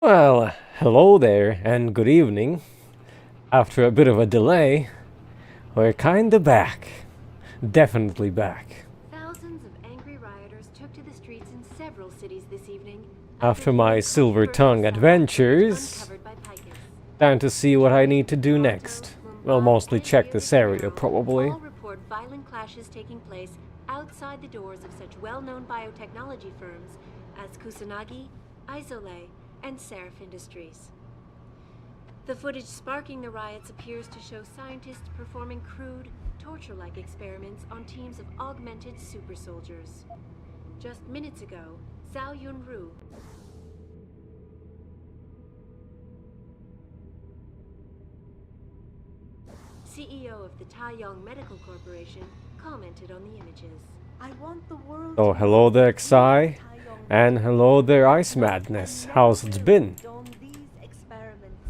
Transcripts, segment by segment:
Well, hello there and good evening. After a bit of a delay, we're kinda back. Definitely back. Thousands of angry rioters took to the streets in several cities this evening After my silver tongue adventures, uncovered by Picus. time to see what I need to do next. Well, mostly check this area, probably. All report violent clashes taking place outside the doors of such well-known biotechnology firms as Kusanagi, Isole, and Seraph Industries. The footage sparking the riots appears to show scientists performing crude, torture-like experiments on teams of augmented super soldiers. Just minutes ago, Zhao Yunru, CEO of the Taiyong Medical Corporation, commented on the images. I want the world Oh, hello there, Xai. And hello there, Ice Madness. How's it been? on these experiments.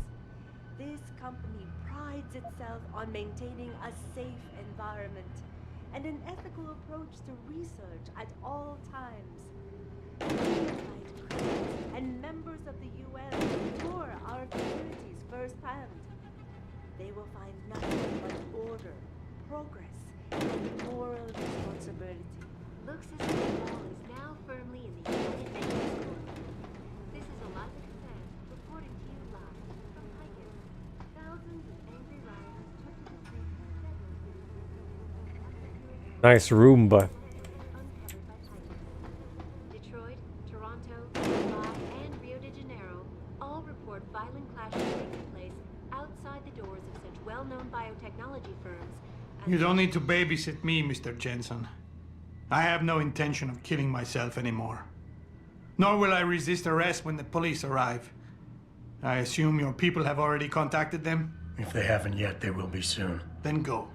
This company prides itself on maintaining a safe environment and an ethical approach to research at all times. And members of the UN tour our communities firsthand. They will find nothing but order, progress, and moral responsibility. Looks as if the ball is now firmly in the United Nations court. This is Laffetie reporting to you live from Picus. Thousands of angry rioters took to the streets in several cities. Nice Roomba. Uncovered by Picus. Detroit, Toronto, Mumbai, and Rio de Janeiro all report violent clashes taking place outside the doors of such well-known biotechnology firms as You don't need to babysit me, Mr. Jensen. I have no intention of killing myself anymore. Nor will I resist arrest when the police arrive. I assume your people have already contacted them? If they haven't yet, they will be soon. Then go.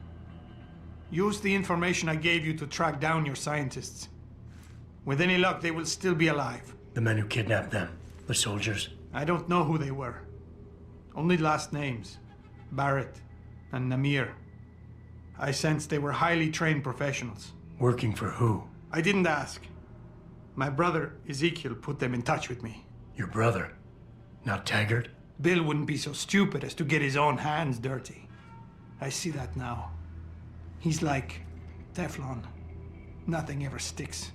Use the information I gave you to track down your scientists. With any luck, they will still be alive. The men who kidnapped them, the soldiers. I don't know who they were. Only last names. Barrett and Namir. I sensed they were highly trained professionals. Working for who? I didn't ask. My brother, Ezekiel, put them in touch with me. Your brother? Not Taggart? Bill wouldn't be so stupid as to get his own hands dirty. I see that now. He's like Teflon. Nothing ever sticks.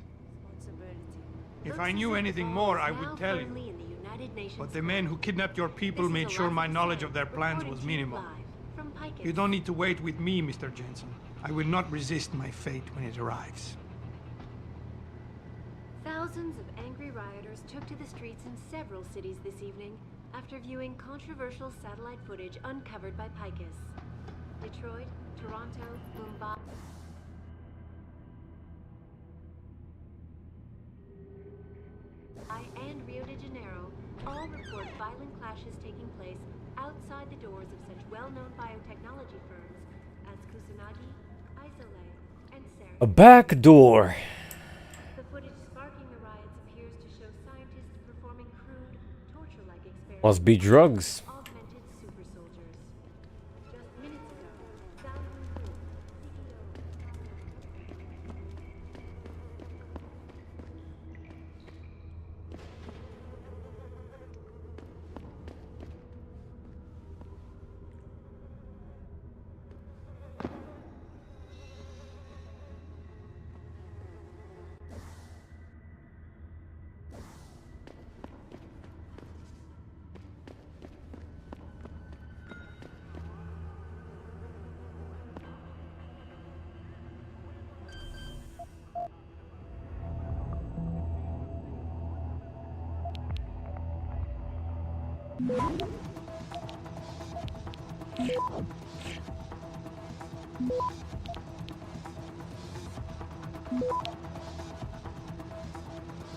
If I knew anything more, I would tell you. But the men who kidnapped your people made sure my knowledge of their plans was minimal. You don't need to wait with me, Mr. Jensen. I will not resist my fate when it arrives. Thousands of angry rioters took to the streets in several cities this evening after viewing controversial satellite footage uncovered by Picus. Detroit, Toronto, Mumbai, and Rio de Janeiro all report violent clashes taking place outside the doors of such well-known biotechnology firms as Kusanagi, Isole, and Seraph. A back door. The footage sparking the riots appears to show scientists performing crude, torture-like experiments. Must be drugs. Augmented super soldiers. Just minutes ago, Zhao Yunru,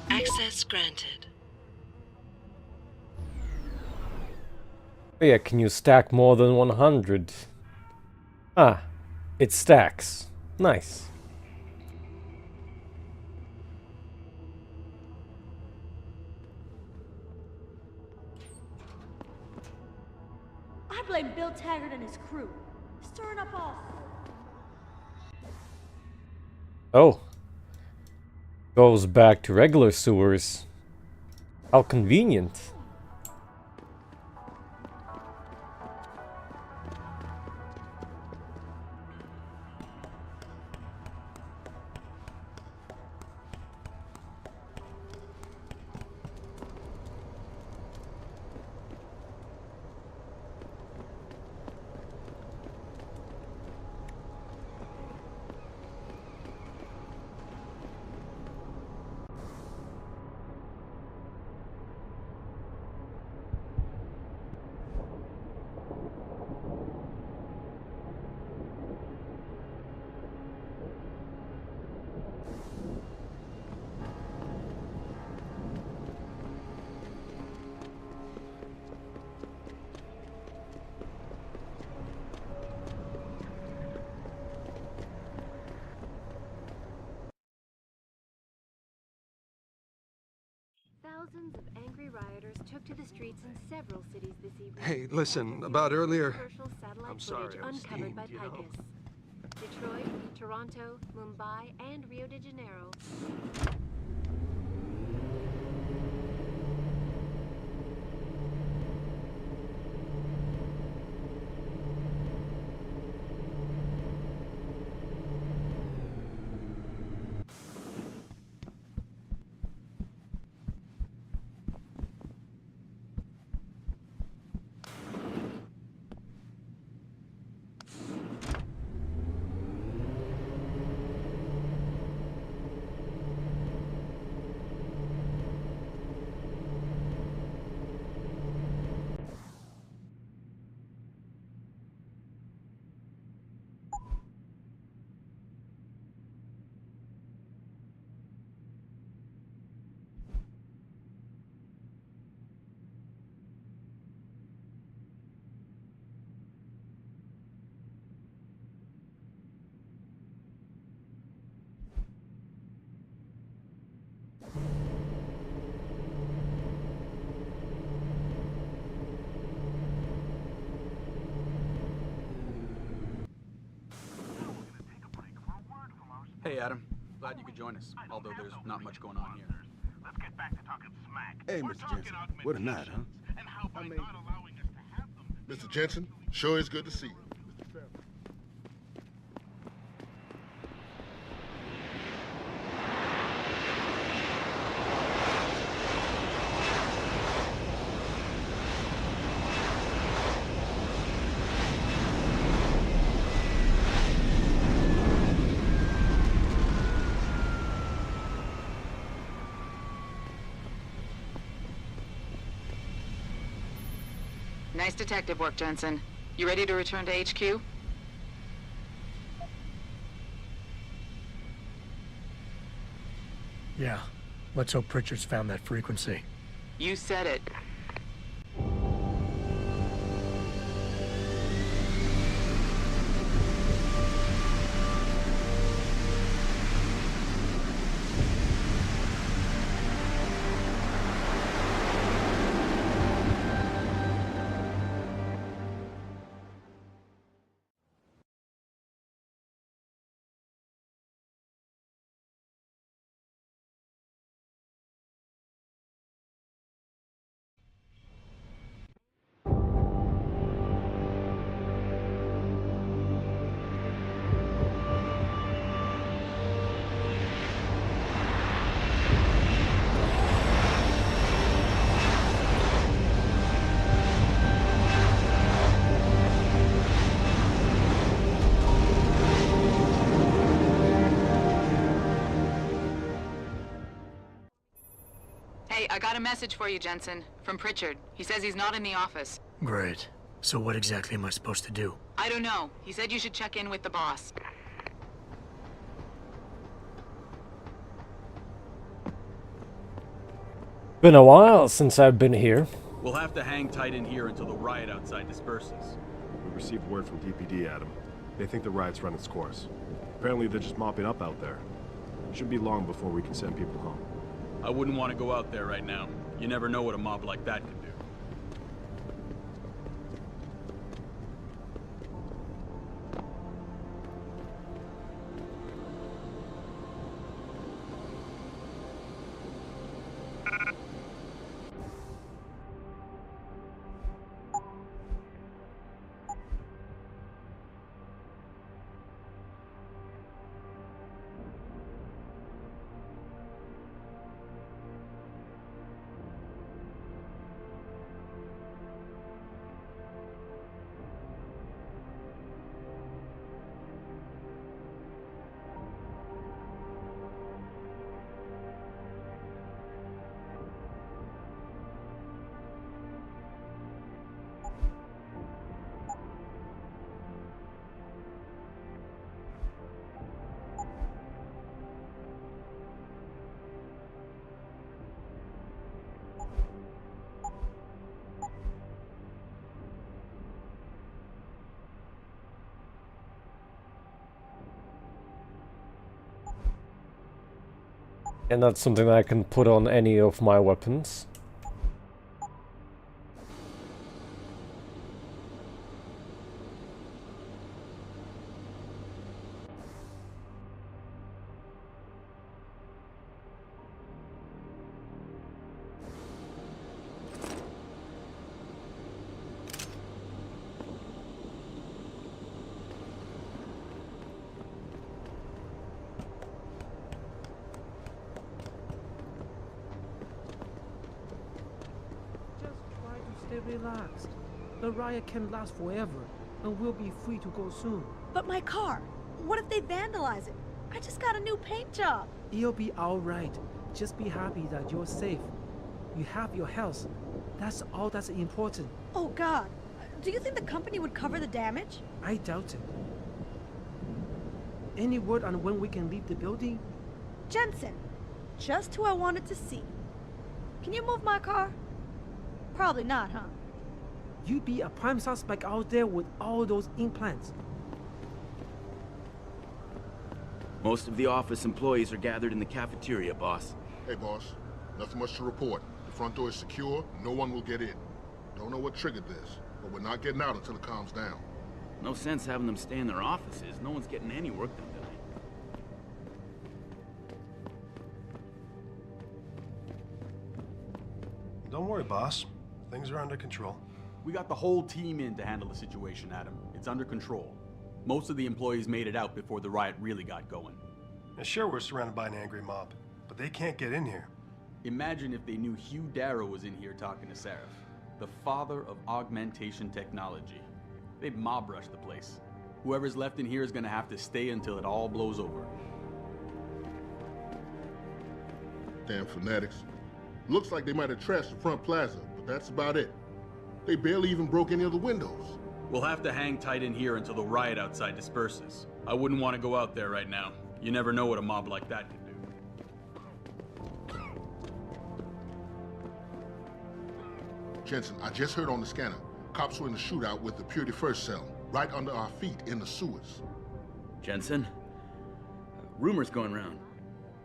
Access granted. Oh yeah, can you stack more than 100? Ah, it stacks. Nice. I blame Bill Taggart and his crew. Stirring up all. Oh. Goes back to regular sewers. How convenient. Thousands of angry rioters took to the streets in several cities this evening. Hey, listen, after about viewing earlier. controversial satellite I'm sorry, footage I'm uncovered by steamed, you know? Picus. Detroit, Toronto, Mumbai, and Rio de Janeiro. Hey, Adam. Glad you could join us, although there's not much going on here. Let's get back to talking smack. Hey, We're Mr. talking Jensen. augmented What a night, huh? missions, and how by not allowing us to have them... Mr. Jensen, sure is good to see you. Nice detective work, Jensen. You ready to return to HQ? Yeah. Let's hope Pritchard's found that frequency. You said it. Hey, I got a message for you, Jensen. From Pritchard. He says he's not in the office. Great. So what exactly am I supposed to do? I don't know. He said you should check in with the boss. Been a while since I've been here. We'll have to hang tight in here until the riot outside disperses. We received word from DPD, Adam. They think the riot's run its course. Apparently they're just mopping up out there. It shouldn't be long before we can send people home. I wouldn't want to go out there right now. You never know what a mob like that could do. And that's something that I can put on any of my weapons. Stay relaxed. The riot can last forever, and we'll be free to go soon. But my car, what if they vandalize it? I just got a new paint job. You'll be alright. Just be happy that you're safe. You have your health. That's all that's important. Oh God, do you think the company would cover the damage? I doubt it. Any word on when we can leave the building? Jensen, just who I wanted to see. Can you move my car? Probably not, huh? You'd be a prime suspect out there with all those implants. Most of the office employees are gathered in the cafeteria, boss. Hey, boss. Nothing much to report. The front door is secure. No one will get in. Don't know what triggered this, but we're not getting out until it calms down. No sense having them stay in their offices. No one's getting any work done today. Don't worry, boss. Things are under control. We got the whole team in to handle the situation, Adam. It's under control. Most of the employees made it out before the riot really got going. And sure, we're surrounded by an angry mob, but they can't get in here. Imagine if they knew Hugh Darrow was in here talking to Seraph, the father of augmentation technology. They'd mob rush the place. Whoever's left in here is gonna have to stay until it all blows over. Damn fanatics. Looks like they might have trashed the front plaza, but that's about it. They barely even broke any of the windows. We'll have to hang tight in here until the riot outside disperses. I wouldn't want to go out there right now. You never know what a mob like that can do. Jensen, I just heard on the scanner. Cops were in the shootout with the Purity First cell, right under our feet in the sewers. Jensen? Rumors going around.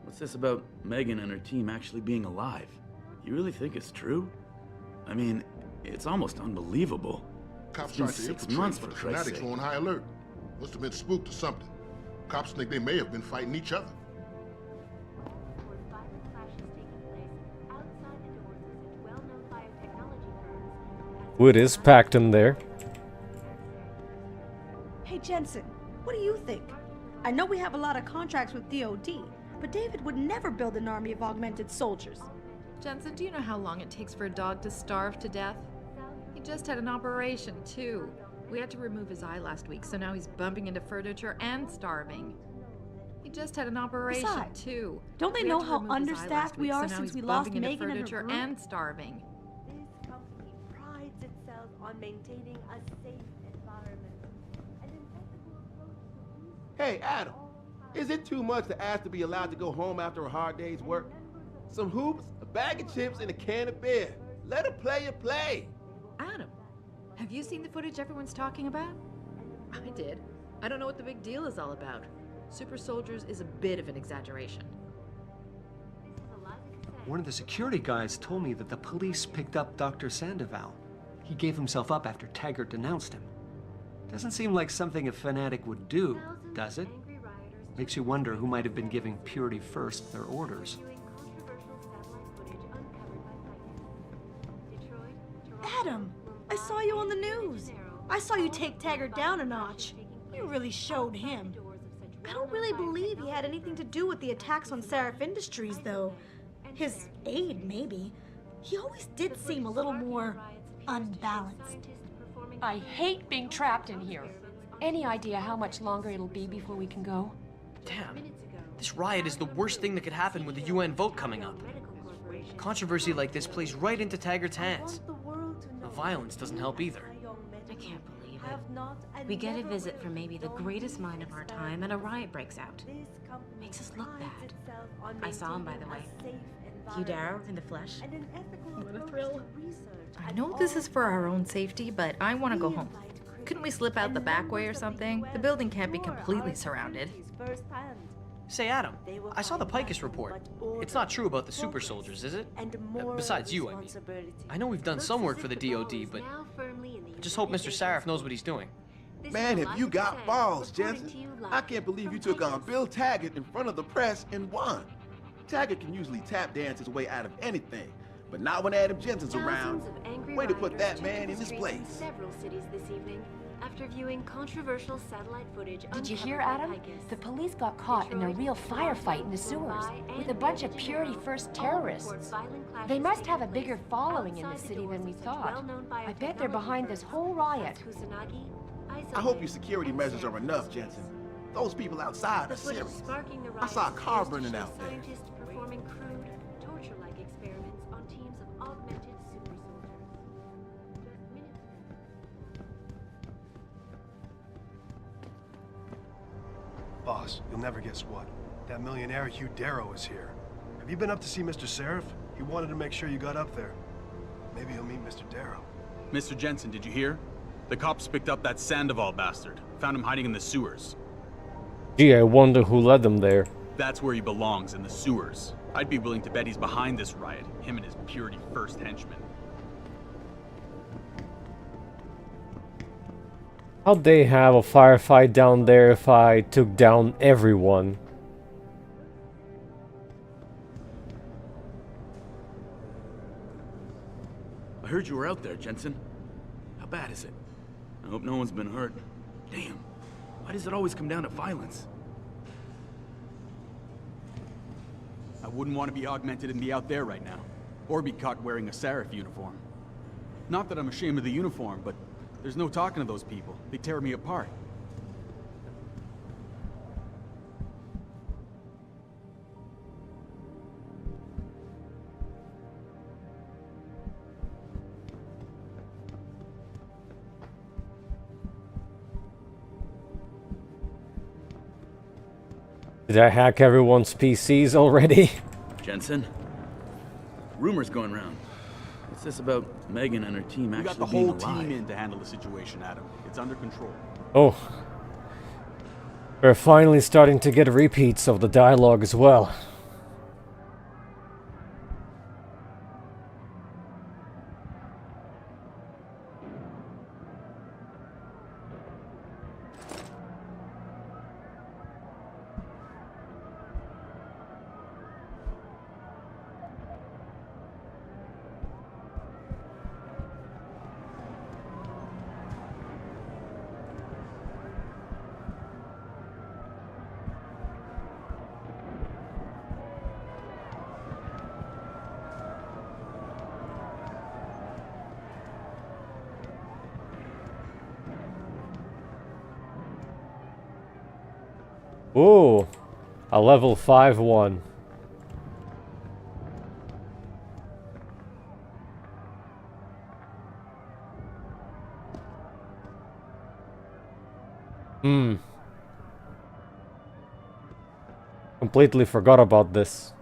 What's this about Megan and her team actually being alive? You really think it's true? I mean, it's almost unbelievable. Cops tried to 6 infiltrate, months, but the for Christ's fanatics sake. were on high alert. Must have been spooked or something. Cops think they may have been fighting each other. Wood is packed in there. Hey Jensen, what do you think? I know we have a lot of contracts with DoD, but David would never build an army of augmented soldiers. Jensen, do you know how long it takes for a dog to starve to death? He just had an operation, too. We had to remove his eye last week, so now he's bumping into furniture and starving. He just had an operation, Besides, too. don't they We had know to how remove his eye understaffed last we week, are so now since he's we lost bumping into Megan and her furniture group? and starving. This company prides itself on maintaining a safe environment and an ethical approach to research. Hey, Adam, is it too much to ask to be allowed to go home after a hard day's work? Some hoops, a bag of chips, and a can of beer. Let a player play. Adam, have you seen the footage everyone's talking about? I did. I don't know what the big deal is all about. Super soldiers is a bit of an exaggeration. One of the security guys told me that the police picked up Dr. Sandoval. He gave himself up after Taggart denounced him. Doesn't seem like something a fanatic would do, does it? Makes you wonder who might have been giving Purity First their orders. Adam, I saw you on the news. I saw you take Taggart down a notch. You really showed him. I don't really believe he had anything to do with the attacks on Seraph Industries, though. His aide, maybe. He always did seem a little more unbalanced. I hate being trapped in here. Any idea how much longer it'll be before we can go? Damn. This riot is the worst thing that could happen with the UN vote coming up. Controversy like this plays right into Taggart's hands. The violence doesn't help either. I can't believe it. We get a visit from maybe the greatest mind of our time, and a riot breaks out. Makes us look bad. I saw him, by the way. Hugh Darrow in the flesh. What a thrill. I know this is for our own safety, but I want to go home. Couldn't we slip out the back way or something? The building can't be completely surrounded. Say, Adam, I saw the Picus report. It's not true about the super soldiers, is it? Besides you, I mean. I know we've done some work for the DoD, but I just hope Mr. Sarif knows what he's doing. Man, have you got balls, Jensen? I can't believe you took on Bill Taggart in front of the press and won. Taggart can usually tap dance his way out of anything, but not when Adam Jensen's around. Way to put that man in his place. Several cities this evening after viewing controversial satellite footage. Did you hear, Adam? The police got caught in a real firefight in the sewers with a bunch of Purity First terrorists. They must have a bigger following in the city than we thought. I bet they're behind this whole riot. I hope your security measures are enough, Jensen. Those people outside are serious. I saw a car burning out there. Scientists performing crude, torture-like experiments on teams of augmented super soldiers. Just minutes Boss, you'll never guess what. That millionaire Hugh Darrow is here. Have you been up to see Mr. Sarif? He wanted to make sure you got up there. Maybe you'll meet Mr. Darrow. Mr. Jensen, did you hear? The cops picked up that Sandoval bastard. Found him hiding in the sewers. Gee, I wonder who led them there. That's where he belongs, in the sewers. I'd be willing to bet he's behind this riot. Him and his Purity First henchmen. How'd they have a firefight down there if I took down everyone? I heard you were out there, Jensen. How bad is it? I hope no one's been hurt. Damn. Why does it always come down to violence? I wouldn't want to be augmented and be out there right now. Or be caught wearing a Sarif uniform. Not that I'm ashamed of the uniform, but there's no talking to those people. They tear me apart. Did I hack everyone's PCs already? Jensen? Rumors going around. What's this about Megan and her team actually being alive? We got the whole team in to handle the situation, Adam. It's under control. Oh. We're finally starting to get repeats of the dialogue as well. Ooh, a level 5-1. Completely forgot about this.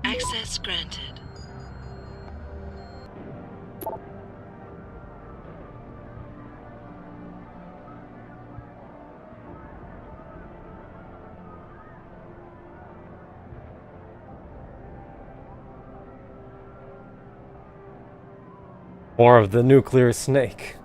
Access granted. More of the nuclear snake.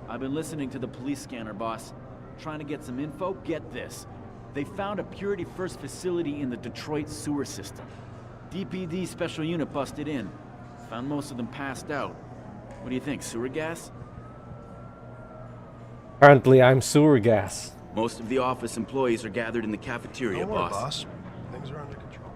I've been listening to the police scanner, boss. Trying to get some info? Get this. They found a Purity First facility in the Detroit sewer system. DPD special unit busted in. Found most of them passed out. What do you think, sewer gas? Apparently I'm sewer gas. Most of the office employees are gathered in the cafeteria, Don't worry, boss. boss. Things are under control.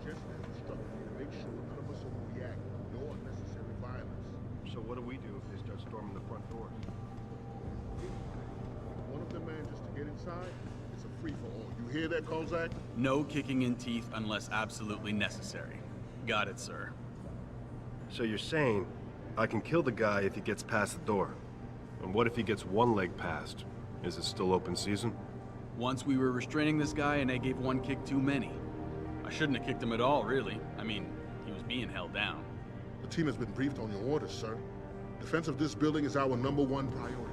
Just as instructed me to make sure none of us overreact. No unnecessary violence. So what do we do if they start storming the front doors? If one of them manages to get inside, it's a free-for-all. You hear that, Kozak? No kicking in teeth unless absolutely necessary. Got it, sir. So you're saying I can kill the guy if he gets past the door? And what if he gets one leg past? Is it still open season? Once we were restraining this guy and they gave one kick too many. I shouldn't have kicked him at all, really. I mean, he was being held down. The team has been briefed on your orders, sir. Defense of this building is our #1 priority.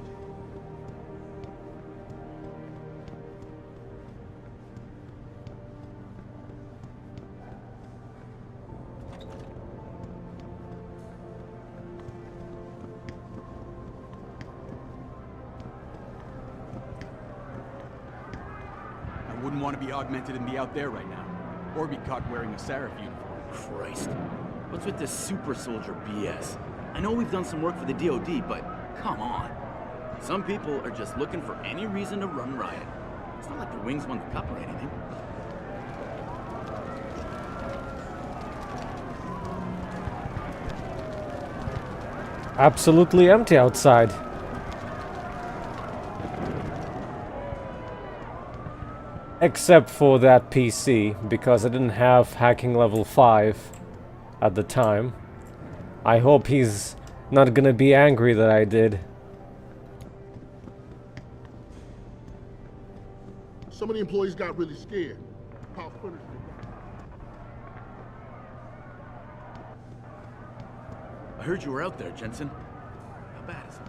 I wouldn't want to be augmented and be out there right now. Or be caught wearing a Seraph uniform. Christ. What's with this super soldier BS? I know we've done some work for the DOD, but come on. Some people are just looking for any reason to run riot. It's not like the Wings won the cup or anything. Absolutely empty outside. Except for that PC, because I didn't have hacking level 5 at the time. I hope he's not gonna be angry that I did. Some of the employees got really scared. How furnished I heard you were out there, Jensen. How bad is it?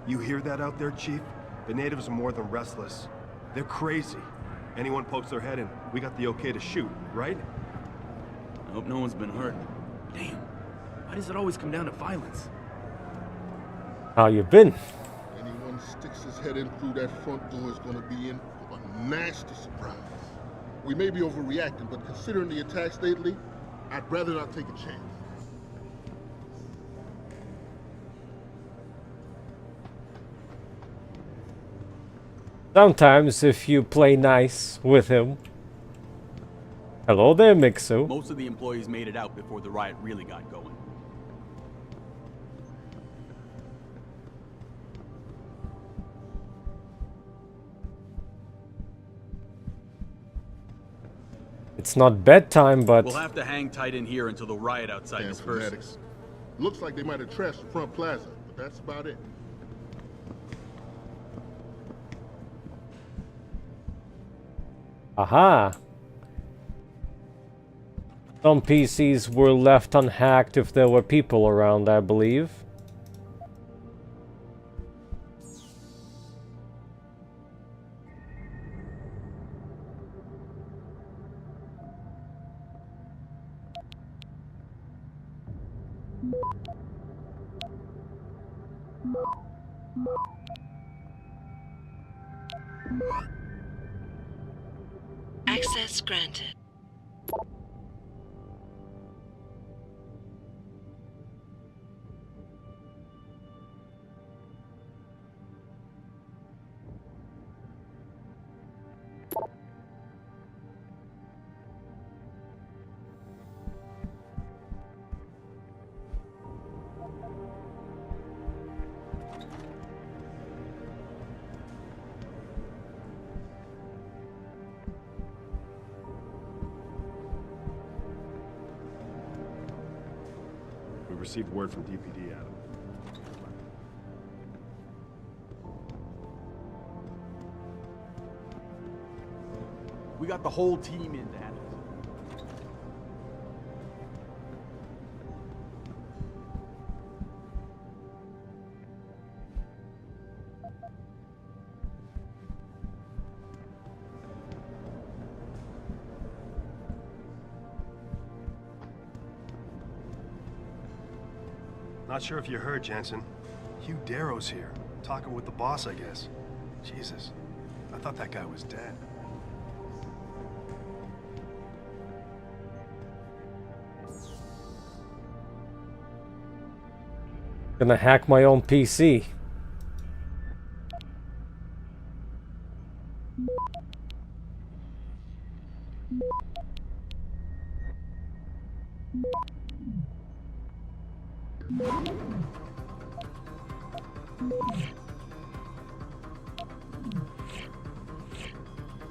You hear that out there, Chief? The natives are more than restless. They're crazy. Anyone pokes their head in, we got the okay to shoot, right? I hope no one's been hurt. Damn. Why does it always come down to violence? How you been? Anyone sticks his head in through that front door is gonna be in for a nasty surprise. We may be overreacting, but considering the attacks lately, I'd rather not take a chance. Sometimes if you play nice with him. Hello there, Mixu. Most of the employees made it out before the riot really got going. It's not bedtime, but We'll have to hang tight in here until the riot outside Damn disperses. fanatics. Looks like they might have trashed the front plaza, but that's about it. aha. Some PCs were left unhacked if there were people around, I believe. Access granted. received word from DPD, Adam. We got the whole team in to handle it. Not sure if you heard, Jensen. Hugh Darrow's here, talking with the boss, I guess. Jesus, I thought that guy was dead. Gonna hack my own PC.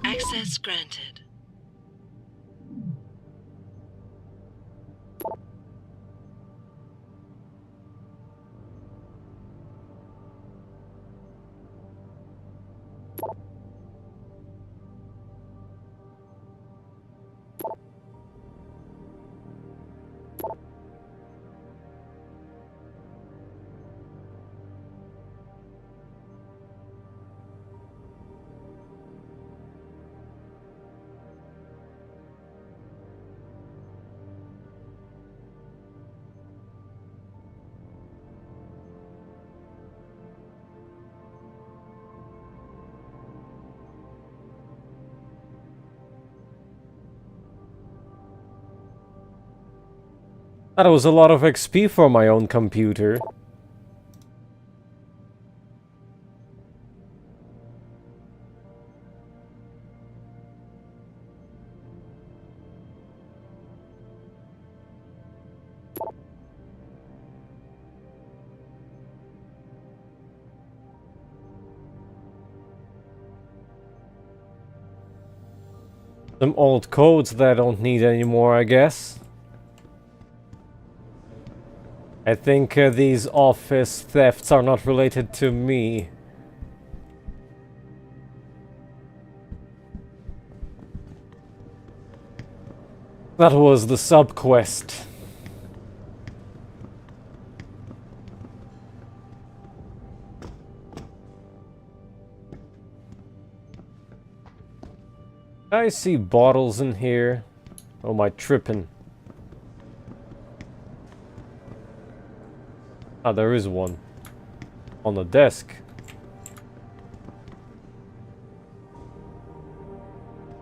Access granted. That was a lot of XP for my own computer. Some old codes that I don't need anymore, I guess. I think these office thefts are not related to me. That was the sub-quest. I see bottles in here. Oh, am I tripping? Ah, there is one. On the desk.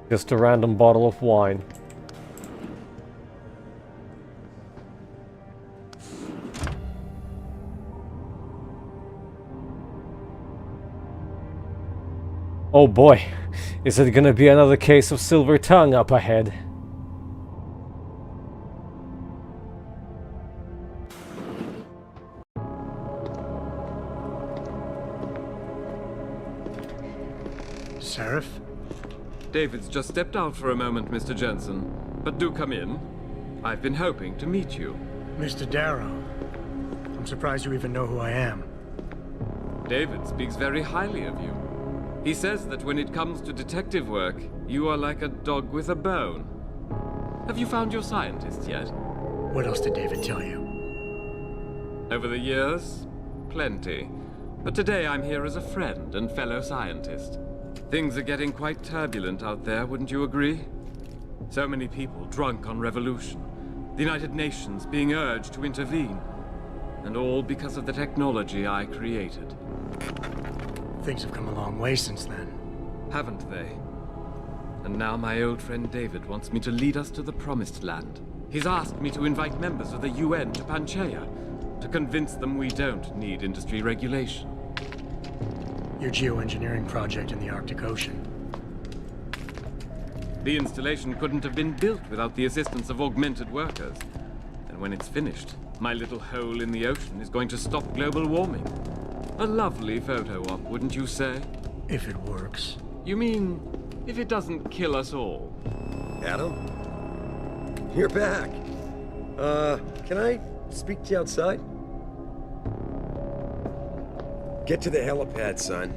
Just a random bottle of wine. Oh boy, is it gonna be another case of silver tongue up ahead? Sheriff? David's just stepped out for a moment, Mr. Jensen. But do come in. I've been hoping to meet you. Mr. Darrow. I'm surprised you even know who I am. David speaks very highly of you. He says that when it comes to detective work, you are like a dog with a bone. Have you found your scientists yet? What else did David tell you? Over the years, plenty. But today I'm here as a friend and fellow scientist. Things are getting quite turbulent out there, wouldn't you agree? So many people drunk on revolution. The United Nations being urged to intervene. And all because of the technology I created. Things have come a long way since then. Haven't they? And now my old friend David wants me to lead us to the Promised Land. He's asked me to invite members of the UN to Panchaea, to convince them we don't need industry regulation. Your geoengineering project in the Arctic Ocean. The installation couldn't have been built without the assistance of augmented workers. And when it's finished, my little hole in the ocean is going to stop global warming. A lovely photo op, wouldn't you say? If it works. You mean, if it doesn't kill us all? Adam? You're back. Can I speak to you outside? Get to the helipad, son.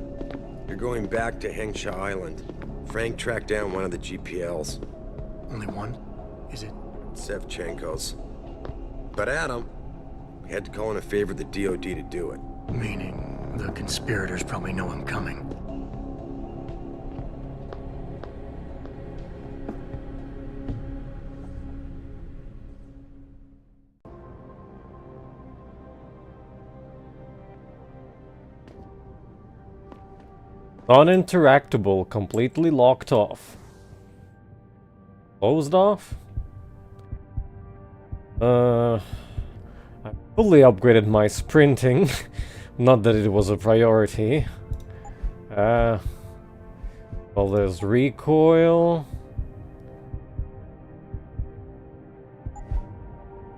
You're going back to Hengsha Island. Frank tracked down one of the GPLs. Only one? Is it? Sevchenko's. But Adam, we had to call in a favor of the DOD to do it. Meaning, the conspirators probably know I'm coming. Uninteractable, completely locked off. Closed off? I fully upgraded my sprinting. Not that it was a priority. Well, there's recoil.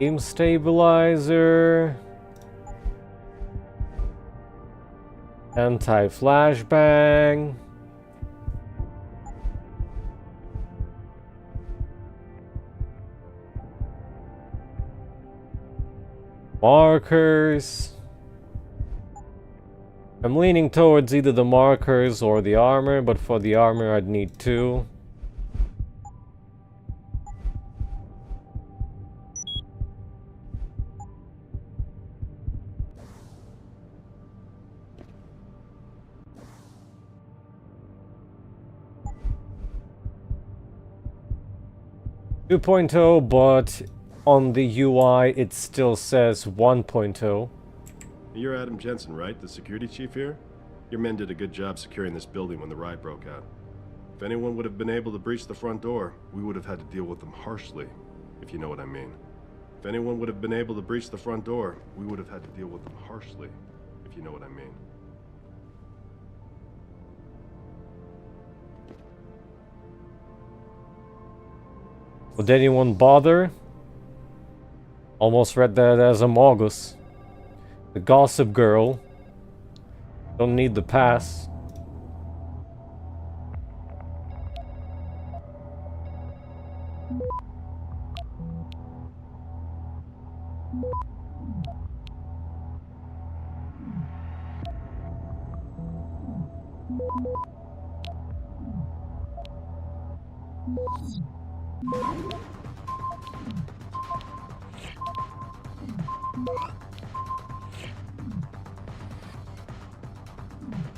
Aim stabilizer. Anti-flashbang. Markers. I'm leaning towards either the markers or the armor, but for the armor I'd need 2. But on the UI it still says 1.0. You're Adam Jensen, right? The security chief here? Your men did a good job securing this building when the riot broke out. If anyone would have been able to breach the front door, we would have had to deal with them harshly, if you know what I mean. If anyone would have been able to breach the front door, we would have had to deal with them harshly, if you know what I mean. Would anyone bother? Almost read that as a Mogus. The gossip girl. Don't need the pass.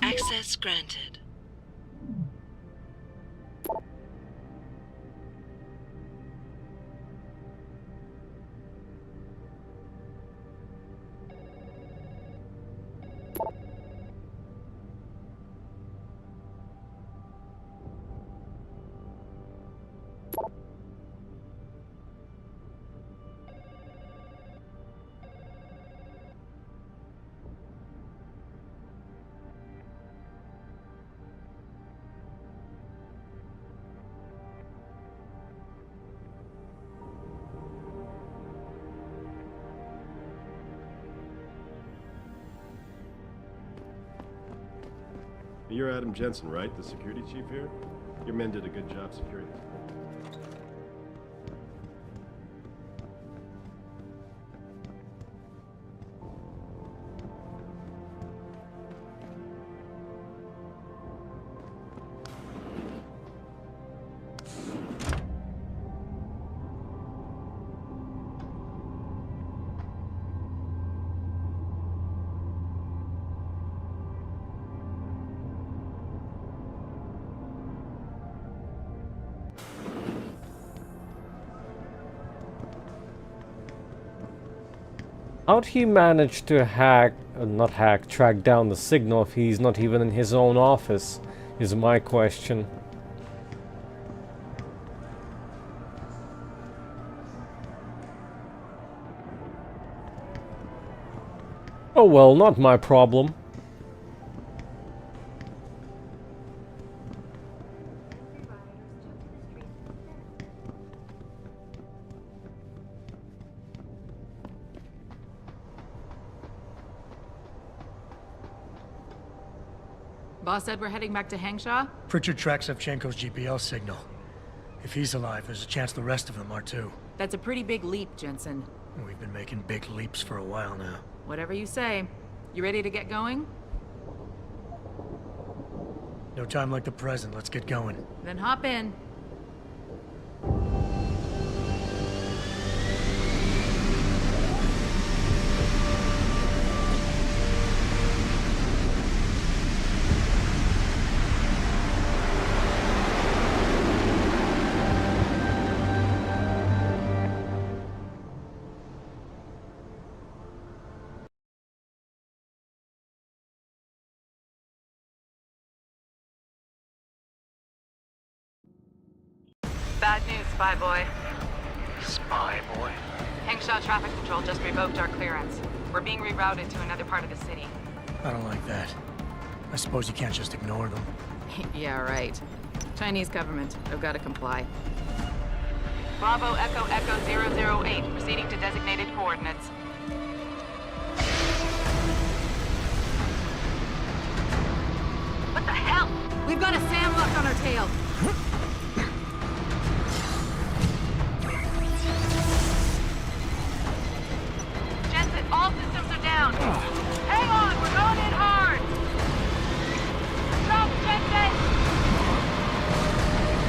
Access granted. You're Adam Jensen, right? The security chief here? Your men did a good job securing this. How'd he manage to track down the signal if he's not even in his own office, is my question. Oh well, not my problem. Boss said we're heading back to Hengsha? Pritchard tracks Sevchenko's GPL signal. If he's alive, there's a chance the rest of them are too. That's a pretty big leap, Jensen. We've been making big leaps for a while now. Whatever you say. You ready to get going? No time like the present. Let's get going. Then hop in. Bad news, Spy Boy. Spy Boy? Hengsha Traffic Control just revoked our clearance. We're being rerouted to another part of the city. I don't like that. I suppose you can't just ignore them. Yeah, right. Chinese government. I've got to comply. Bravo Echo Echo 008, proceeding to designated coordinates. What the hell? We've got a sandlock on our tail. Jensen, all systems are down. Hang on, we're going in hard. Stop, Jensen!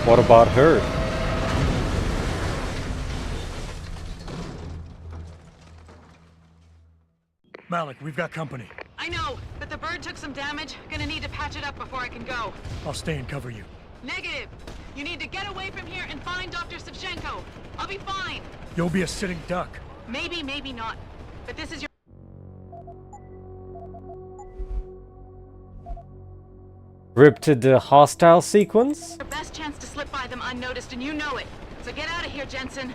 What about her? Malik, we've got company. I know, but the bird took some damage. Gonna need to patch it up before I can go. I'll stay and cover you. Negative. You need to get away from here and find Dr. Savchenko. I'll be fine. You'll be a sitting duck. Maybe, maybe not. But this is your... Rip to the hostile sequence? Your best chance to slip by them unnoticed, and you know it. So get out of here, Jensen.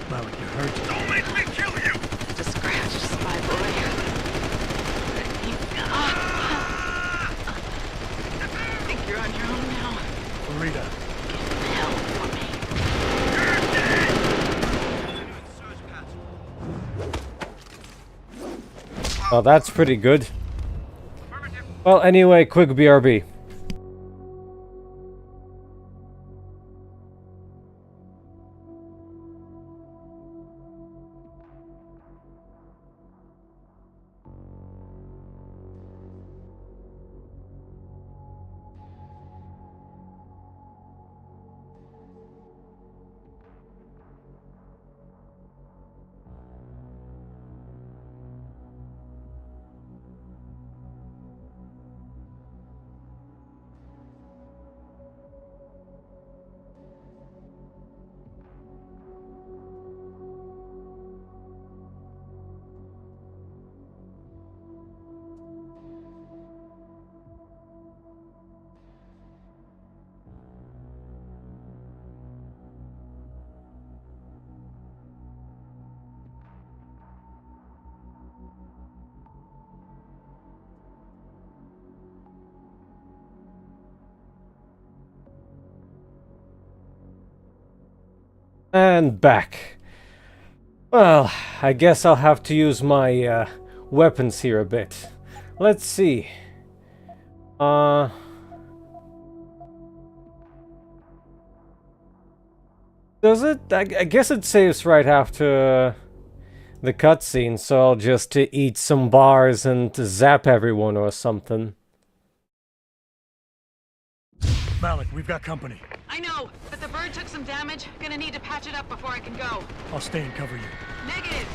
Malik, you're hurt. Don't make me kill you! Just scratch, Spy Boy. I think you're on your own now. Rita. Get the hell for me. Oh, that's pretty good. Well, anyway, quick BRB. And back. Well, I guess I'll have to use my weapons here a bit. Let's see. Does it? I guess it saves right after the cutscene, so I'll just eat some bars and zap everyone or something. Malik, we've got company. I know, but the bird took some damage. Gonna need to patch it up before I can go. I'll stay and cover you. Negative.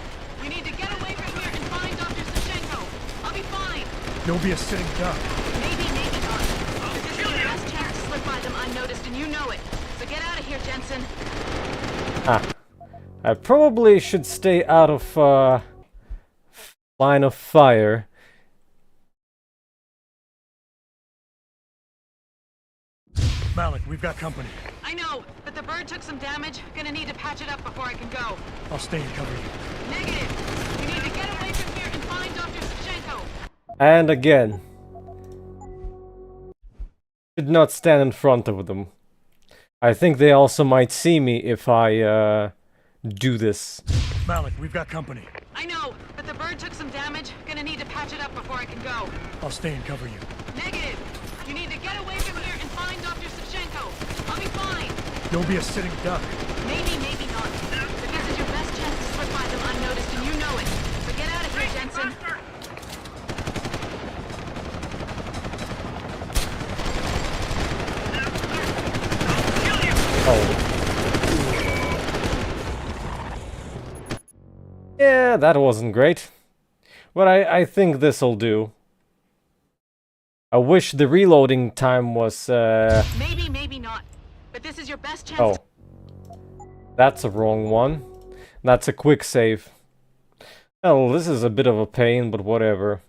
You need to get away from here and find Dr. Savchenko. I'll be fine. You'll be a sitting duck. Maybe, maybe not. But this is your best chance to slip by them unnoticed, and you know it. So get out of here, Jensen. I probably should stay out of line of fire. Malik, we've got company. I know, but the bird took some damage. Gonna need to patch it up before I can go. I'll stay and cover you. Negative. You need to get away from here and find Dr. Savchenko. And again. Should not stand in front of them. I think they also might see me if I do this. Malik, we've got company. I know, but the bird took some damage. Gonna need to patch it up before I can go. I'll stay and cover you. Negative. You need to get away from here and find Dr. Savchenko. I'll be fine. Don't be a sitting duck. Maybe, maybe not. But this is your best chance to slip by them unnoticed, and you know it. So get out of here, Jensen. Yeah, that wasn't great. But I think this'll do. I wish the reloading time was Maybe, maybe not. But this is your best chance. Oh. That's a wrong one. That's a quick save. Well, this is a bit of a pain, but whatever.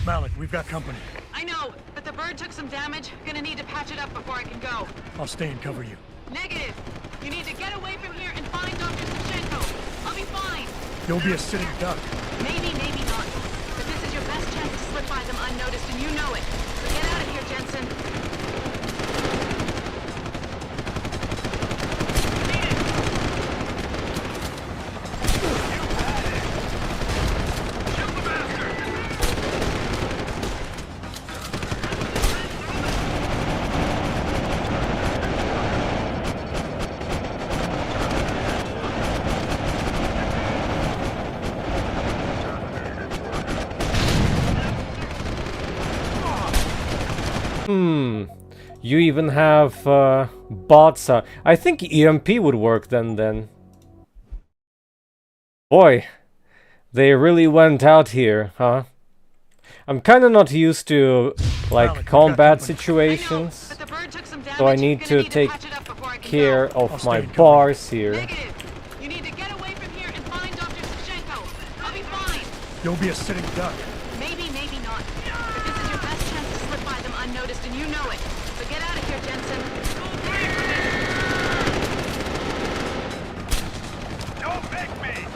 Malik, we've got company. I know, but the bird took some damage. Gonna need to patch it up before I can go. I'll stay and cover you. Negative. You need to get away from here and find Dr. Savchenko. I'll be fine. Don't be a sitting duck. Maybe, maybe not. But this is your best chance to slip by them unnoticed, and you know it. So get out of here, Jensen. You even have bots. I think EMP would work then. Boy, they really went out here, huh? I'm kinda not used to, like, combat situations, so I need to take care of my bars here. You need to get away from here and find Dr. Savchenko. I'll be fine. Don't be a sitting duck. Maybe, maybe not. But this is your best chance to slip by them unnoticed, and you know it. So get out of here, Jensen. Don't make me!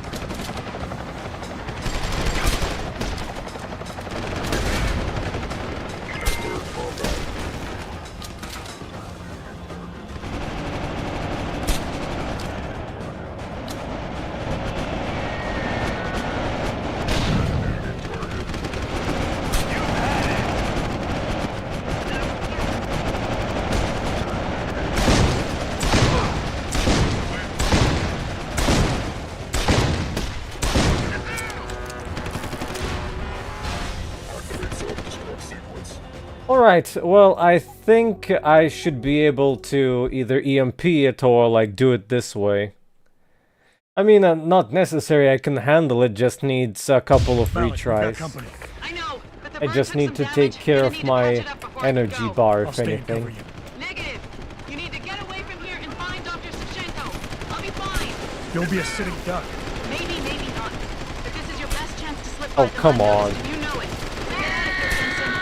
Alright, well, I think I should be able to either EMP it or, like, do it this way. I mean, not necessary, I can handle it, just needs a couple of retries. I just need to take care of my energy bar, if anything. Negative. You need to get away from here and find Dr. Savchenko. I'll be fine. Don't be a sitting duck. Maybe, maybe not. But this is your best chance to slip Oh, by them come on. unnoticed, and you know it. So get out of here, Jensen.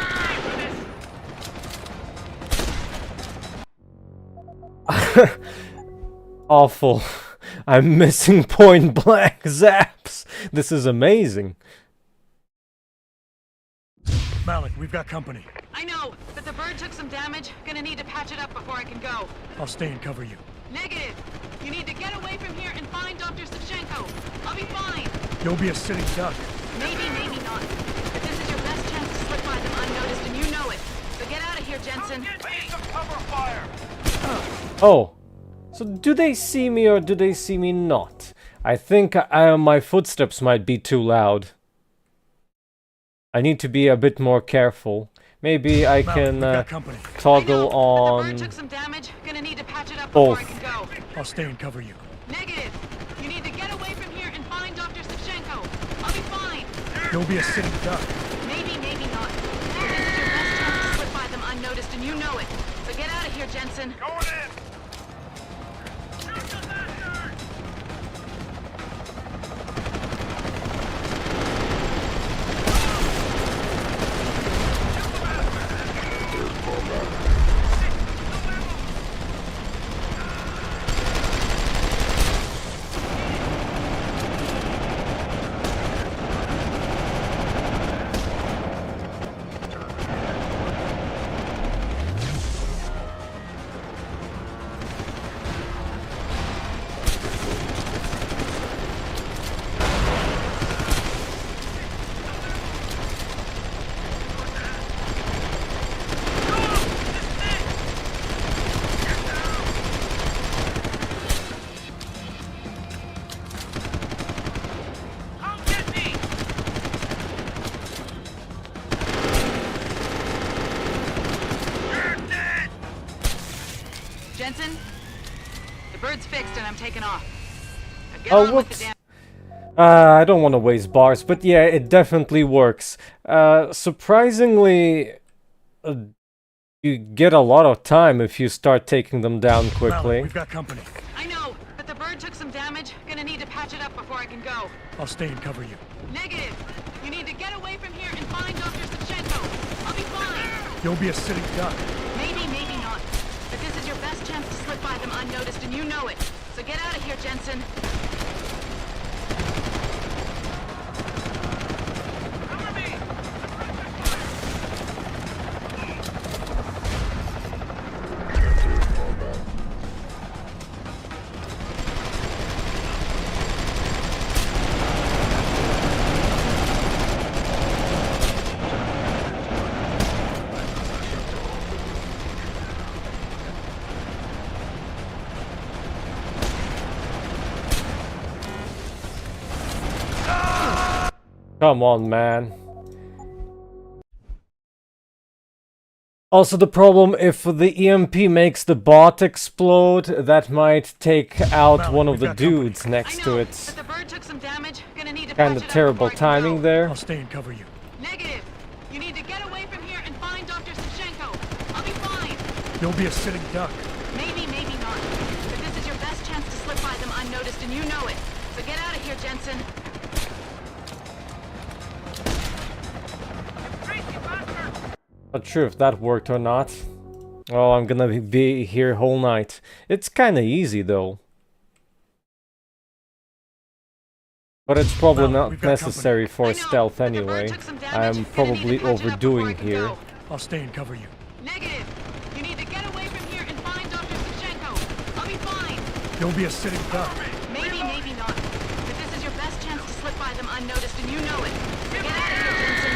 Awful. I'm missing point blank zaps. This is amazing. Malik, we've got company. I know, but the bird took some damage. Gonna need to patch it up before I can go. I'll stay and cover you. Negative. You need to get away from here and find Dr. Savchenko. I'll be fine. Don't be a sitting duck. Maybe, maybe not. But this is your best chance to slip by them unnoticed, and you know it. So get out of here, Jensen. Cover fire! Oh. So do they see me or do they see me not? I think my footsteps might be too loud. I need to be a bit more careful. Maybe I can toggle on both. I'll stay and cover you. Negative. You need to get away from here and find Dr. Savchenko. I'll be fine. Don't be a sitting duck. Maybe, maybe not. This is your best chance to slip by them unnoticed, and you know it. So get out of here, Jensen. Going in! I'm taking off. Now get Oh, on with the whoops. damn. I don't want to waste bars, but yeah, it definitely works. Surprisingly, you get a lot of time if you start taking them down quickly. We've got company. I know, but the bird took some damage. Gonna need to patch it up before I can go. I'll stay and cover you. Negative. You need to get away from here and find Dr. Savchenko. I'll be fine. You'll be a sitting duck. Maybe, maybe not. But this is your best chance to slip by them unnoticed, and you know it. So get out of here, Jensen. Come on, man. Also, the problem, if the EMP makes the bot explode, that might take out one of the dudes next to it. But the bird took some damage. Gonna need to Kind patch of it up terrible before I can timing go. there. I'll stay and cover you. Negative. You need to get away from here and find Dr. Savchenko. I'll be fine. You'll be a sitting duck. Maybe, maybe not. But this is your best chance to slip by them unnoticed, and you know it. So get out of here, Jensen. Not sure if that worked or not. Oh, I'm gonna be here whole night. It's kinda easy though. But it's probably not necessary for stealth anyway. I'm probably overdoing here. I'll stay and cover you. Negative. You need to get away from here and find Dr. Savchenko. I'll be fine. You'll be a sitting duck. Maybe, maybe not. But this is your best chance to slip by them unnoticed, and you know it. So get out of here, Jensen.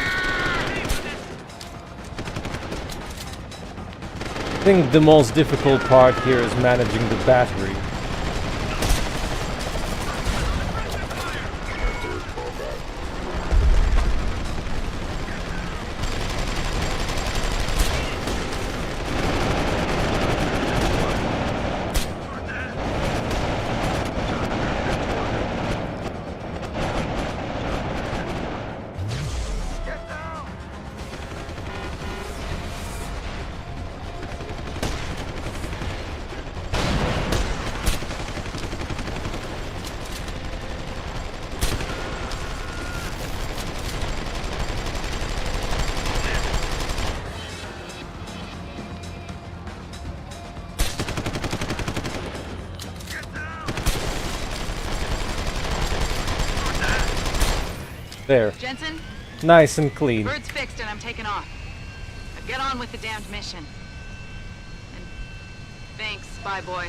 I think the most difficult part here is managing the battery. There. Jensen? Nice and clean. Bird's fixed and I'm taking off. Now get on with the damned mission. And thanks, Spy Boy.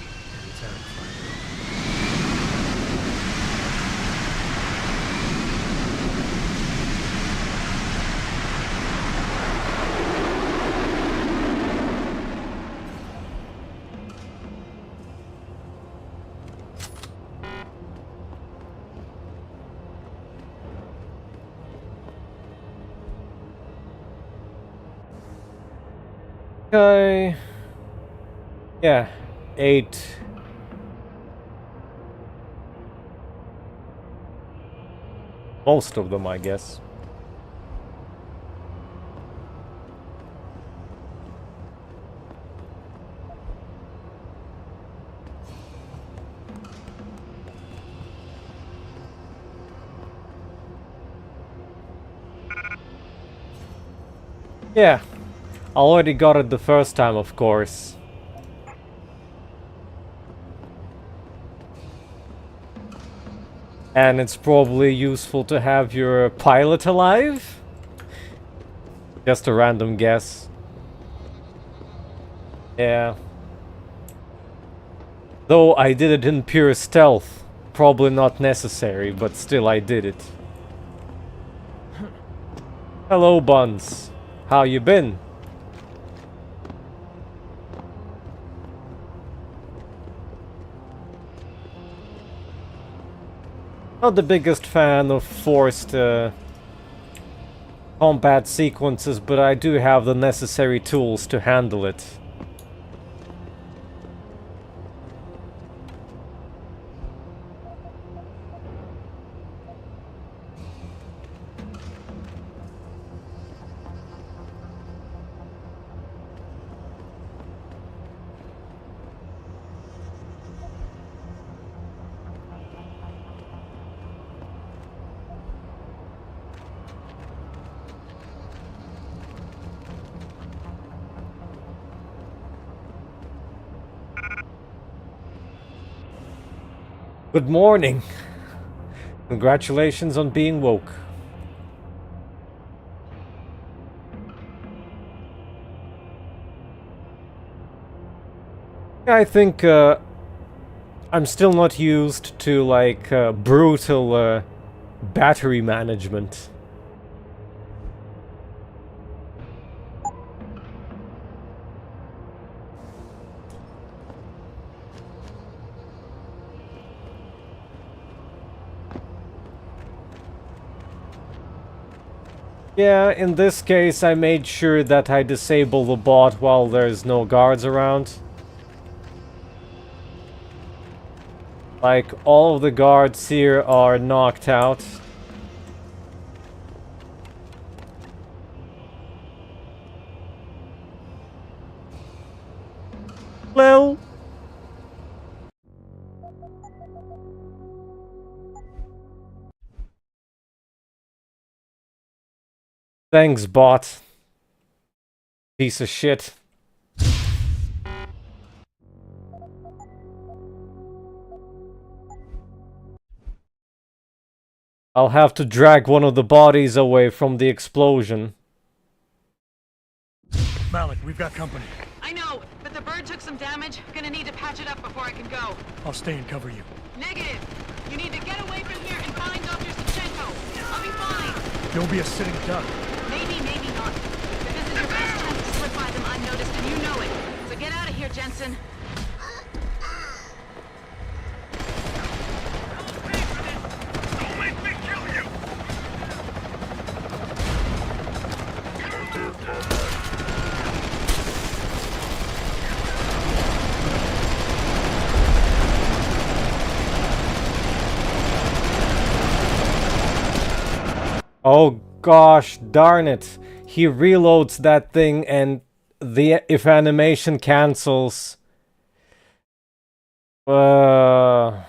Okay. Yeah, 8. Most of them, I guess. Yeah. I already got it the first time, of course. And it's probably useful to have your pilot alive? Just a random guess. Yeah. Though I did it in pure stealth. Probably not necessary, but still I did it. Hello, Buns. How you been? Not the biggest fan of forced combat sequences, but I do have the necessary tools to handle it. Good morning. Congratulations on being woke. I think I'm still not used to like brutal battery management. Yeah, in this case I made sure that I disable the bot while there's no guards around. Like, all of the guards here are knocked out. Hello? Thanks, bot. Piece of shit. I'll have to drag one of the bodies away from the explosion. Malik, we've got company. I know, but the bird took some damage. Gonna need to patch it up before I can go. I'll stay and cover you. Negative. You need to get away from here and find Dr. Sachenko. I'll be fine. Don't be a sitting duck. Maybe, maybe not. But this is your best chance to slip by them unnoticed, and you know it. So get out of here, Jensen. Oh gosh, darn it. He reloads that thing and if animation cancels. Malik,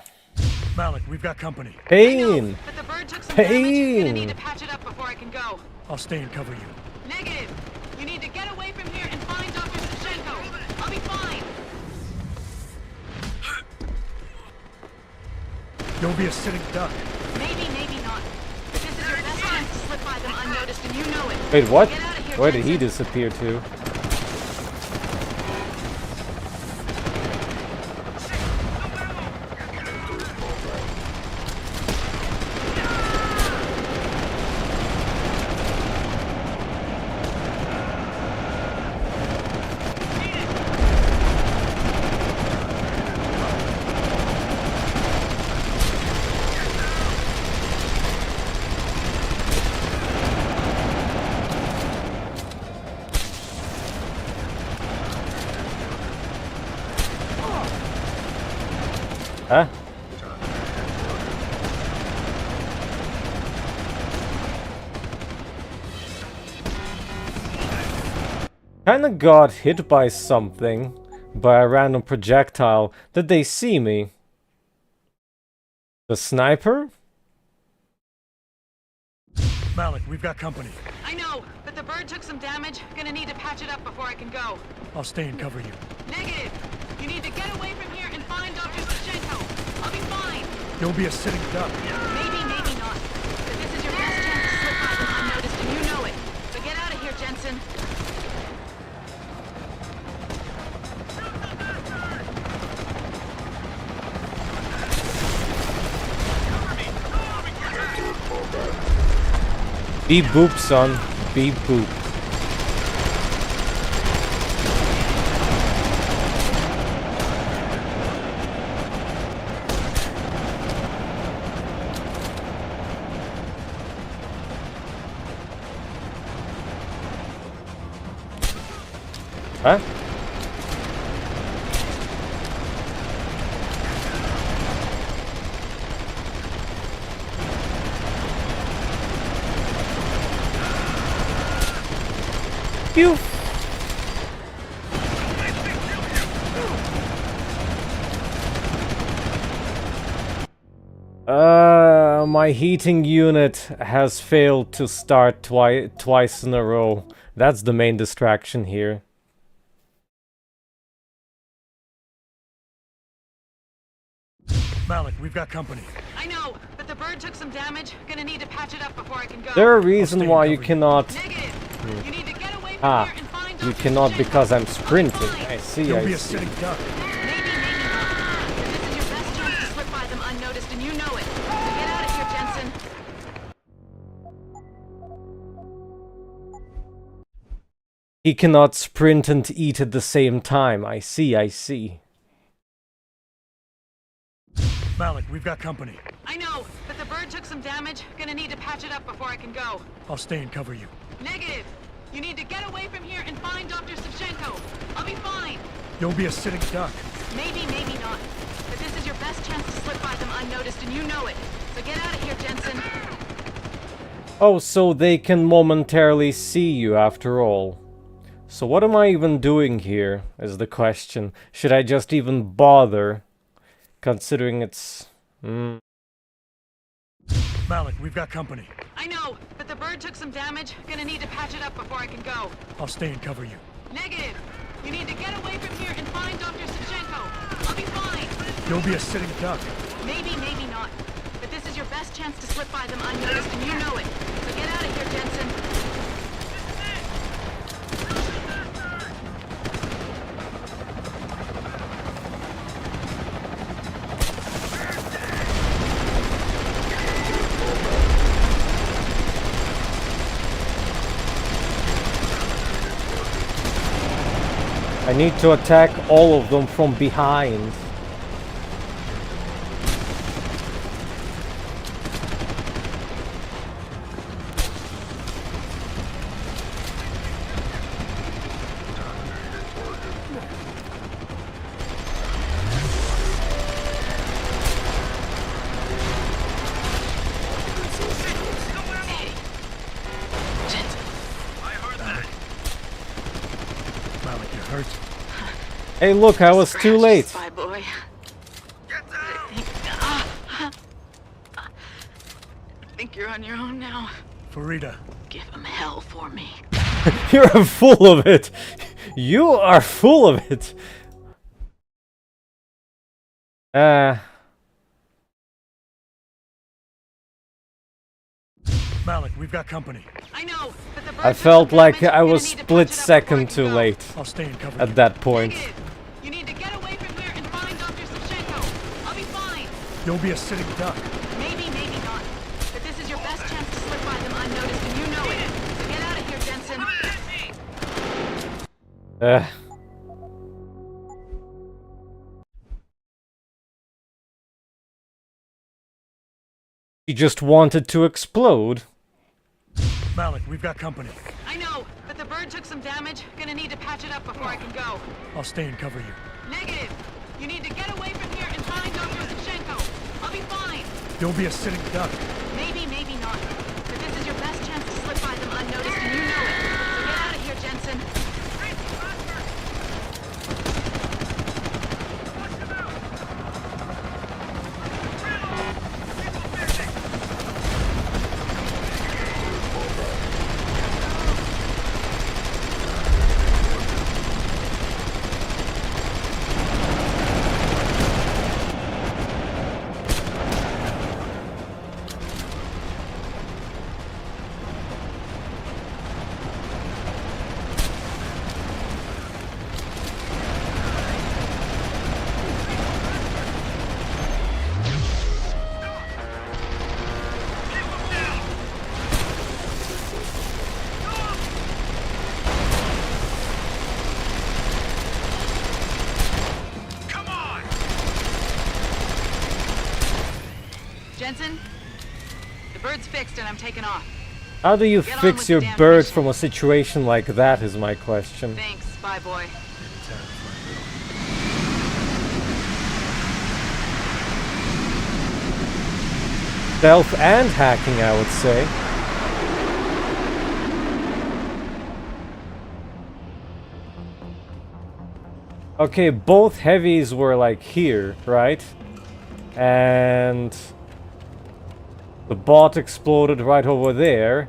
we've got company. Pain. But the bird took some damage. Gonna need Pain. to patch it up before I can go. I'll stay and cover you. Negative. You need to get away from here and find Dr. Sachenko. I'll be fine. Don't be a sitting duck. Maybe, maybe not. But this is your best chance to slip by them unnoticed, and you know it. Wait, what? Get out of here, Where did he Jensen. disappear to? Huh? Kinda got hit by something, by a random projectile. Did they see me? The sniper? Malik, we've got company. I know, but the bird took some damage. Gonna need to patch it up before I can go. I'll stay and cover you. Negative. You need to get away from here and find Dr. Sachenko. I'll be fine. Don't be a sitting duck. Maybe, maybe not. But this is your best chance to slip by them unnoticed, and you know it. So get out of here, Jensen. Beep boop, son. Beep boop. Huh? You. My heating unit has failed to start twice in a row. That's the main distraction here. Malik, we've got company. I know, but the bird took some damage. Gonna need to patch it up before I can go. There a reason why you cannot... Negative. You need to get away from Ah, here and find you Dr. cannot Shevchenko. because I'm sprinting. I see, You'll I be a see. sitting duck. Maybe not. But this is your best chance to slip by them unnoticed, and you know it. So get out of here, Jensen. He cannot sprint and eat at the same time. I see, I see. Malik, we've got company. I know, but the bird took some damage. Gonna need to patch it up before I can go. I'll stay and cover you. Negative. You need to get away from here and find Dr. Shevchenko. I'll be fine. You'll be a sitting duck. Maybe not. But this is your best chance to slip by them unnoticed, and you know it. So get out of here, Jensen. Oh, so they can momentarily see you after all. So what am I even doing here, is the question. Should I just even bother? Considering it's... Malik, we've got company. I know, but the bird took some damage. Gonna need to patch it up before I can go. I'll stay and cover you. Negative. You need to get away from here and find Dr. Shevchenko. I'll be fine. You'll be a sitting duck. Maybe not. But this is your best chance to slip by them unnoticed, and you know it. So get out of here, Jensen. I need to attack all of them from behind. Malik, you hurt? Hey, look, I was too late. Bye, boy. I think you're on your own now. Farida. Give him hell for me. You're full of it. You are full of it. Malik, we've got company. I know, but the bird I took felt some like damage. I Gonna was need to patch split it up second before I too can late I'll stay and cover at that point. Negative. You need to get away from here and find Dr. Shevchenko. I'll be fine. You'll be a sitting duck. Maybe not. But this is your best chance to slip by them unnoticed, and you know it. So get out of here, Jensen. He just wanted to explode. Malik, we've got company. I know, but the bird took some damage. Gonna need to patch it up before I can go. I'll stay and cover you. Negative. You need to get away from here and find Dr. Shevchenko. I'll be fine. You'll be a sitting duck. Maybe not. But this is your best chance to slip by them unnoticed, and you know it. So get out of here, Jensen. Jensen, the bird's fixed and I'm taking off. How do you Get on fix with your the damn bird mission. from a situation like that is my question. Thanks, bye boy. Stealth and hacking, I would say. Okay, both heavies were like here, right? And the bot exploded right over there.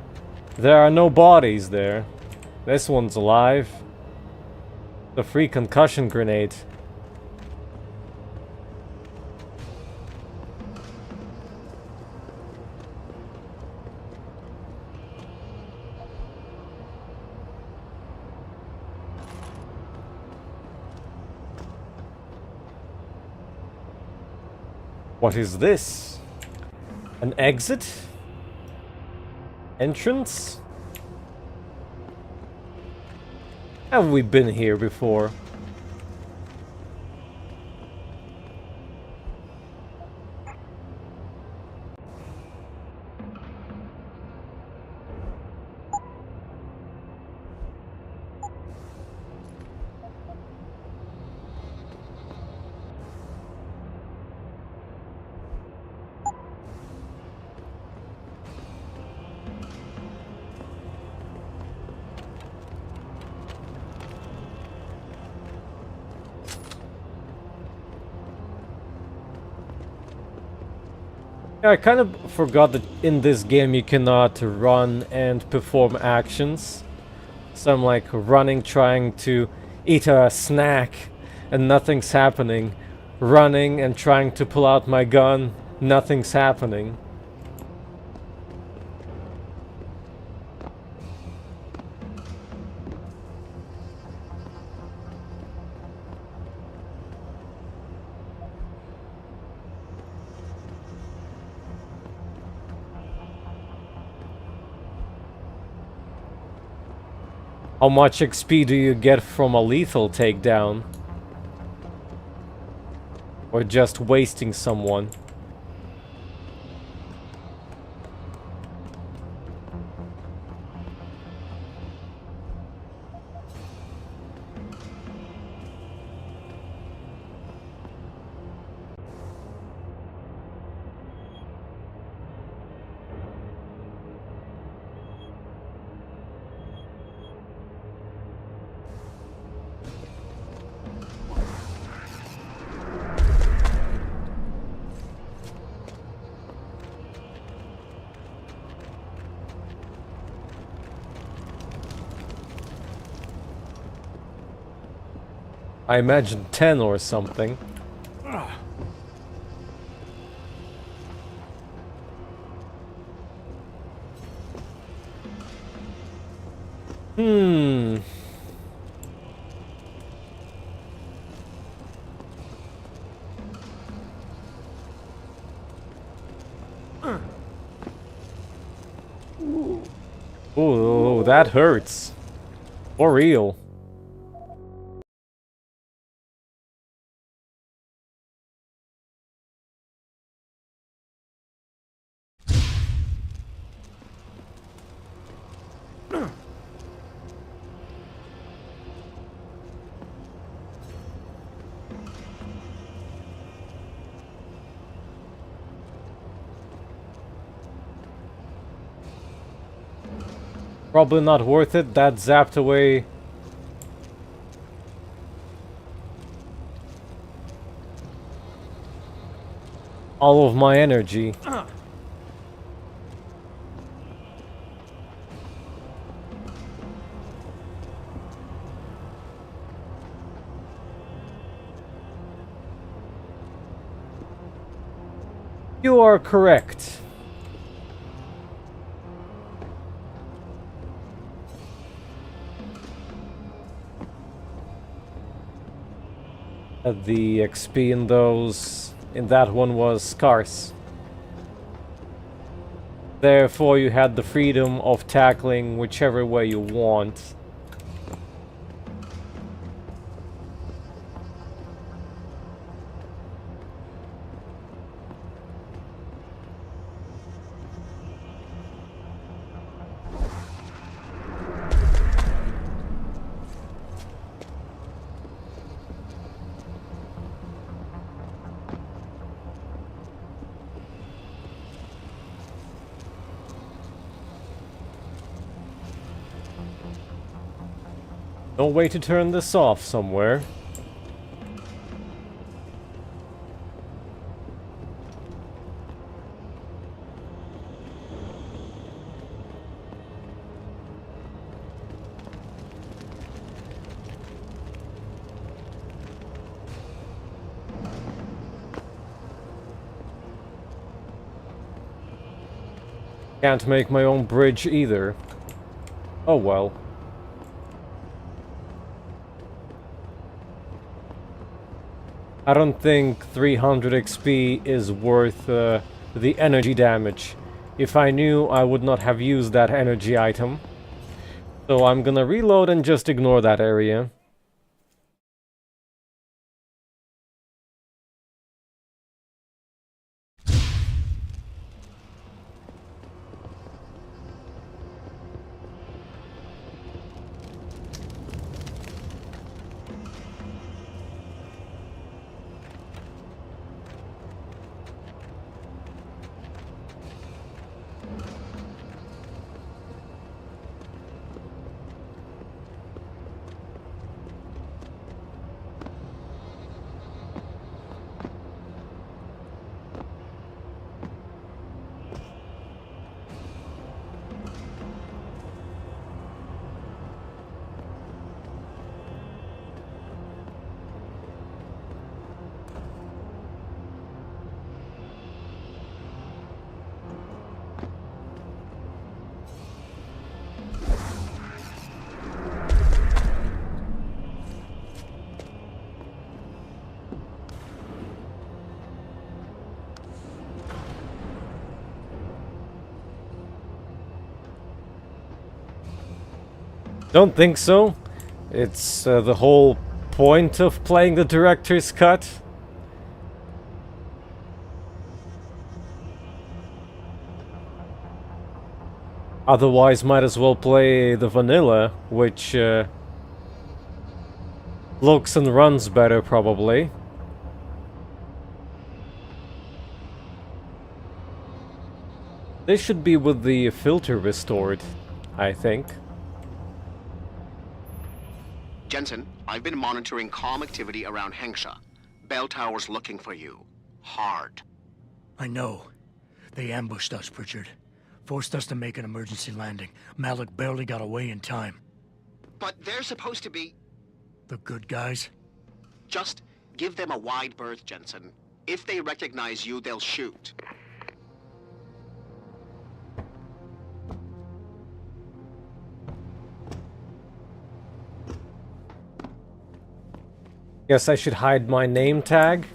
There are no bodies there. This one's alive. The free concussion grenade. What is this? An exit? Entrance? Have we been here before? I kind of forgot that in this game you cannot run and perform actions. So I'm like running, trying to eat a snack, and nothing's happening. Running and trying to pull out my gun, nothing's happening. How much XP do you get from a lethal takedown? Or just wasting someone? I imagine 10 or something. Hmm. Ooh, that hurts. For real. Probably not worth it. That zapped away all of my energy. You are correct. The XP in that one was scarce. Therefore, you had the freedom of tackling whichever way you want. No way to turn this off somewhere. Can't make my own bridge either. Oh well. I don't think 300 XP is worth the energy damage. If I knew, I would not have used that energy item. So I'm gonna reload and just ignore that area. Don't think so. It's the whole point of playing the director's cut. Otherwise, might as well play the vanilla, which looks and runs better, probably. This should be with the filter restored, I think. Jensen, I've been monitoring comm activity around Hengsha. Bell Tower's looking for you. Hard. I know. They ambushed us, Pritchard. Forced us to make an emergency landing. Malik barely got away in time. But they're supposed to be... The good guys? Just give them a wide berth, Jensen. If they recognize you, they'll shoot. Guess I should hide my name tag.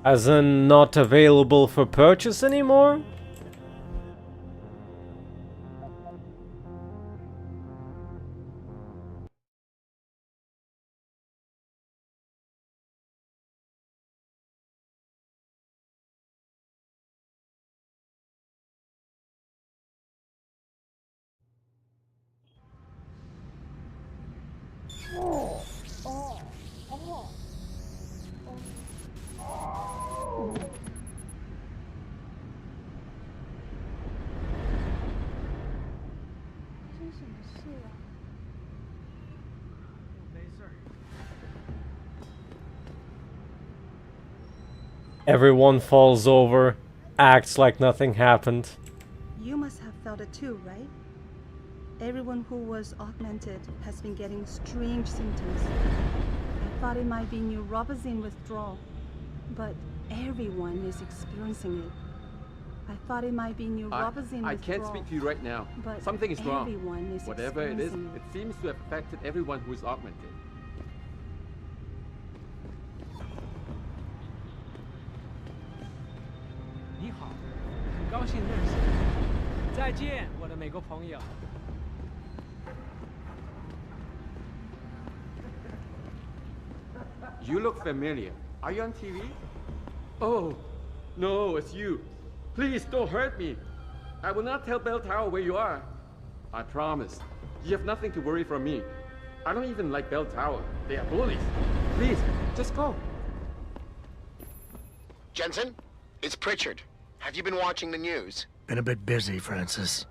As in, not available for purchase anymore? Everyone falls over, acts like nothing happened. You must have felt it too, right? Everyone who was augmented has been getting strange symptoms. I thought it might be neuroboxine withdrawal, but everyone is experiencing it. I thought it might be neuroboxine withdrawal. I can't speak to you right now. But something is wrong. Everyone is Whatever it is, experiencing it seems to have affected everyone who is augmented. 你好，很高兴认识你。再见，我的美国朋友。 You look familiar. Are you on TV? Oh, no, it's you. Please don't hurt me. I will not tell Bell Tower where you are. I promise. You have nothing to worry from me. I don't even like Bell Tower. They are bullies. Please, just go. Jensen, it's Pritchard. Have you been watching the news? Been a bit busy, Francis.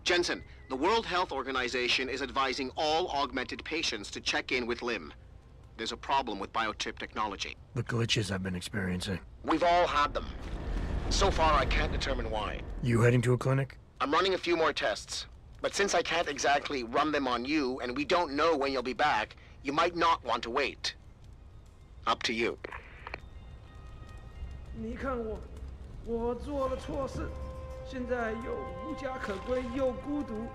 Jensen, the World Health Organization is advising all augmented patients to check in with Lim. There's a problem with biochip technology. The glitches I've been experiencing. We've all had them. So far, I can't determine why. You heading to a clinic? I'm running a few more tests. But since I can't exactly run them on you, and we don't know when you'll be back, you might not want to wait. Up to you. 你看我做了错事，现在又无家可归，又孤独。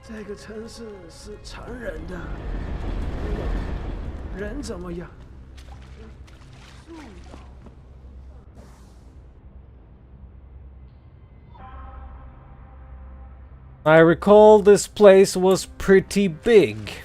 这个城市是残忍的，人怎么样？ I recall this place was pretty big.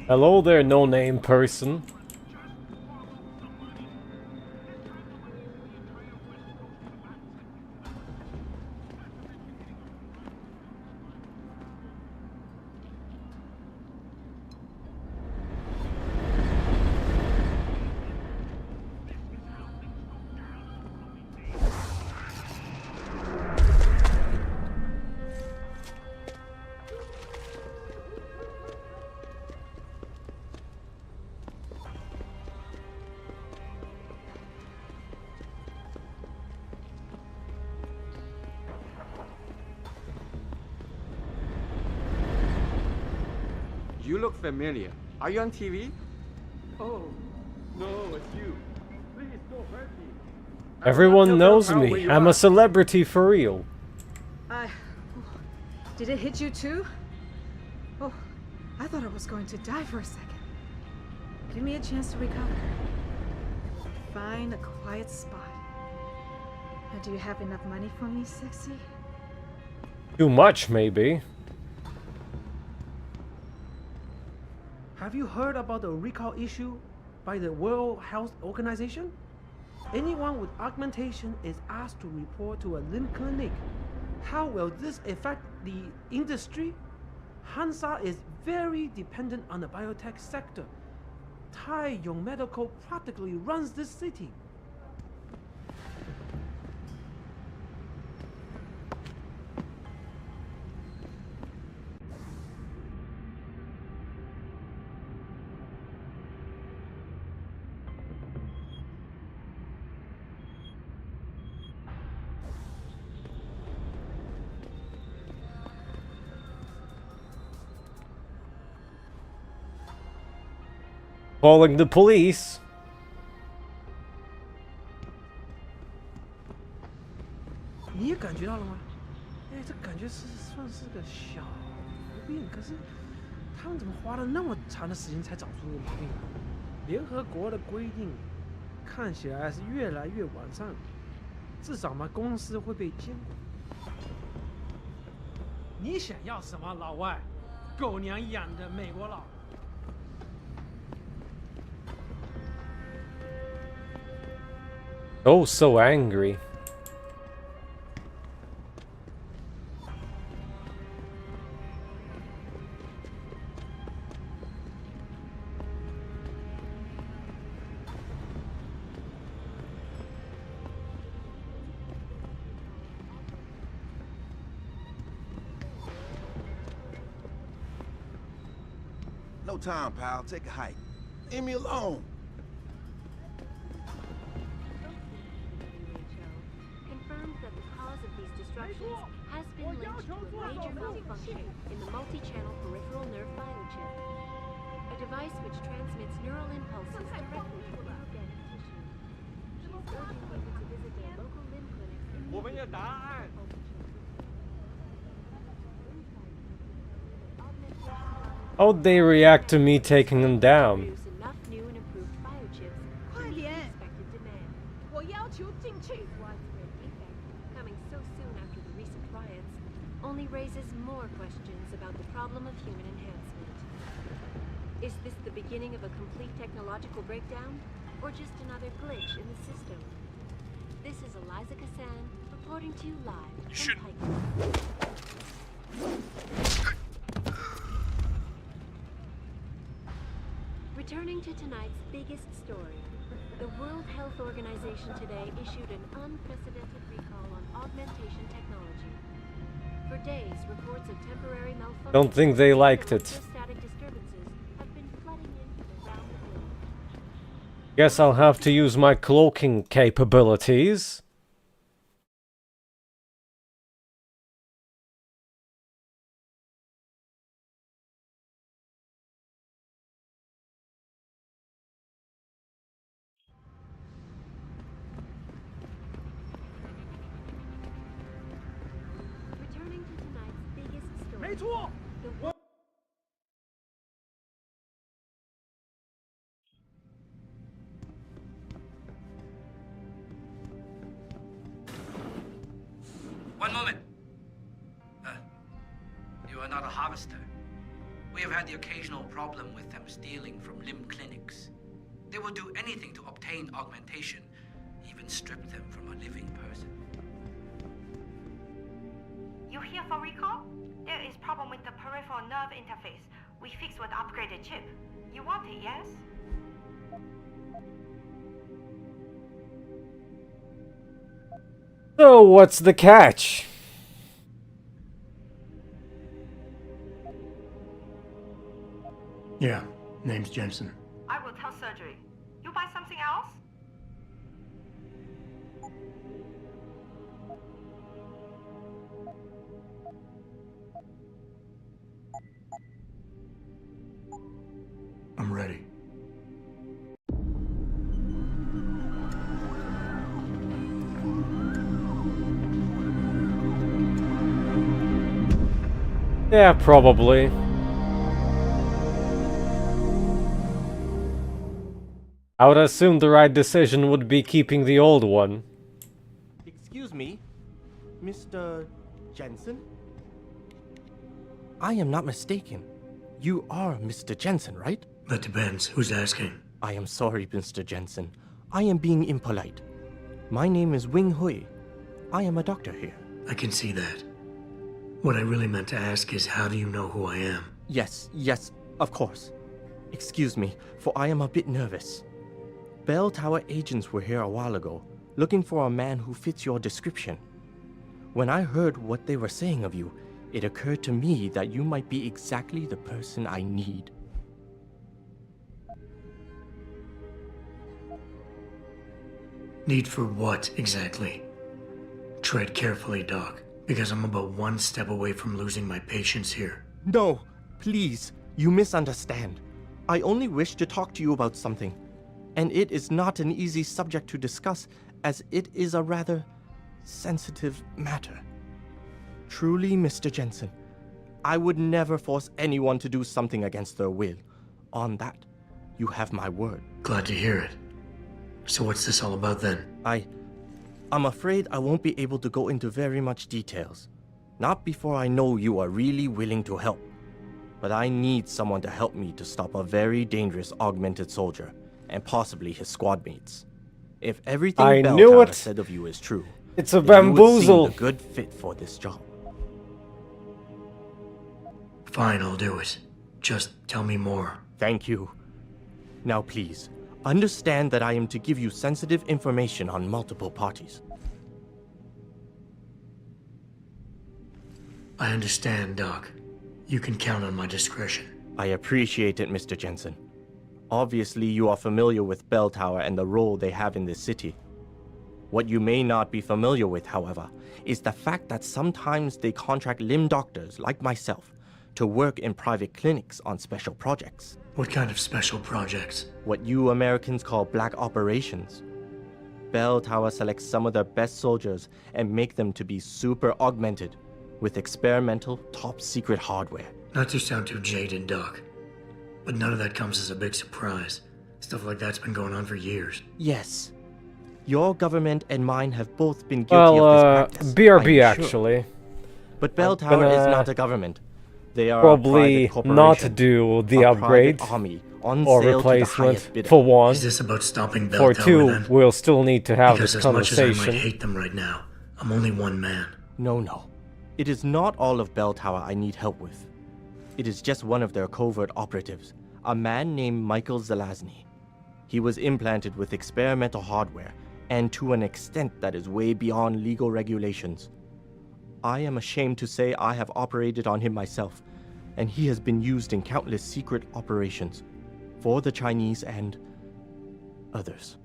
Hello there, no-name person. You look familiar. Are you on TV? Oh, no, it's you. Please don't hurt me. Everyone knows me. I'm a celebrity for real. Did it hit you too? Oh, I thought I was going to die for a second. Give me a chance to recover. Find a quiet spot. Now, do you have enough money for me, sexy? Too much, maybe. Have you heard about the recall issue by the World Health Organization? Anyone with augmentation is asked to report to a limb clinic. How will this affect the industry? Hengsha is very dependent on the biotech sector. Taiyong Medical practically runs this city. Calling the police. 你也感觉到了吗？哎，这感觉算是个小毛病，可是他们怎么花了那么长的时间才找出这个毛病啊？联合国的规定看起来是越来越完善，至少嘛，公司会被监管。你想要什么，老外？狗娘养的美国佬！ Oh, so angry. No time, pal. Take a hike. Leave me alone. Has been linked to a major malfunction in the multi-channel peripheral nerve biochip, a device which transmits neural impulses directly to the dead tissue. She's urging people to visit their local limb clinics 我们有答案。 How'd they react to me taking them down? Enough new and improved biochips to meet the expected demand. only raises more questions about the problem of human enhancement. Is this the beginning of a complete technological breakdown, or just another glitch in the system? This is Eliza Kassan, reporting to you live from Pike. Returning to tonight's biggest story, the World Health Organization today issued an unprecedented recall on augmentation technology. For days, reports of temporary malfunction. Don't think they liked it. Static disturbances have been flooding in from around the globe. Guess I'll have to use my cloaking capabilities. Returning to tonight's biggest story. 没错， The One moment. You are not a harvester. We have had the occasional problem with them stealing from limb clinics. They will do anything to obtain augmentation, even strip them from a living person. You here for recall? There is problem with the peripheral nerve interface. We fixed with upgraded chip. You want it, yes? So what's the catch? Yeah, name's Jensen. I will tell surgery. You buy something else? I'm ready. Yeah, probably. I would assume the right decision would be keeping the old one. Excuse me, Mr. Jensen? I am not mistaken. You are Mr. Jensen, right? That depends. Who's asking? I am sorry, Mr. Jensen. I am being impolite. My name is Wing Hui. I am a doctor here. I can see that. What I really meant to ask is, how do you know who I am? Yes, of course. Excuse me, for I am a bit nervous. Bell Tower agents were here a while ago, looking for a man who fits your description. When I heard what they were saying of you, it occurred to me that you might be exactly the person I need. Need for what, exactly? Tread carefully, Doc, because I'm about one step away from losing my patience here. No, please, you misunderstand. I only wish to talk to you about something. And it is not an easy subject to discuss, as it is a rather sensitive matter. Truly, Mr. Jensen, I would never force anyone to do something against their will. On that, you have my word. Glad to hear it. So what's this all about then? I'm afraid I won't be able to go into very much details. Not before I know you are really willing to help. But I need someone to help me to stop a very dangerous augmented soldier, and possibly his squad mates. If everything Bell Tower said of you is true, it's a then bamboozle. you would seem a good fit for this job. Fine, I'll do it. Just tell me more. Thank you. Now please, understand that I am to give you sensitive information on multiple parties. I understand, Doc. You can count on my discretion. I appreciate it, Mr. Jensen. Obviously, you are familiar with Bell Tower and the role they have in this city. What you may not be familiar with, however, is the fact that sometimes they contract limb doctors like myself to work in private clinics on special projects. What kind of special projects? What you Americans call black operations. Bell Tower selects some of their best soldiers and make them to be super augmented with experimental, top-secret hardware. Not to sound too jaded, Doc, but none of that comes as a big surprise. Stuff like that's been going on for years. Yes. Your government and mine have both been guilty of this practice. BRB actually. But Bell Tower is not a government. They are probably a private not corporation, do the a upgrade private army on or sale to the replacement. highest bidder. For one, Is this about stopping Bell for Tower two, then? we'll still need to have Because this as much as I might conversation. hate them right now, I'm only one man. No. It is not all of Bell Tower I need help with. It is just one of their covert operatives, a man named Michael Zelazny. He was implanted with experimental hardware, and to an extent that is way beyond legal regulations. I am ashamed to say I have operated on him myself, and he has been used in countless secret operations for the Chinese and others.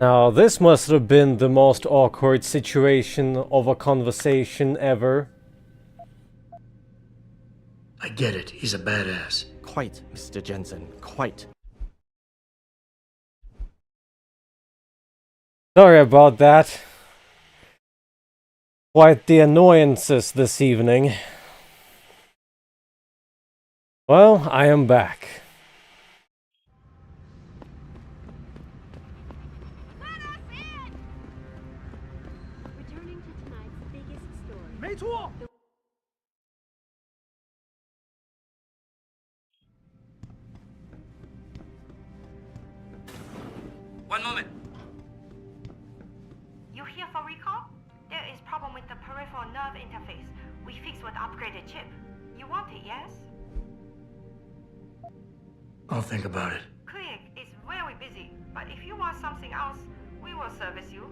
Now, this must have been the most awkward situation of a conversation ever. I get it, he's a badass. Quite, Mr. Jensen, quite. Sorry about that. Quite the annoyances this evening. Well, I am back. Returning to tonight's biggest story. 没错。 One moment. You here for recall? There is problem with the peripheral nerve interface. We fixed with upgraded chip. You want it, yes? I'll think about it. Clinic is very busy, but if you want something else, we will service you.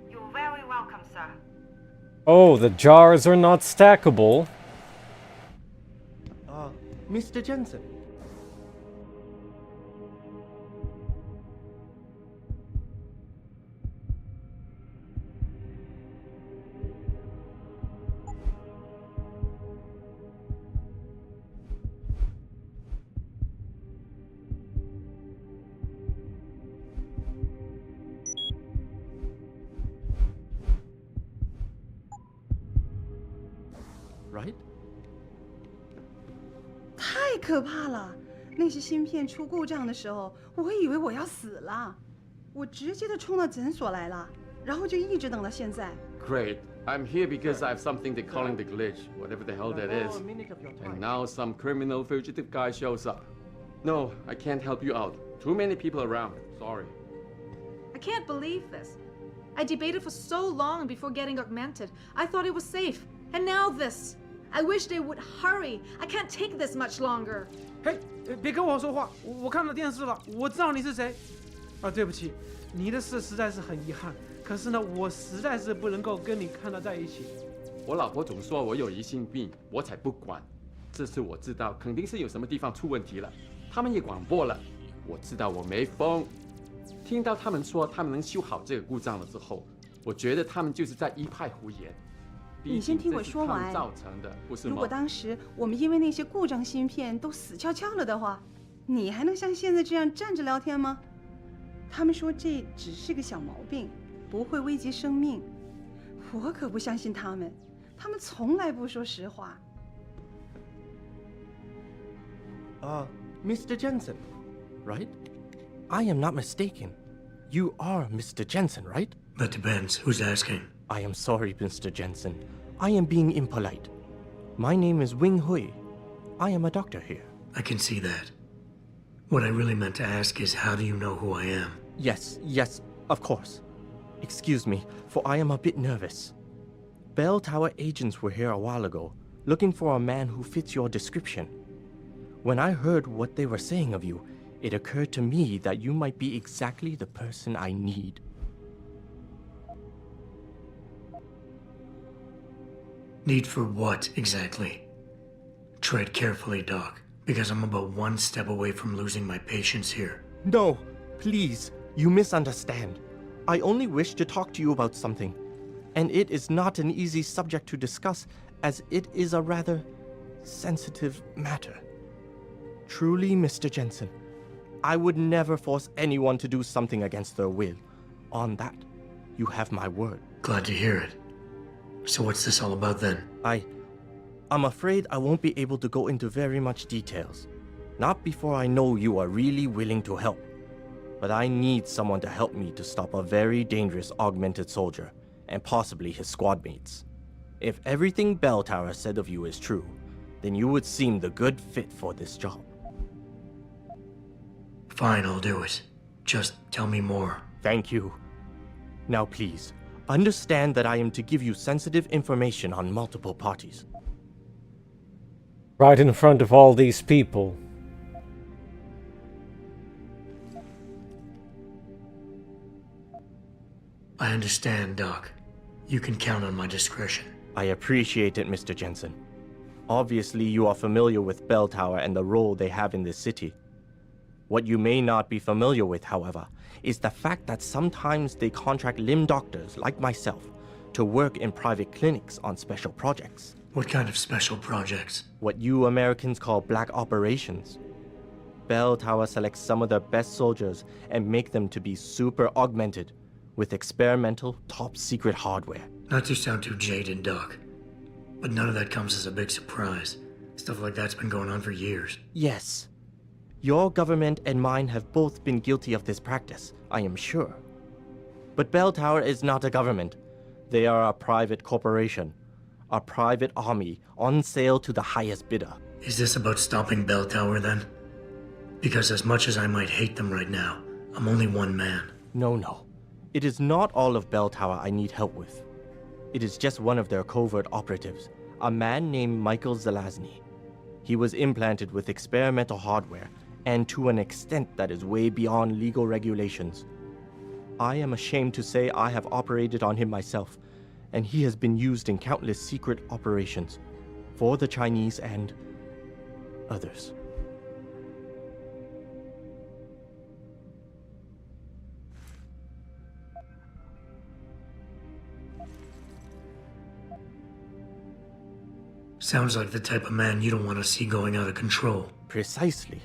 You're very welcome, sir. Oh, the jars are not stackable. Mr. Jensen. Right? 太可怕了！那些芯片出故障的时候，我以为我要死了，我直接就冲到诊所来了，然后就一直等到现在。 Great. I'm here because I have something they're calling the glitch, whatever the hell that is. And now some criminal fugitive guy shows up. No, I can't help you out. Too many people around. Sorry. I can't believe this. I debated for so long before getting augmented. I thought it was safe, and now this. I wish they would hurry. I can't take this much longer. 嘿，别跟我说话，我看到电视了，我知道你是谁。啊，对不起，你的事实在是很遗憾，可是呢，我实在是不能够跟你看到在一起。我老婆总说我有疑心病，我才不管。这次我知道肯定是有什么地方出问题了，他们也广播了，我知道我没疯。听到他们说他们能修好这个故障了之后，我觉得他们就是在一派胡言。你先听我说完。造成的不是吗？如果当时我们因为那些故障芯片都死翘翘了的话，你还能像现在这样站着聊天吗？他们说这只是个小毛病，不会危及生命。我可不相信他们，他们从来不说实话。Mr. Jensen, right? I am not mistaken. You are Mr. Jensen, right? That depends. Who's asking? I am sorry, Mr. Jensen. I am being impolite. My name is Wing Hui. I am a doctor here. I can see that. What I really meant to ask is, how do you know who I am? Yes, of course. Excuse me, for I am a bit nervous. Bell Tower agents were here a while ago, looking for a man who fits your description. When I heard what they were saying of you, it occurred to me that you might be exactly the person I need. Need for what, exactly? Tread carefully, Doc, because I'm about one step away from losing my patience here. No, please, you misunderstand. I only wish to talk to you about something, and it is not an easy subject to discuss, as it is a rather sensitive matter. Truly, Mr. Jensen, I would never force anyone to do something against their will. On that, you have my word. Glad to hear it. So what's this all about then? I'm afraid I won't be able to go into very much details. Not before I know you are really willing to help. But I need someone to help me to stop a very dangerous augmented soldier, and possibly his squad mates. If everything Bell Tower said of you is true, then you would seem the good fit for this job. Fine, I'll do it. Just tell me more. Thank you. Now please, understand that I am to give you sensitive information on multiple parties. Right in front of all these people. I understand, Doc. You can count on my discretion. I appreciate it, Mr. Jensen. Obviously, you are familiar with Bell Tower and the role they have in this city. What you may not be familiar with, however, is the fact that sometimes they contract limb doctors like myself to work in private clinics on special projects. What kind of special projects? What you Americans call black operations. Bell Tower selects some of their best soldiers and make them to be super augmented with experimental, top-secret hardware. Not to sound too jaded, Doc, but none of that comes as a big surprise. Stuff like that's been going on for years. Yes. Your government and mine have both been guilty of this practice, I am sure. But Bell Tower is not a government. They are a private corporation. A private army on sale to the highest bidder. Is this about stopping Bell Tower, then? Because as much as I might hate them right now, I'm only one man. No. It is not all of Bell Tower I need help with. It is just one of their covert operatives, a man named Michael Zelazny. He was implanted with experimental hardware, and to an extent that is way beyond legal regulations. I am ashamed to say I have operated on him myself, and he has been used in countless secret operations for the Chinese and others. Sounds like the type of man you don't want to see going out of control. Precisely.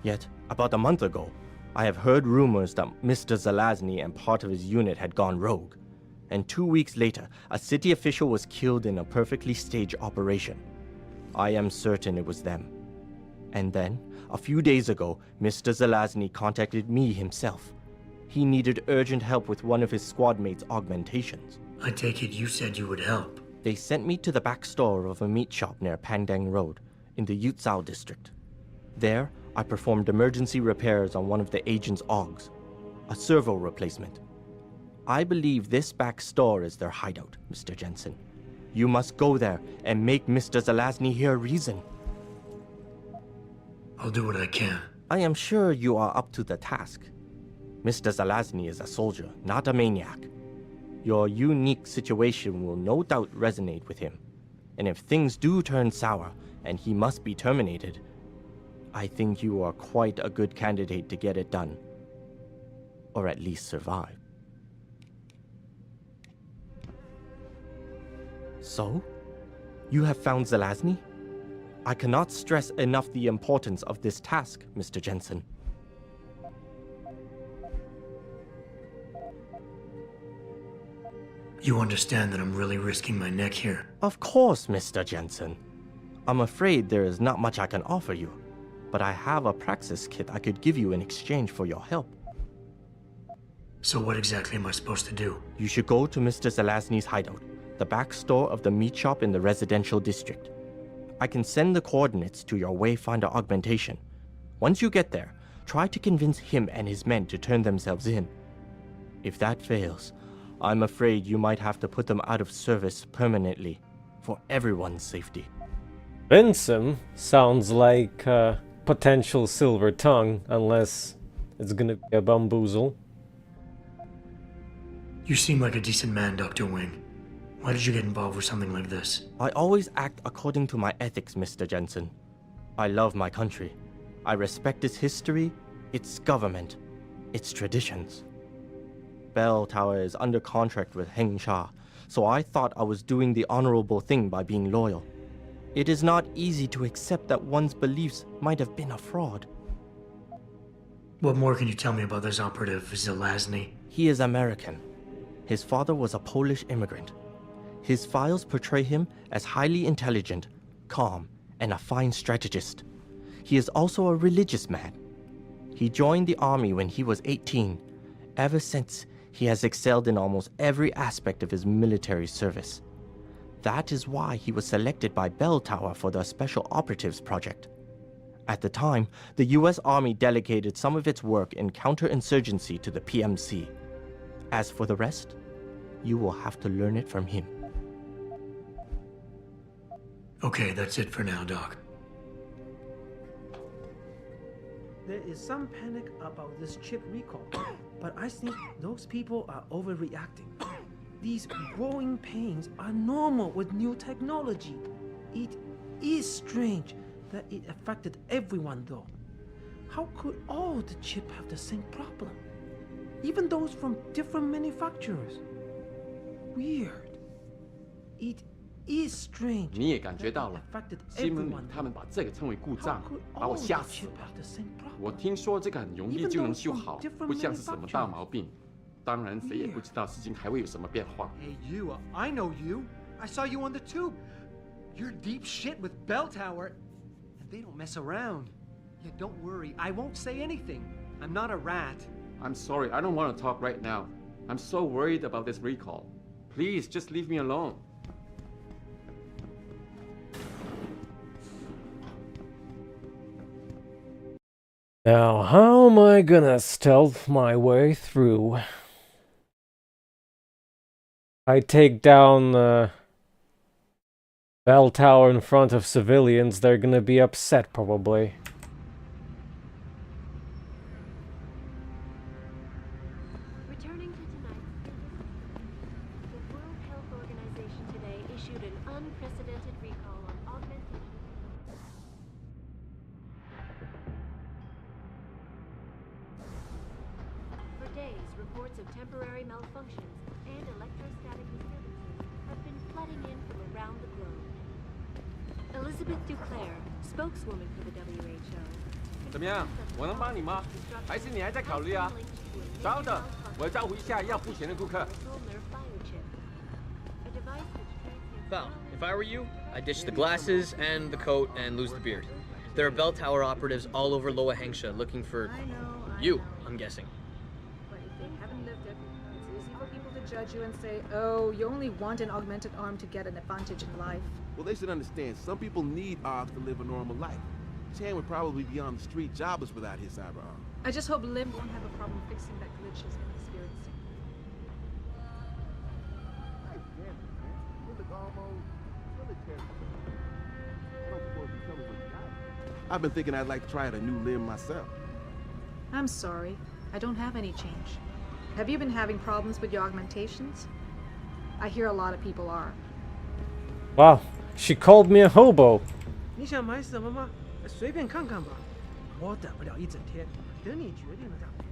Yet, about a month ago, I have heard rumors that Mr. Zelazny and part of his unit had gone rogue. And 2 weeks later, a city official was killed in a perfectly staged operation. I am certain it was them. And then, a few days ago, Mr. Zelazny contacted me himself. He needed urgent help with one of his squad mates' augmentations. I take it you said you would help. They sent me to the back store of a meat shop near Pandang Road, in the Yutzao district. There, I performed emergency repairs on one of the agent's AUGs, a servo replacement. I believe this back store is their hideout, Mr. Jensen. You must go there and make Mr. Zelazny hear reason. I'll do what I can. I am sure you are up to the task. Mr. Zelazny is a soldier, not a maniac. Your unique situation will no doubt resonate with him. And if things do turn sour and he must be terminated, I think you are quite a good candidate to get it done. Or at least survive. So? You have found Zelazny? I cannot stress enough the importance of this task, Mr. Jensen. You understand that I'm really risking my neck here? Of course, Mr. Jensen. I'm afraid there is not much I can offer you, but I have a praxis kit I could give you in exchange for your help. So what exactly am I supposed to do? You should go to Mr. Zelazny's hideout, the back store of the meat shop in the residential district. I can send the coordinates to your Wayfinder augmentation. Once you get there, try to convince him and his men to turn themselves in. If that fails, I'm afraid you might have to put them out of service permanently, for everyone's safety. Vincent sounds like a potential silver tongue, unless it's gonna be a bamboozle. You seem like a decent man, Dr. Wing. Why did you get involved with something like this? I always act according to my ethics, Mr. Jensen. I love my country. I respect its history, its government, its traditions. Bell Tower is under contract with Hengsha, so I thought I was doing the honorable thing by being loyal. It is not easy to accept that one's beliefs might have been a fraud. What more can you tell me about this operative, Zelazny? He is American. His father was a Polish immigrant. His files portray him as highly intelligent, calm, and a fine strategist. He is also a religious man. He joined the army when he was 18. Ever since, he has excelled in almost every aspect of his military service. That is why he was selected by Bell Tower for the Special Operatives Project. At the time, the US Army delegated some of its work in counterinsurgency to the PMC. As for the rest, you will have to learn it from him. Okay, that's it for now, Doc. There is some panic about this chip recall, but I think those people are overreacting. These growing pains are normal with new technology. It is strange that it affected everyone though. How could all the chip have the same problem? Even those from different manufacturers. Weird. It is strange. 你也感觉到了，新闻里他们把这个称为故障，把我吓死了。我听说这个很容易就能修好，不像是什么大毛病。当然，谁也不知道事情还会有什么变化。Hey, you, I know you. I saw you on the tube. You're deep shit with Bell Tower, and they don't mess around. Yeah, don't worry, I won't say anything. I'm not a rat. I'm sorry, I don't want to talk right now. I'm so worried about this recall. Please, just leave me alone. Now, how am I gonna stealth my way through? I take down the bell tower in front of civilians, they're gonna be upset probably. Returning to tonight's the World Health Organization today issued an unprecedented recall on augmentation. For days, reports of temporary malfunctions and electrostatic disturbances have been flooding in from around the globe. Elizabeth Duclair, spokeswoman for the WHO. 怎么样？我能帮你吗？还是你还在考虑啊？稍等，我招呼一下要付钱的顾客。Val, if I were you, I'd ditch the glasses and the coat and lose the beard. There are bell tower operatives all over Lower Hengsha looking for you, I'm guessing. But if they haven't lived it, it's easy for people to judge you and say, oh, you only want an augmented arm to get an advantage in life. Well, they should understand some people need arms to live a normal life. Chan would probably be on the street jobless without his cyber arm. I just hope Lim won't have a problem fixing that glitch he's been experiencing. I've been thinking I'd like to try out a new limb myself. I'm sorry, I don't have any change. Have you been having problems with your augmentations? I hear a lot of people are. Wow, she called me a hobo. 你想买什么吗？随便看看吧。我等不了一整天，等你决定了再回答。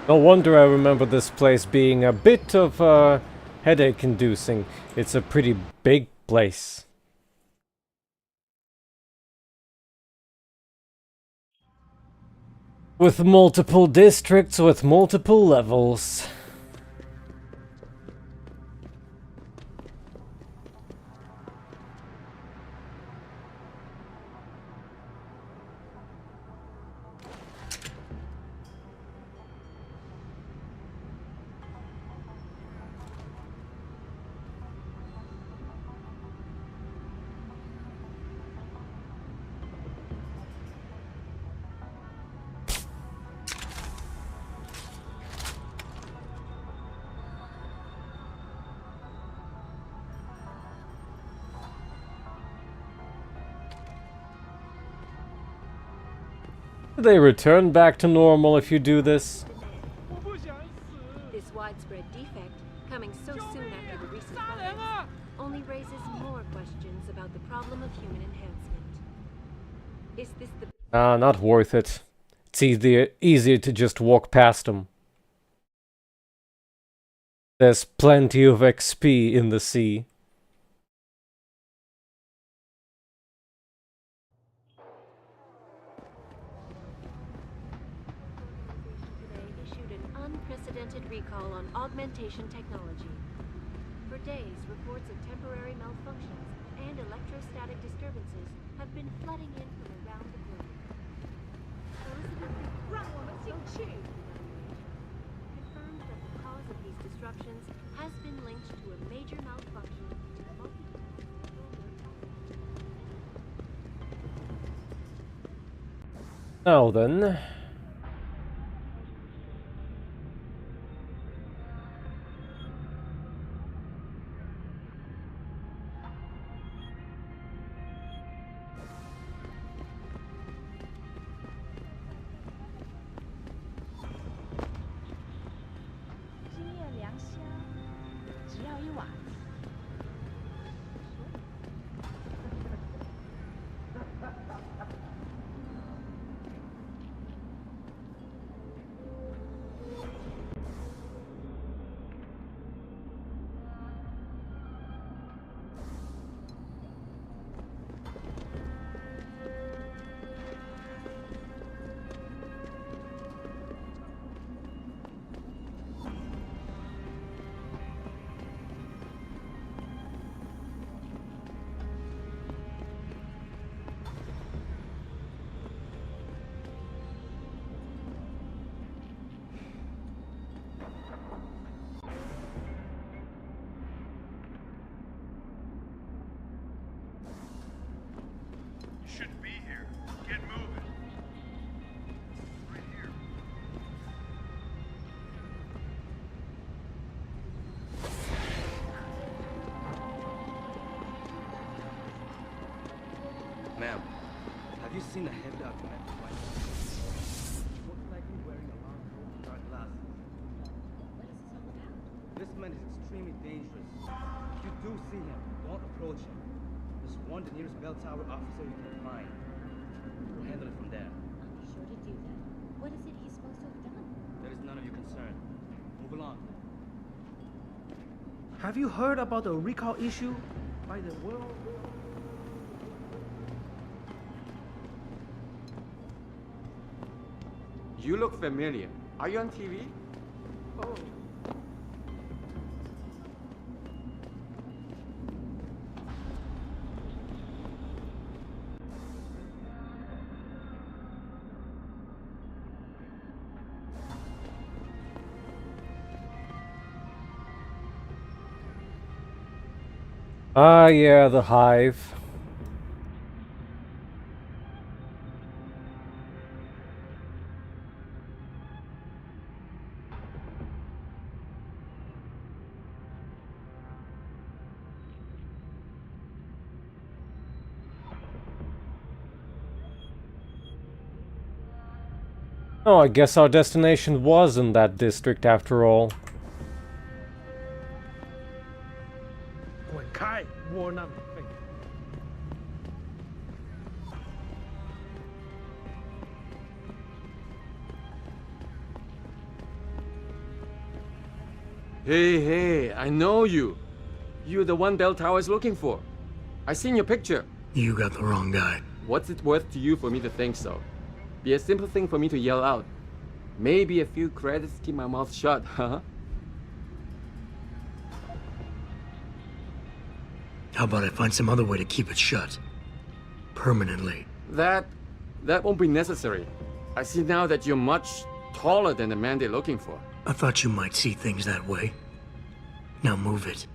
No wonder I remember this place being a bit of headache-inducing. It's a pretty big place. With multiple districts, with multiple levels. Do they return back to normal if you do this? This widespread defect, coming so soon after the recent riots, only raises more questions about the problem of human enhancement. Is this the... Not worth it. It's easier to just walk past them. There's plenty of XP in the sea. Issued an unprecedented recall on augmentation technology. For days, reports of temporary malfunctions and electrostatic disturbances have been flooding in from around the globe. Confirmed that the cause of these disruptions has been linked to a major malfunction to the Now then. Shouldn't be here. Get moving. Right here. Ma'am, have you seen the heavy documentary right now? Looks like he's wearing a long coat and dark glasses. What is this all about? This man is extremely dangerous. If you do see him, don't approach him. Just warn the nearest bell tower officer you can find. We'll handle it from there. I'll be sure to do that. What is it he's supposed to have done? That is none of your concern. Move along. Have you heard about the recall issue by the world? You look familiar. Are you on TV? Oh. Ah, yeah, the hive. Oh, I guess our destination was in that district after all. Hey, I know you. You're the one Bell Tower is looking for. I seen your picture. You got the wrong guy. What's it worth to you for me to think so? Be a simple thing for me to yell out. Maybe a few credits keep my mouth shut, huh? How about I find some other way to keep it shut? Permanently. That won't be necessary. I see now that you're much taller than the man they're looking for. I thought you might see things that way. Now move it.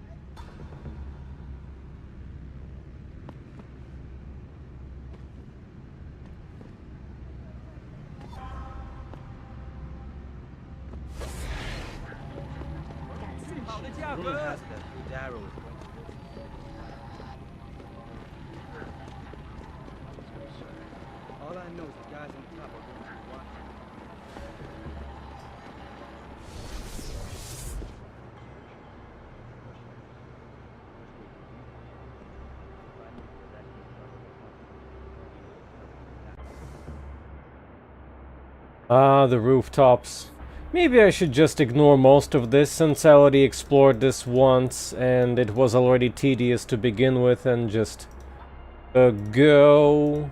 All I know is the guys on top are going to be watching. Ah, the rooftops. Maybe I should just ignore most of this since I already explored this once and it was already tedious to begin with and just go.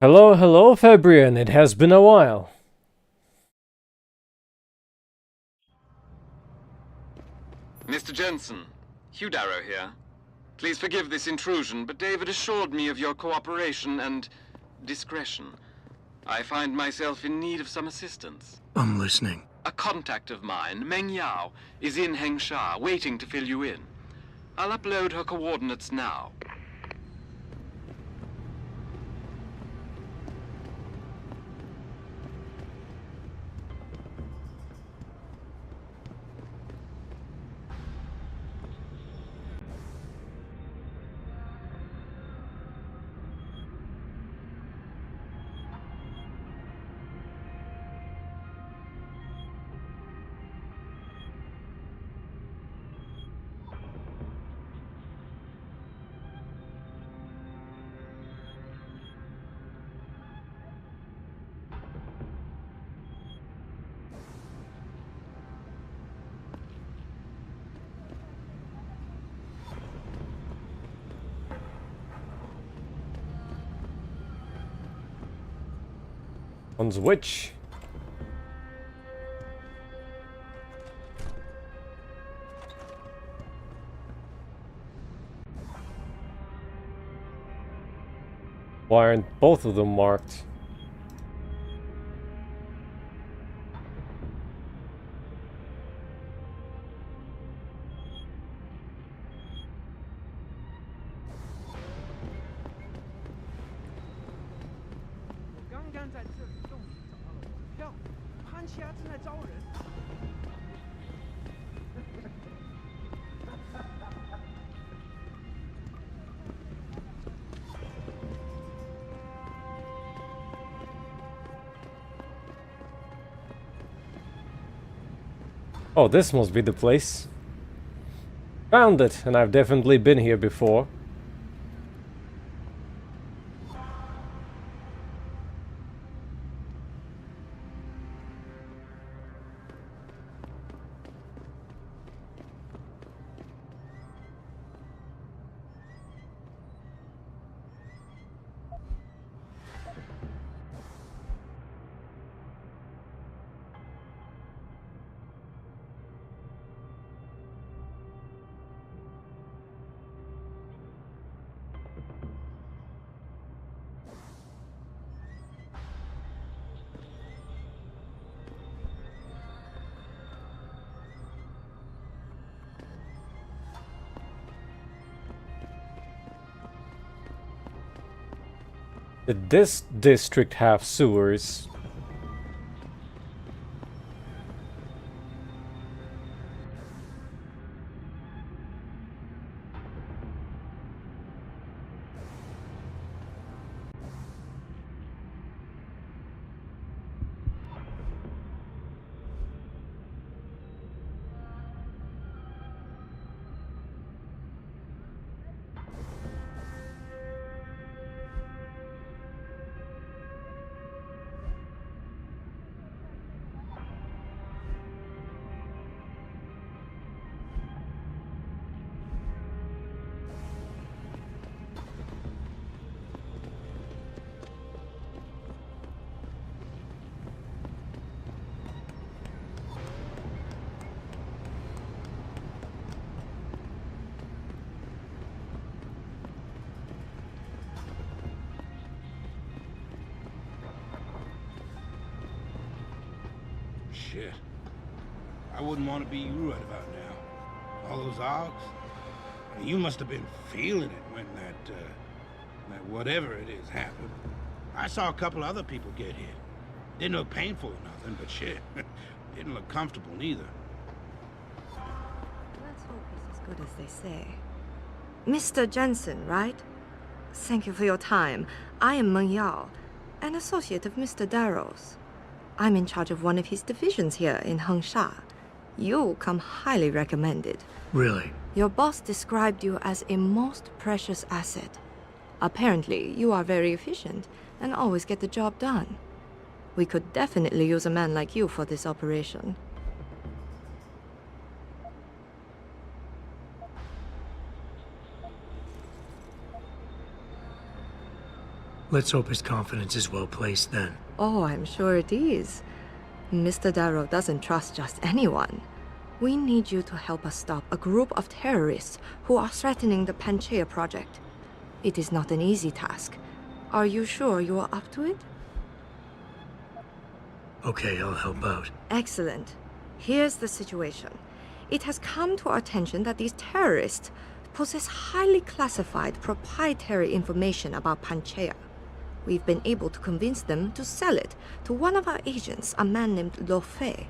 Hello, hello, Fabrian. It has been a while. Mr. Jensen, Hugh Darrow here. Please forgive this intrusion, but David assured me of your cooperation and discretion. I find myself in need of some assistance. I'm listening. A contact of mine, Meng Yao, is in Hengsha, waiting to fill you in. I'll upload her coordinates now. One's which? Why aren't both of them marked? Oh, this must be the place. Found it, and I've definitely been here before. Did this district have sewers? Shit. I wouldn't want to be you right about now. All those ogs? I mean, you must have been feeling it when that whatever it is happened. I saw a couple other people get hit. Didn't look painful or nothing, but shit, didn't look comfortable neither. Let's hope it's as good as they say. Mr. Jensen, right? Thank you for your time. I am Meng Yao, an associate of Mr. Darrow's. I'm in charge of one of his divisions here in Hengsha. You come highly recommended. Really? Your boss described you as a most precious asset. Apparently, you are very efficient and always get the job done. We could definitely use a man like you for this operation. Let's hope his confidence is well placed then. Oh, I'm sure it is. Mr. Darrow doesn't trust just anyone. We need you to help us stop a group of terrorists who are threatening the Panchaea project. It is not an easy task. Are you sure you are up to it? Okay, I'll help out. Excellent. Here's the situation. It has come to our attention that these terrorists possess highly classified proprietary information about Panchaea. We've been able to convince them to sell it to one of our agents, a man named Laffetie.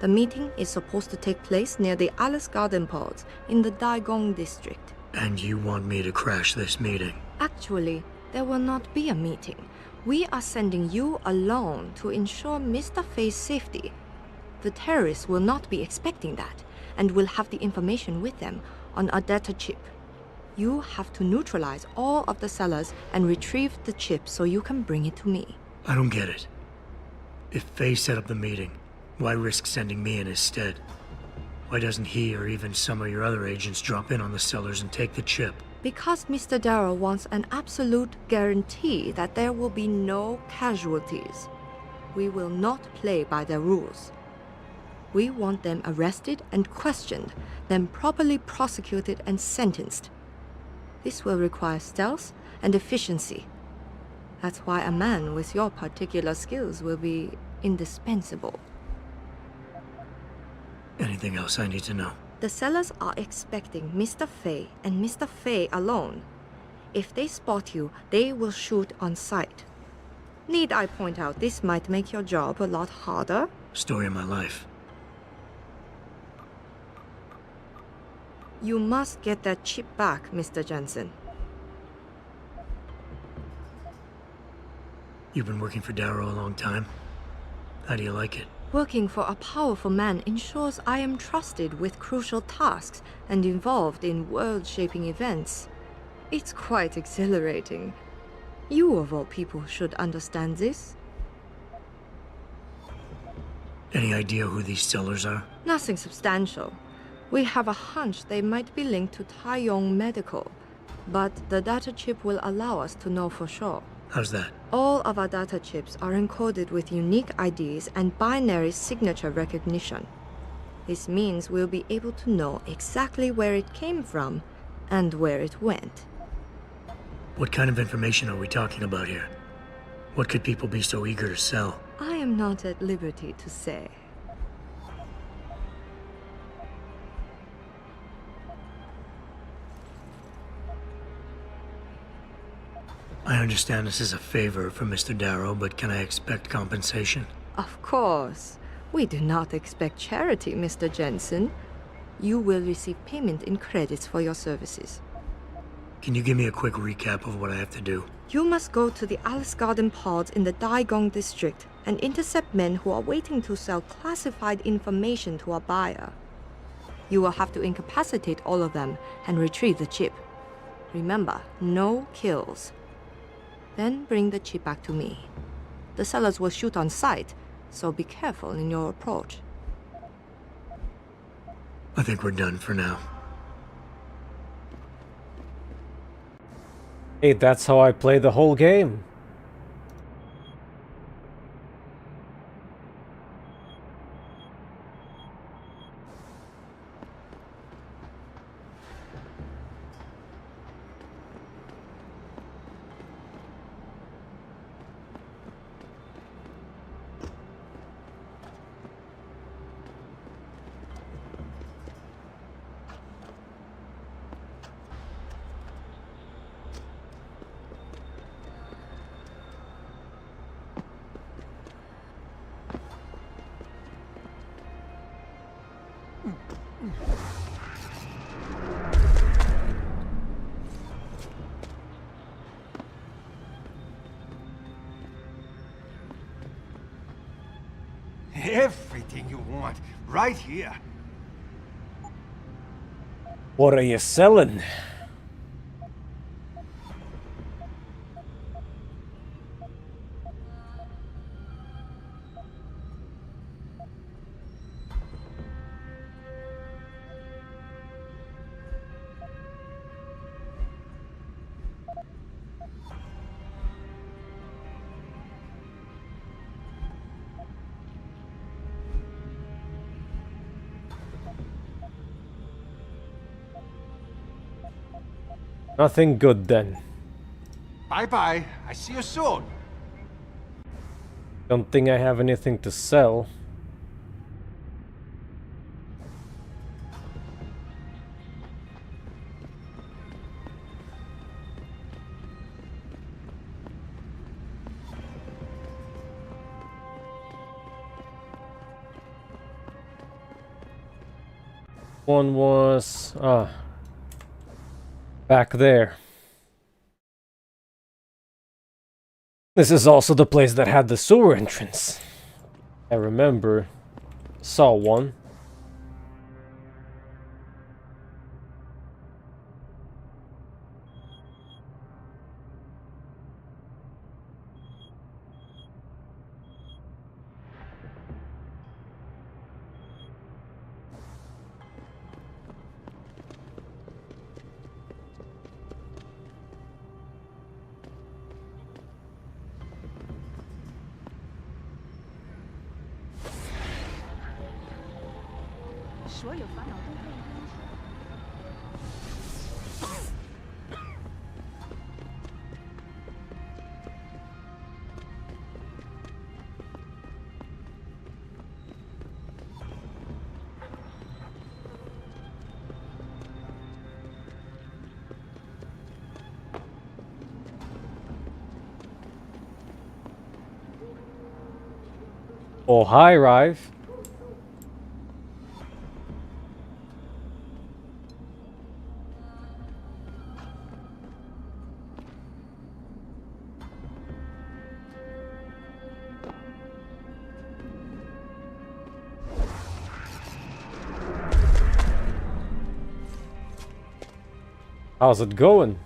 The meeting is supposed to take place near the Alice Garden Pods in the Daigong district. And you want me to crash this meeting? Actually, there will not be a meeting. We are sending you alone to ensure Mr. Fei's safety. The terrorists will not be expecting that, and will have the information with them on a data chip. You have to neutralize all of the sellers and retrieve the chip so you can bring it to me. I don't get it. If Fei set up the meeting, why risk sending me in his stead? Why doesn't he or even some of your other agents drop in on the sellers and take the chip? Because Mr. Darrow wants an absolute guarantee that there will be no casualties. We will not play by their rules. We want them arrested and questioned, then properly prosecuted and sentenced. This will require stealth and efficiency. That's why a man with your particular skills will be indispensable. Anything else I need to know? The sellers are expecting Mr. Fei and Mr. Fei alone. If they spot you, they will shoot on sight. Need I point out this might make your job a lot harder? Story of my life. You must get that chip back, Mr. Jensen. You've been working for Darrow a long time. How do you like it? Working for a powerful man ensures I am trusted with crucial tasks and involved in world-shaping events. It's quite exhilarating. You, of all people, should understand this. Any idea who these sellers are? Nothing substantial. We have a hunch they might be linked to Taiyong Medical, but the data chip will allow us to know for sure. How's that? All of our data chips are encoded with unique IDs and binary signature recognition. This means we'll be able to know exactly where it came from and where it went. What kind of information are we talking about here? What could people be so eager to sell? I am not at liberty to say. I understand this is a favor for Mr. Darrow, but can I expect compensation? Of course. We do not expect charity, Mr. Jensen. You will receive payment in credits for your services. Can you give me a quick recap of what I have to do? You must go to the Alice Garden Pods in the Daigong district and intercept men who are waiting to sell classified information to a buyer. You will have to incapacitate all of them and retrieve the chip. Remember, no kills. Then bring the chip back to me. The sellers will shoot on sight, so be careful in your approach. I think we're done for now. Hey, that's how I play the whole game. everything you want, right here. What are you selling? Nothing good then. Bye-bye. I see you soon. Don't think I have anything to sell. One was back there. This is also the place that had the sewer entrance. I remember. Saw one. Oh, hi, Rive. How's it going?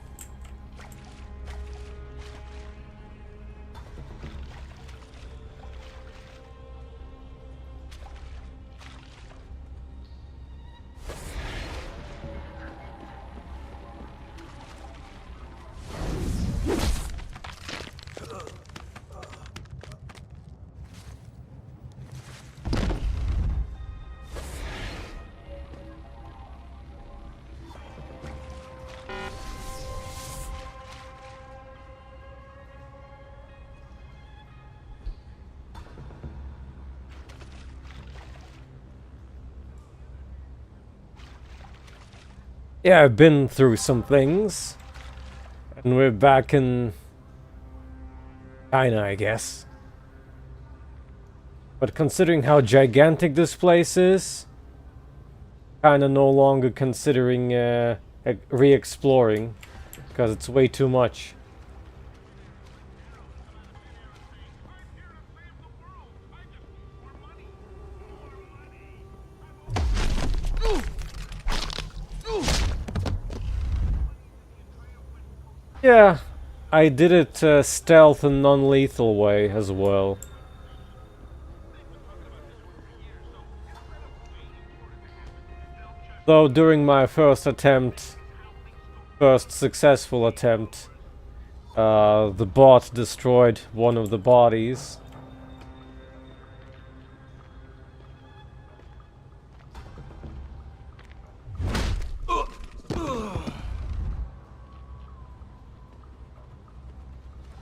Yeah, I've been through some things. And we're back in China, I guess. But considering how gigantic this place is, kinda no longer considering re-exploring, because it's way too much. Yeah, I did it stealth and non-lethal way as well. Though during my first successful attempt, the bot destroyed one of the bodies.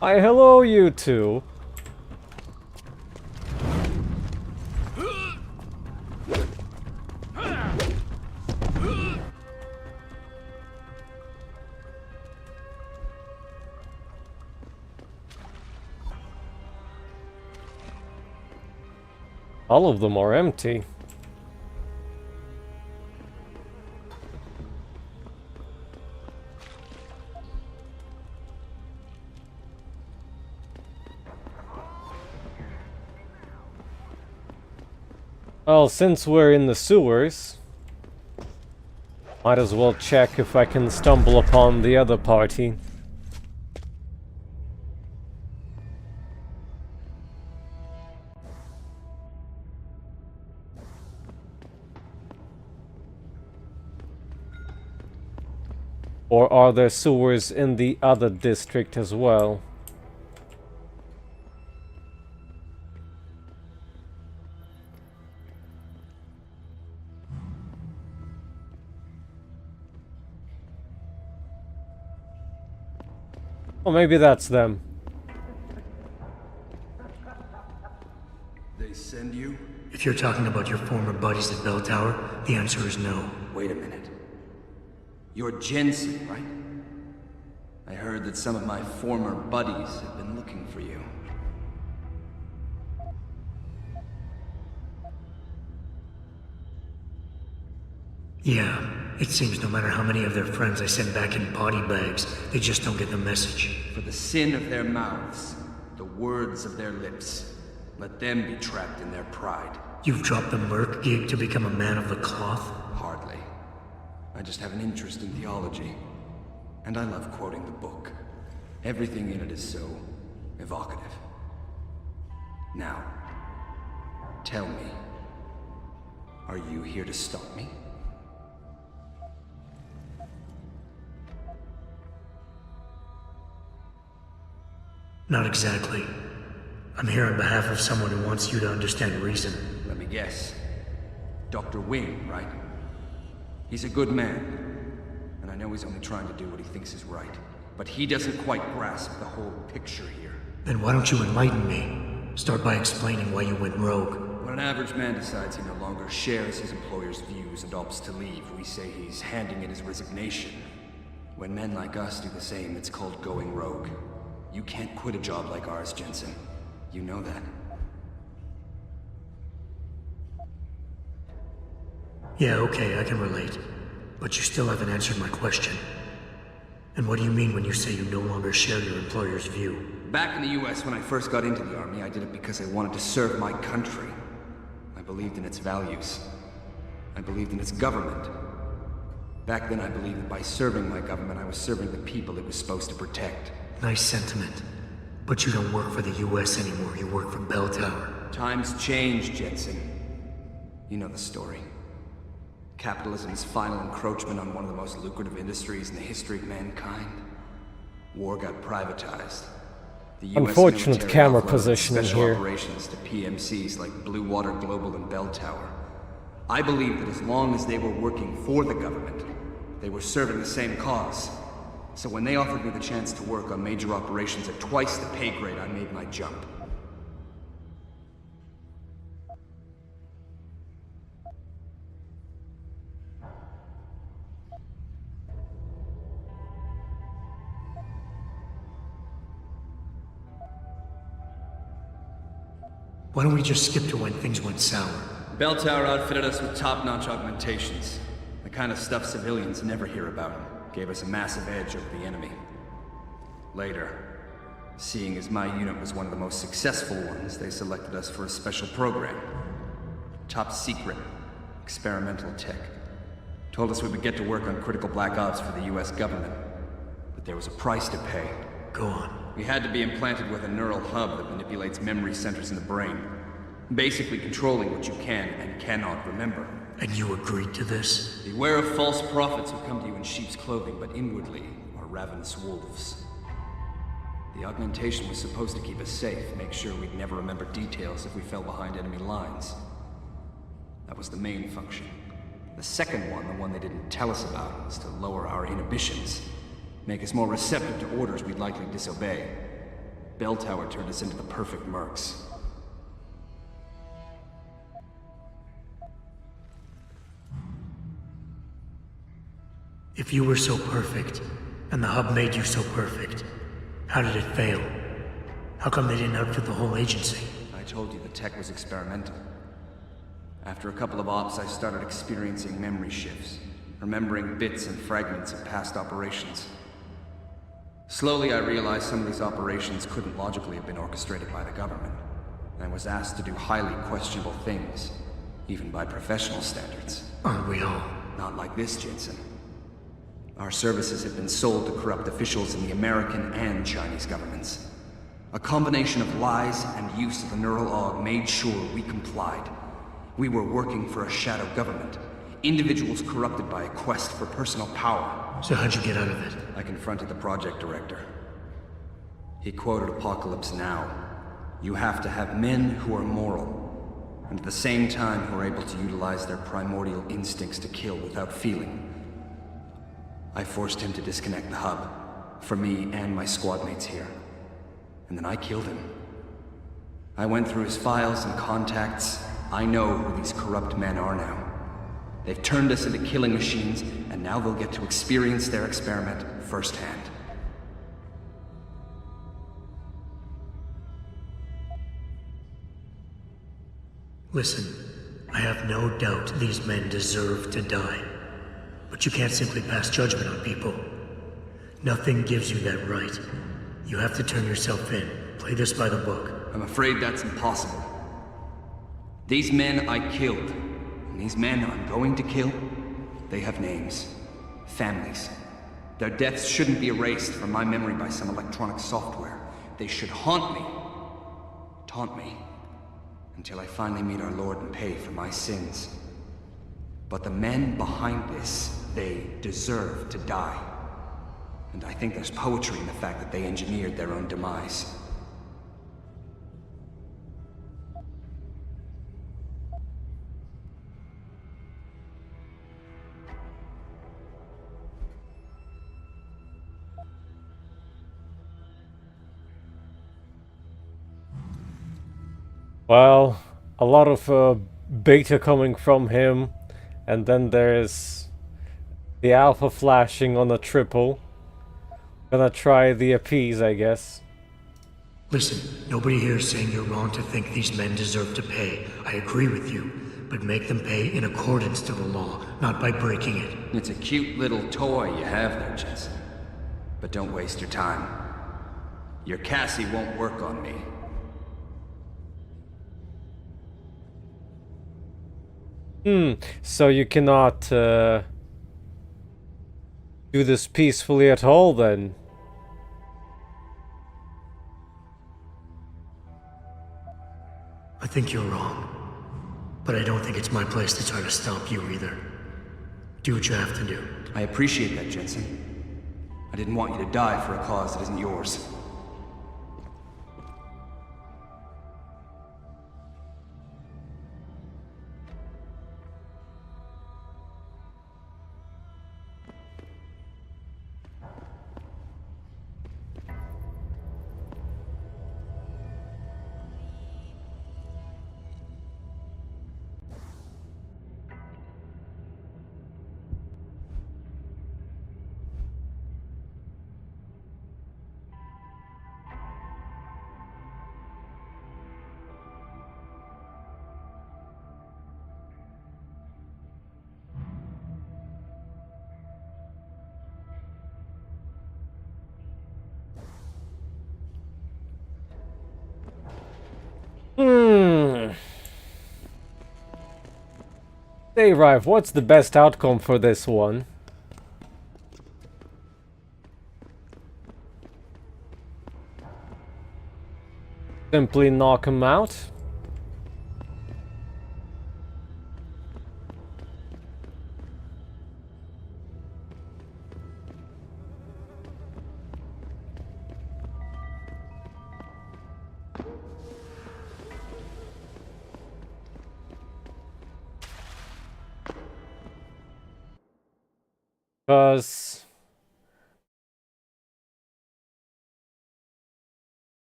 Hi, hello, you two. All of them are empty. Well, since we're in the sewers, might as well check if I can stumble upon the other party. Or are there sewers in the other district as well? Or maybe that's them. They send you? If you're talking about your former buddies at Bell Tower, the answer is no. Wait a minute. You're Jensen, right? I heard that some of my former buddies have been looking for you. Yeah, it seems no matter how many of their friends I send back in body bags, they just don't get the message. For the sin of their mouths, the words of their lips, let them be trapped in their pride. You've dropped the merc gig to become a man of the cloth? Hardly. I just have an interest in theology. And I love quoting the book. Everything in it is so evocative. Now, tell me, are you here to stop me? Not exactly. I'm here on behalf of someone who wants you to understand reason. Let me guess. Dr. Wing, right? He's a good man. And I know he's only trying to do what he thinks is right. But he doesn't quite grasp the whole picture here. Then why don't you enlighten me? Start by explaining why you went rogue. When an average man decides he no longer shares his employer's views and opts to leave, we say he's handing in his resignation. When men like us do the same, it's called going rogue. You can't quit a job like ours, Jensen. You know that. Yeah, okay, I can relate. But you still haven't answered my question. And what do you mean when you say you no longer share your employer's view? Back in the US, when I first got into the army, I did it because I wanted to serve my country. I believed in its values. I believed in its government. Back then, I believed that by serving my government, I was serving the people it was supposed to protect. Nice sentiment. But you don't work for the US anymore, you work for Bell Tower. Times change, Jensen. You know the story. Capitalism's final encroachment on one of the most lucrative industries in the history of mankind. War got privatized. The US Unfortunate camera offloaded positioning special here. operations to PMCs like Blue Water Global and Bell Tower. I believe that as long as they were working for the government, they were serving the same cause. So when they offered me the chance to work on major operations at twice the pay grade, I made my jump. Why don't we just skip to when things went sour? Bell Tower outfitted us with top-notch augmentations. The kind of stuff civilians never hear about. Gave us a massive edge over the enemy. Later, seeing as my unit was one of the most successful ones, they selected us for a special program. Top secret, experimental tech. Told us we would get to work on critical black ops for the US government. But there was a price to pay. Go on. We had to be implanted with a neural hub that manipulates memory centers in the brain. Basically controlling what you can and cannot remember. And you agreed to this? Beware of false prophets who come to you in sheep's clothing, but inwardly are ravenous wolves. The augmentation was supposed to keep us safe, make sure we'd never remember details if we fell behind enemy lines. That was the main function. The second one, the one they didn't tell us about, was to lower our inhibitions. Make us more receptive to orders we'd likely disobey. Bell Tower turned us into the perfect mercs. If you were so perfect, and the hub made you so perfect, how did it fail? How come they didn't outfit the whole agency? I told you the tech was experimental. After a couple of ops, I started experiencing memory shifts, remembering bits and fragments of past operations. Slowly, I realized some of these operations couldn't logically have been orchestrated by the government, and I was asked to do highly questionable things. even by professional standards. Aren't we all? Not like this, Jensen. Our services have been sold to corrupt officials in the American and Chinese governments. A combination of lies and use of the neural aug made sure we complied. We were working for a shadow government. Individuals corrupted by a quest for personal power. So how'd you get out of it? I confronted the project director. He quoted Apocalypse Now. You have to have men who are moral, and at the same time who are able to utilize their primordial instincts to kill without feeling. I forced him to disconnect the hub, for me and my squad mates here. And then I killed him. I went through his files and contacts. I know who these corrupt men are now. They've turned us into killing machines, and now they'll get to experience their experiment firsthand. Listen, I have no doubt these men deserve to die. But you can't simply pass judgment on people. Nothing gives you that right. You have to turn yourself in. Play this by the book. I'm afraid that's impossible. These men I killed, and these men I'm going to kill, they have names, families. Their deaths shouldn't be erased from my memory by some electronic software. They should haunt me, taunt me, until I finally meet our Lord and pay for my sins. But the men behind this, they deserve to die. And I think there's poetry in the fact that they engineered their own demise. Well, a lot of beta coming from him, and then there's the alpha flashing on a triple. Gonna try the appease, I guess. Listen, nobody here is saying you're wrong to think these men deserve to pay. I agree with you, but make them pay in accordance to the law, not by breaking it. It's a cute little toy you have there, Jensen. But don't waste your time. Your Cassie won't work on me. So you cannot do this peacefully at all, then? I think you're wrong. But I don't think it's my place to try to stop you either. Do what you have to do. I appreciate that, Jensen. I didn't want you to die for a cause that isn't yours. Hey, Rive, what's the best outcome for this one? Simply knock him out?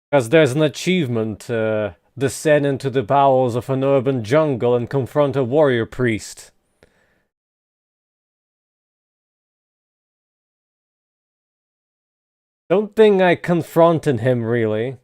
Because there's an achievement, descend into the bowels of an urban jungle and confront a warrior priest. Don't think I confronted him, really.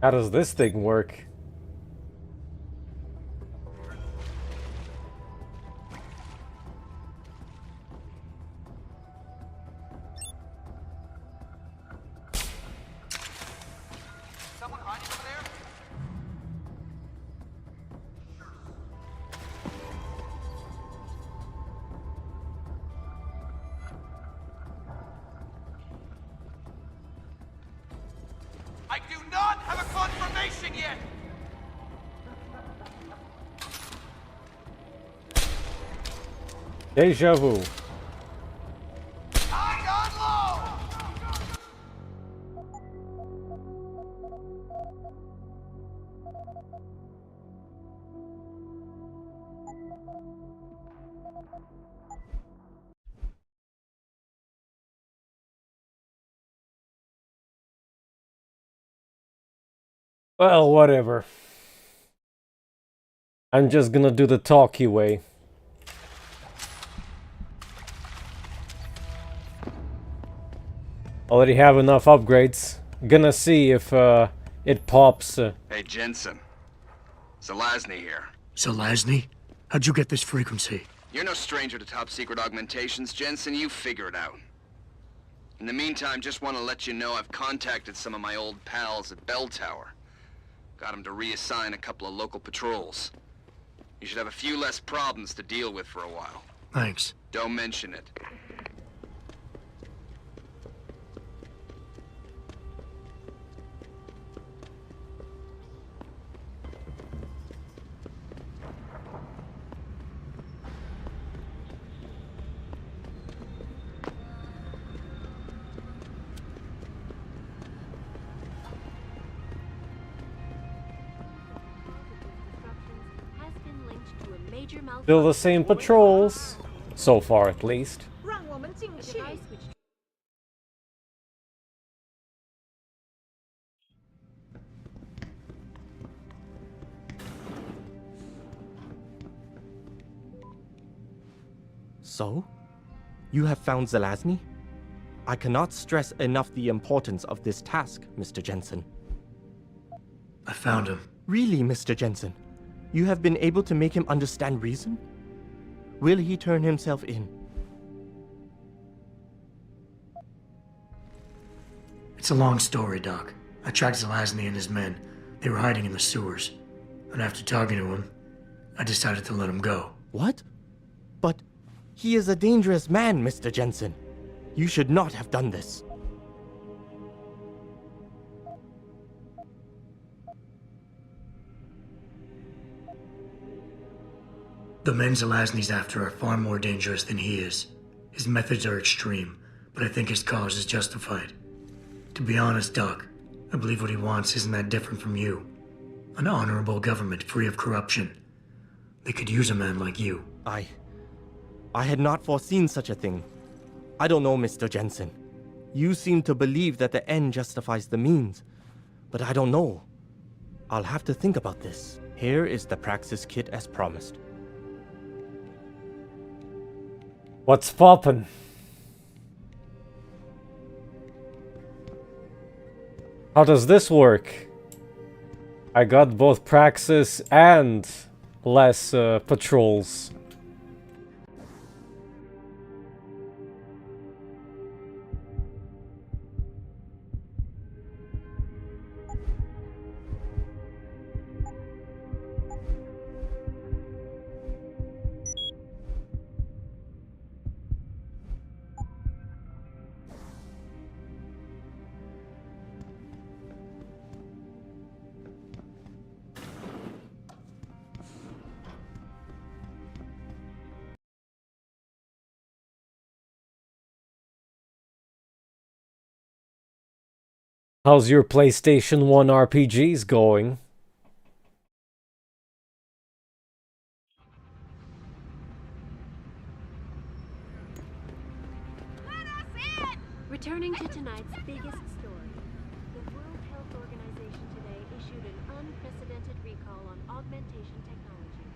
How does this thing work? I do not have a confirmation yet! Deja vu. Well, whatever. I'm just gonna do the talky way. Already have enough upgrades. Gonna see if it pops. Hey, Jensen. Zelazny here. Zelazny? How'd you get this frequency? You're no stranger to top-secret augmentations, Jensen. You figure it out. In the meantime, just want to let you know I've contacted some of my old pals at Bell Tower. Got them to reassign a couple of local patrols. You should have a few less problems to deal with for a while. Thanks. Don't mention it. Still the same patrols. So far, at least. So? You have found Zelazny? I cannot stress enough the importance of this task, Mr. Jensen. I found him. Really, Mr. Jensen? You have been able to make him understand reason? Will he turn himself in? It's a long story, Doc. I tracked Zelazny and his men. They were hiding in the sewers. And after talking to him, I decided to let him go. What? But he is a dangerous man, Mr. Jensen. You should not have done this. The men Zelazny's after are far more dangerous than he is. His methods are extreme, but I think his cause is justified. To be honest, Doc, I believe what he wants isn't that different from you. An honorable government free of corruption. They could use a man like you. I had not foreseen such a thing. I don't know, Mr. Jensen. You seem to believe that the end justifies the means, but I don't know. I'll have to think about this. Here is the Praxis kit as promised. What's poppin'? How does this work? I got both Praxis and less patrols. How's your PlayStation 1 RPGs going? Returning to tonight's biggest story, the World Health Organization today issued an unprecedented recall on augmentation technology.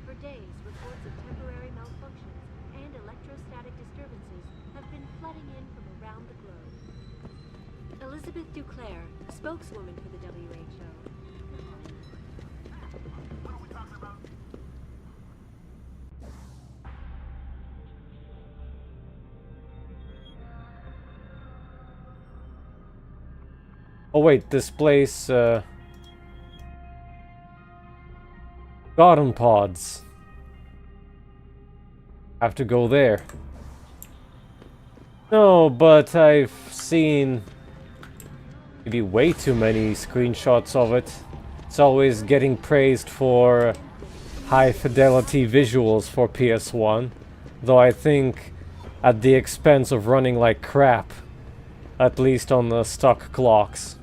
For days, reports of temporary malfunctions and electrostatic disturbances have been flooding in from around the globe. Elizabeth Duclair, spokeswoman for the WHO. Oh wait, this place, garden pods. Have to go there. No, but I've seen maybe way too many screenshots of it. It's always getting praised for high fidelity visuals for PS1, though I think at the expense of running like crap, at least on the stock clocks.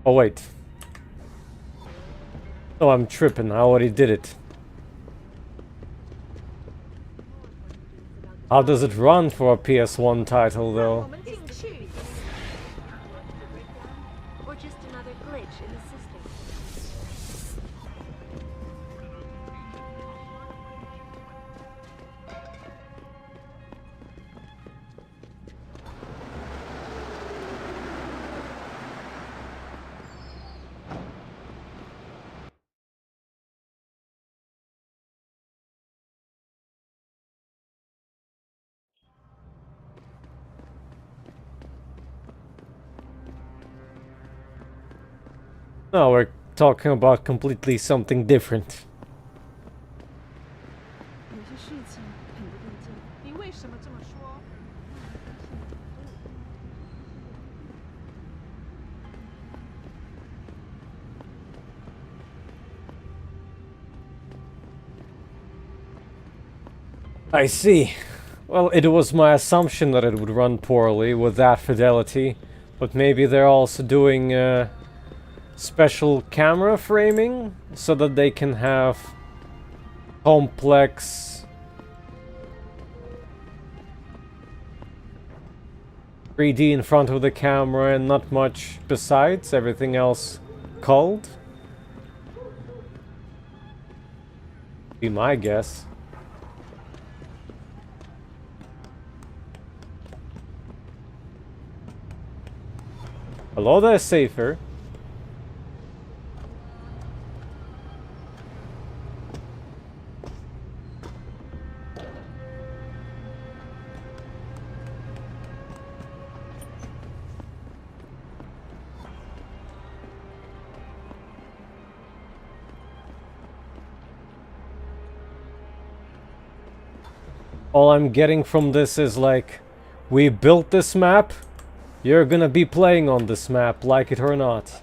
Oh wait. Oh, I'm tripping. I already did it. How does it run for a PS1 title, though? Or just another glitch in the system. No, we're talking about completely something different. I see. Well, it was my assumption that it would run poorly with that fidelity, but maybe they're also doing special camera framing so that they can have complex 3D in front of the camera and not much besides, everything else culled. Be my guess. Hello there, Safer. All I'm getting from this is like, we built this map, you're gonna be playing on this map, like it or not.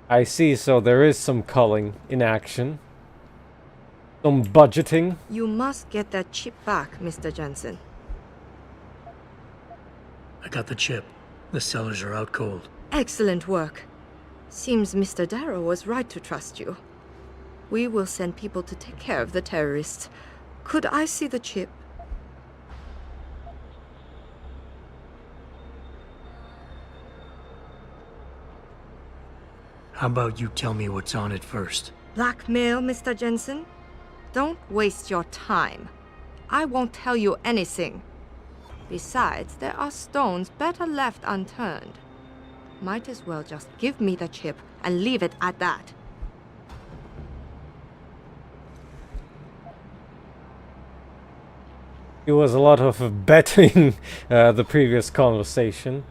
I see, so there is some culling in action. Some budgeting. You must get that chip back, Mr. Jensen. I got the chip. The sellers are out cold. Excellent work. Seems Mr. Darrow was right to trust you. We will send people to take care of the terrorists. Could I see the chip? How about you tell me what's on it first? Blackmail, Mr. Jensen? Don't waste your time. I won't tell you anything. Besides, there are stones better left unturned. Might as well just give me the chip and leave it at that. It was a lot of betting the previous conversation.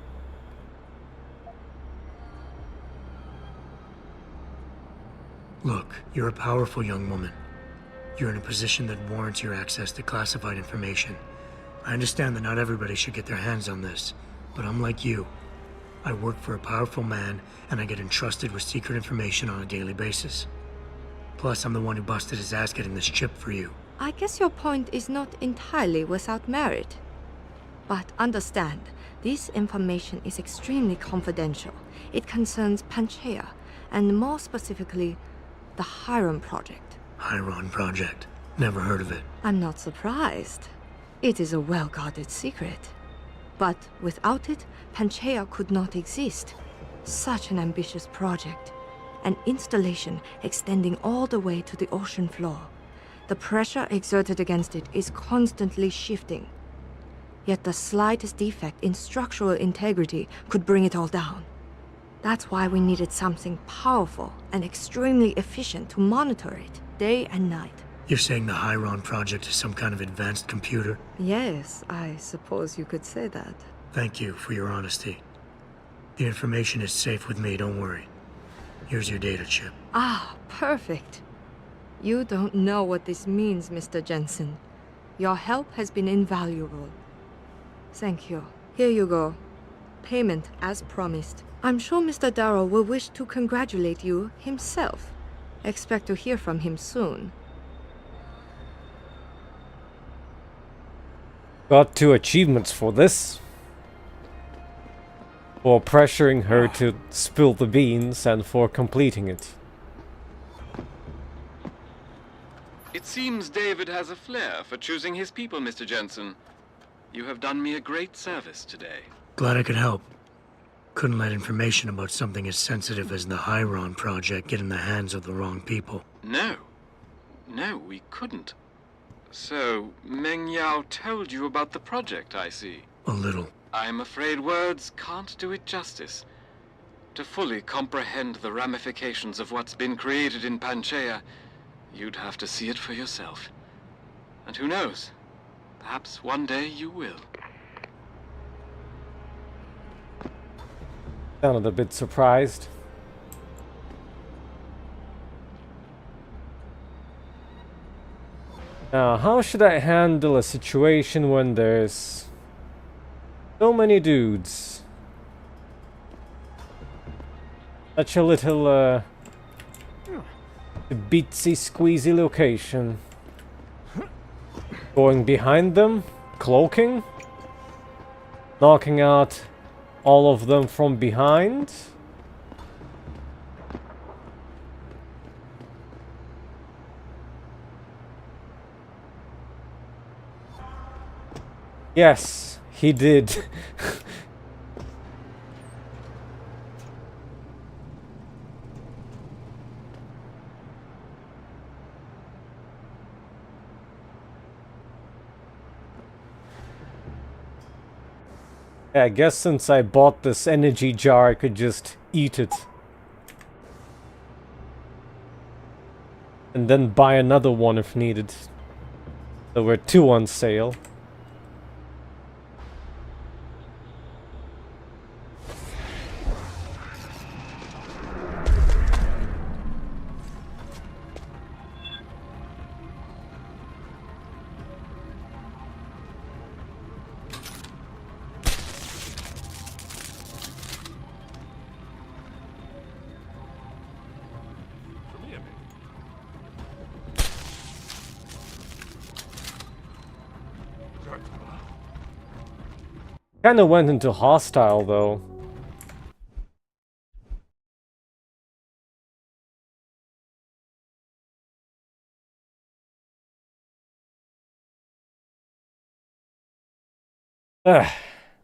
Look, you're a powerful young woman. You're in a position that warrants your access to classified information. I understand that not everybody should get their hands on this, but I'm like you. I work for a powerful man, and I get entrusted with secret information on a daily basis. Plus, I'm the one who busted his ass getting this chip for you. I guess your point is not entirely without merit. But understand, this information is extremely confidential. It concerns Panchaea, and more specifically, the Chiron Project. Chiron Project. Never heard of it. I'm not surprised. It is a well-guarded secret. But without it, Panchaea could not exist. Such an ambitious project. An installation extending all the way to the ocean floor. The pressure exerted against it is constantly shifting. Yet the slightest defect in structural integrity could bring it all down. That's why we needed something powerful and extremely efficient to monitor it, day and night. You're saying the Chiron Project is some kind of advanced computer? Yes, I suppose you could say that. Thank you for your honesty. The information is safe with me, don't worry. Here's your data chip. Ah, perfect. You don't know what this means, Mr. Jensen. Your help has been invaluable. Thank you. Here you go. Payment as promised. I'm sure Mr. Darrow will wish to congratulate you himself. Expect to hear from him soon. Got 2 achievements for this. For pressuring her to spill the beans and for completing it. It seems David has a flair for choosing his people, Mr. Jensen. You have done me a great service today. Glad I could help. Couldn't let information about something as sensitive as the Chiron Project get in the hands of the wrong people. No. No, we couldn't. So, Meng Yao told you about the project, I see. A little. I'm afraid words can't do it justice. To fully comprehend the ramifications of what's been created in Panchaea, you'd have to see it for yourself. And who knows? Perhaps one day you will. Sounded a bit surprised. Now, how should I handle a situation when there's so many dudes? Such a little, bitsy squeezy location. Going behind them, cloaking, knocking out all of them from behind. Yes, he did. Yeah, I guess since I bought this energy jar, I could just eat it. And then buy another one if needed. There were 2 on sale. Kinda went into hostile though.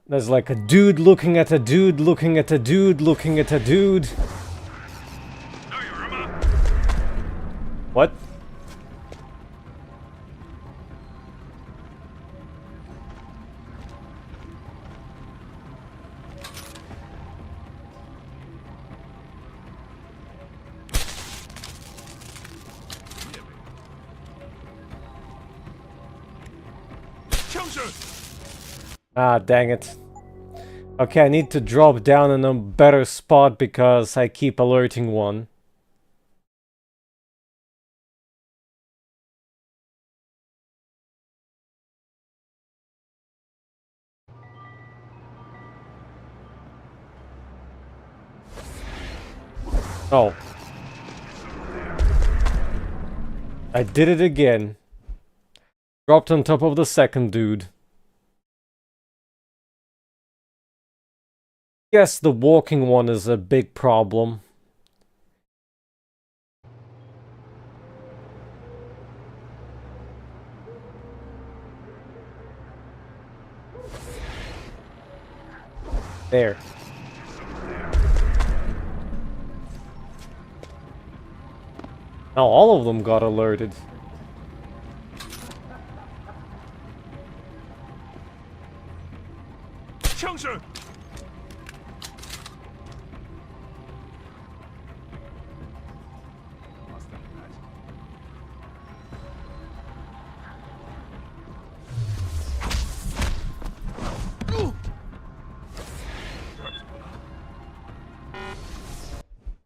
There's like a dude looking at a dude looking at a dude looking at a dude. What? Ah, dang it. Okay, I need to drop down in a better spot because I keep alerting one. Oh. I did it again. Dropped on top of the second dude. Guess the walking one is a big problem. There. Now all of them got alerted.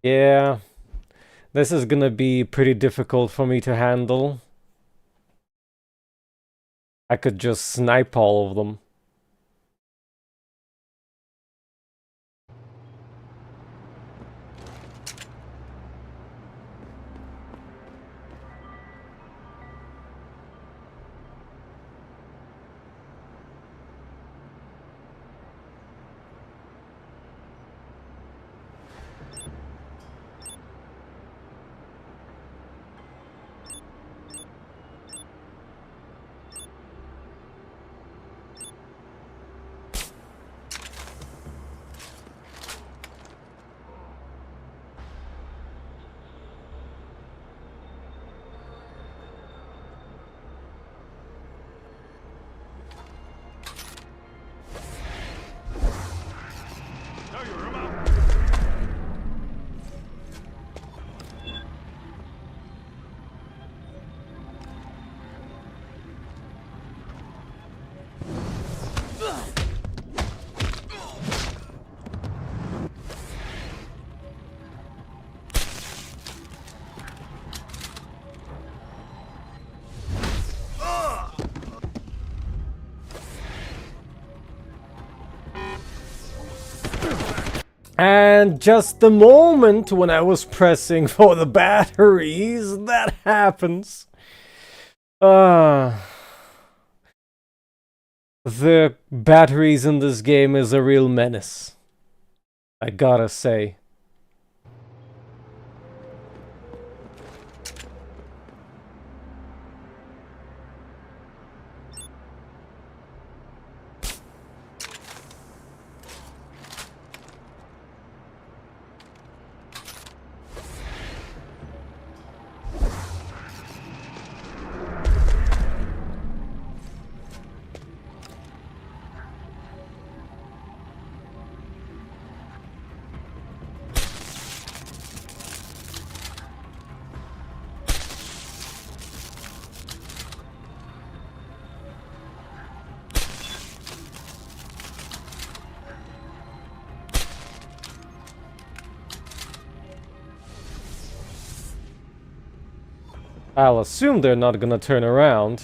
Yeah, this is gonna be pretty difficult for me to handle. I could just snipe all of them. And just the moment when I was pressing for the batteries, that happens. The batteries in this game is a real menace, I gotta say. I'll assume they're not gonna turn around.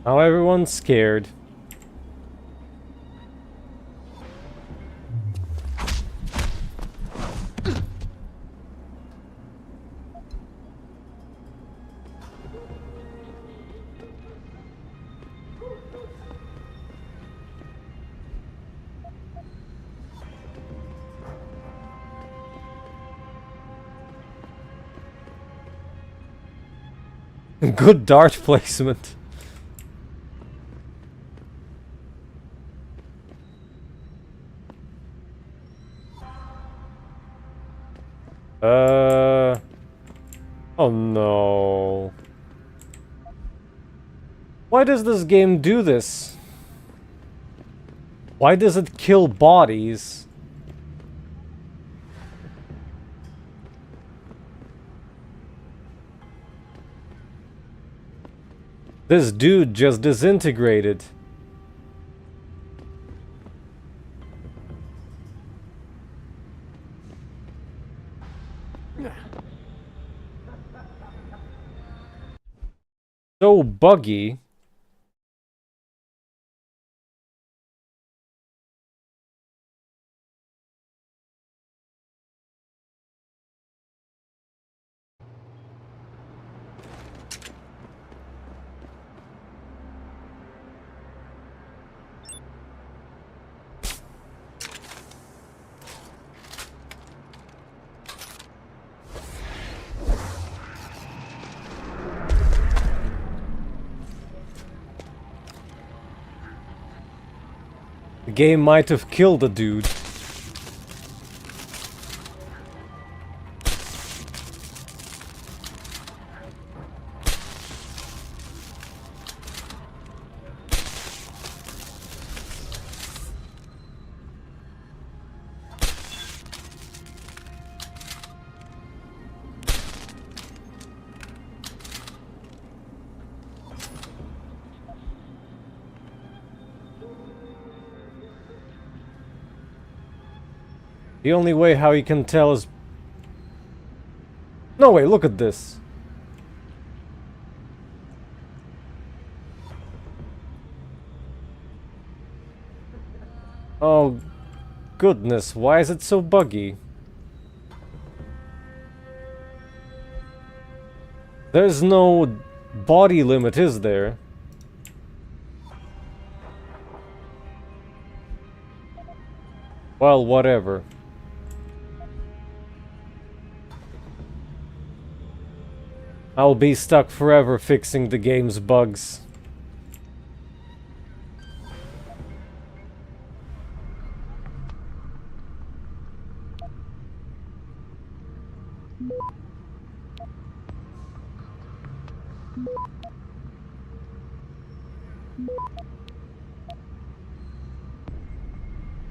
Now everyone's scared. Good dart placement. Oh no. Why does this game do this? Why does it kill bodies? This dude just disintegrated. So buggy. The game might have killed a dude. The only way how you can tell is... No way, look at this. Oh, goodness, why is it so buggy? There's no body limit, is there? Well, whatever. I'll be stuck forever fixing the game's bugs.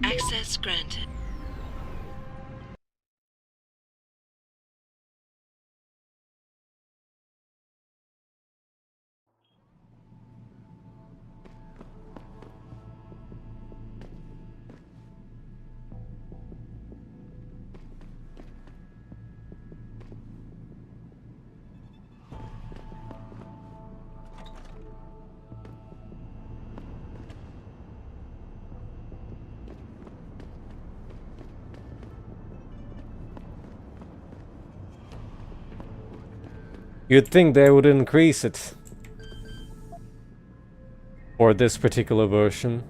Access granted. You'd think they would increase it. For this particular version.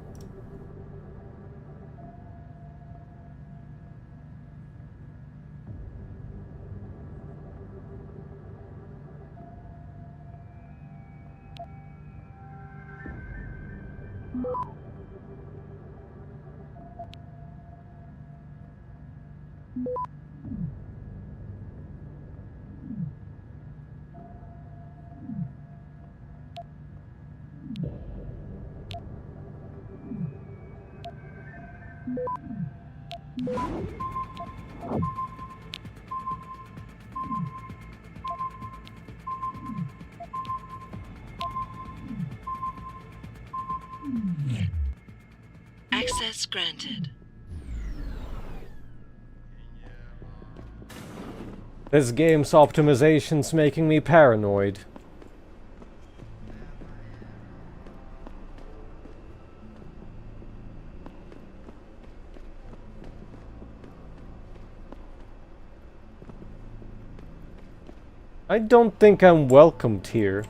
Access granted. This game's optimization's making me paranoid. I don't think I'm welcomed here.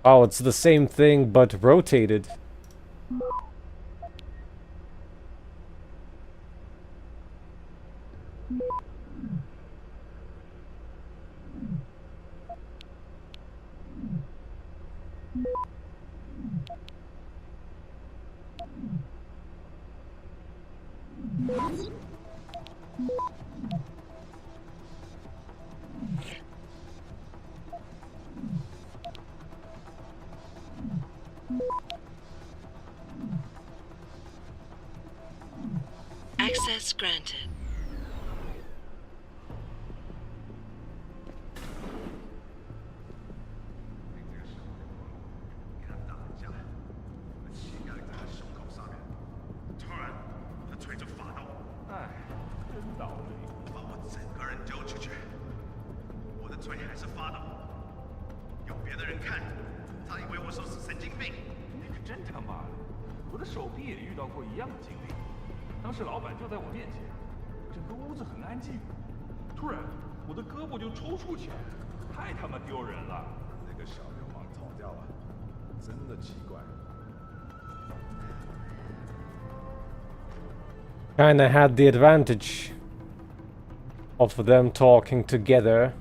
Oh, it's the same thing, but rotated. Access granted. Kinda had the advantage of them talking together.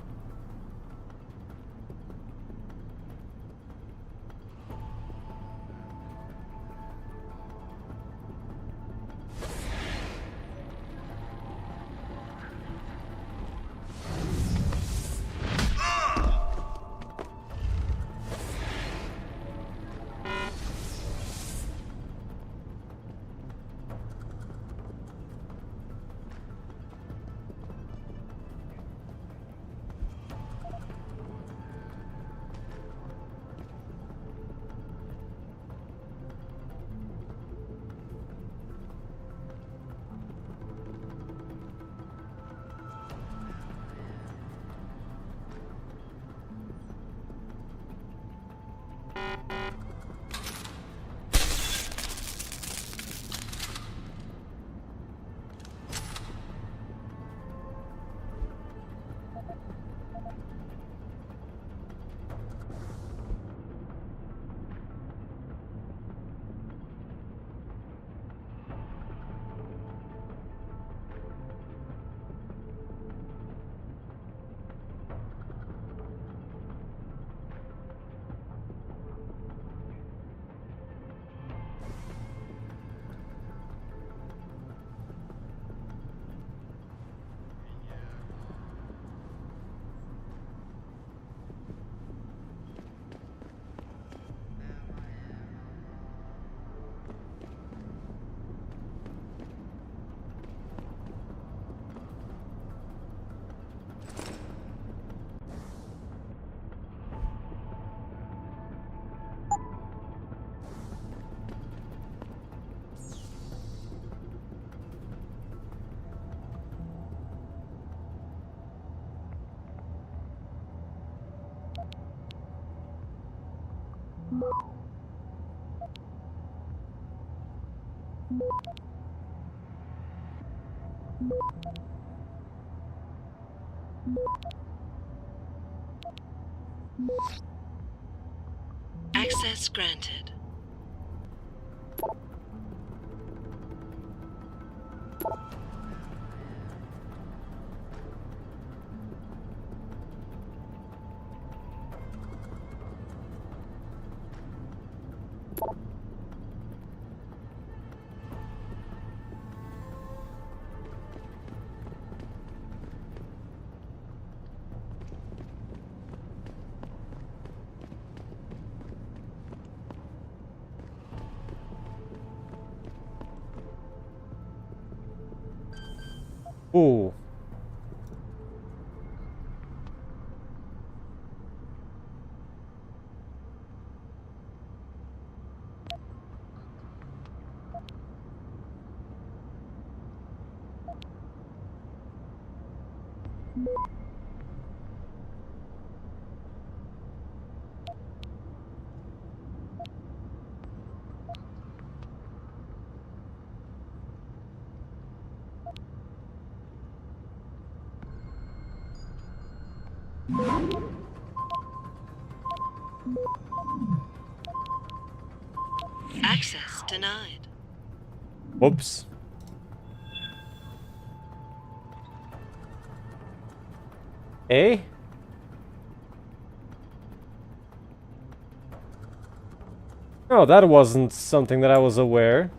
Access granted. Ooh. Access denied. Whoops. Eh? Oh, that wasn't something that I was aware.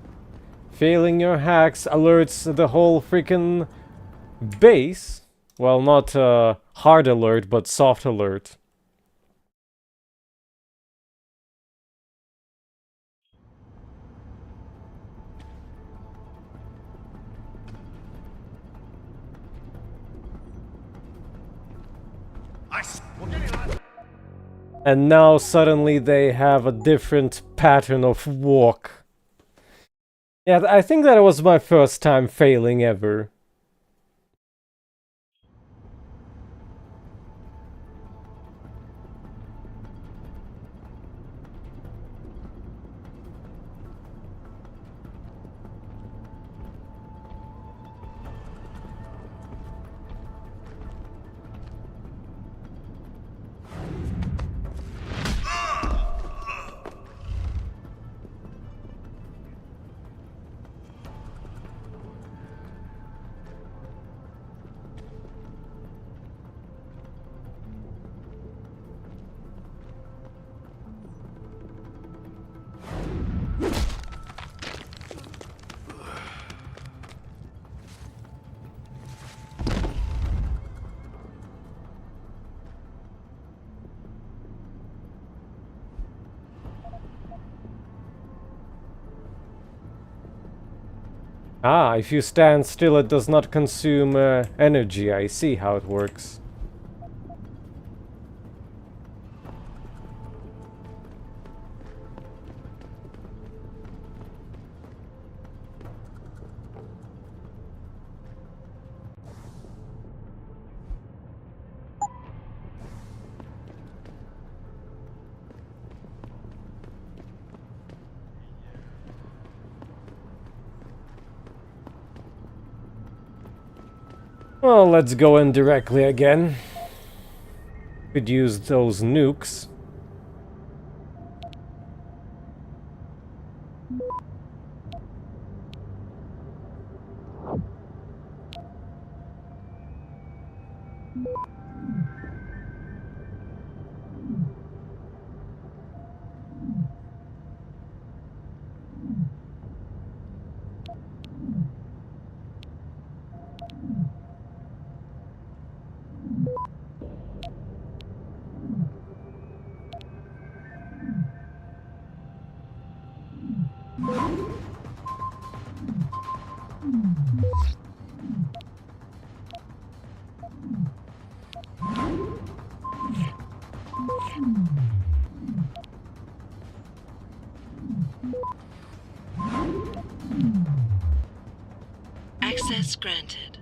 Failing your hacks alerts the whole freaking base. Well, not hard alert, but soft alert. And now suddenly they have a different pattern of walk. Yeah, I think that was my first time failing ever. Ah, if you stand still it does not consume energy. I see how it works. Well, let's go in directly again. Could use those nukes. Access granted.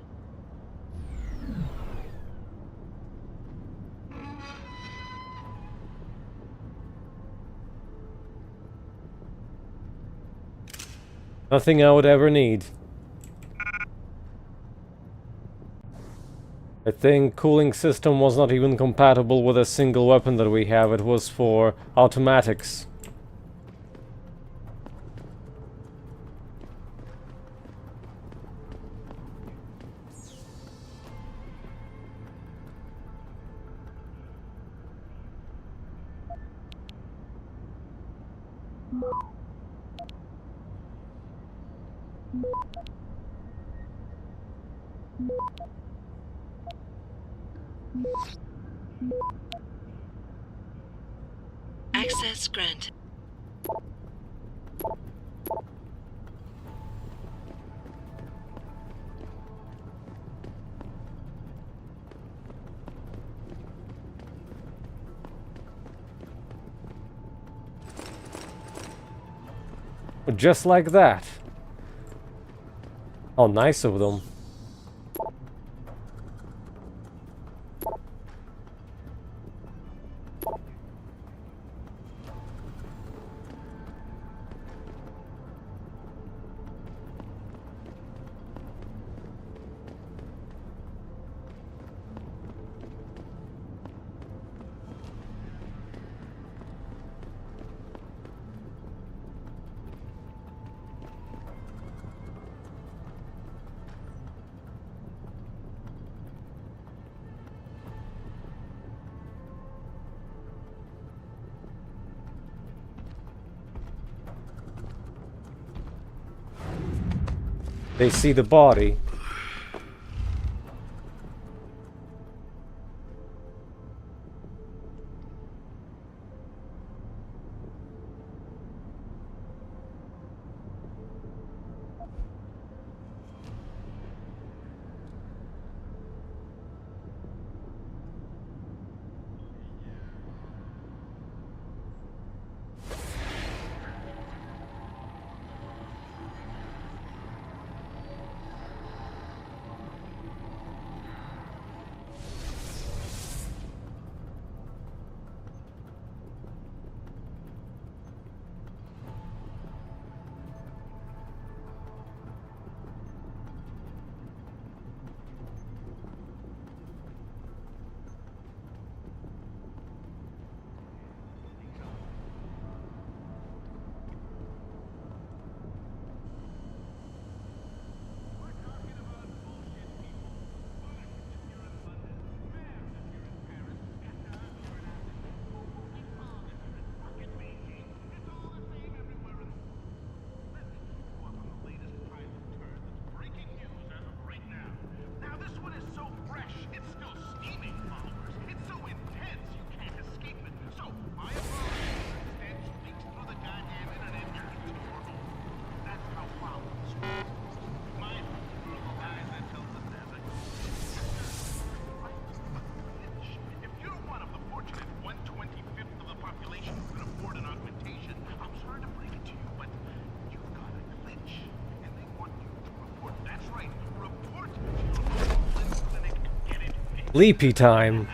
Nothing I would ever need. I think cooling system was not even compatible with a single weapon that we have. It was for automatics. Access granted. Just like that. Oh, nice of them. They see the body. Leapy time.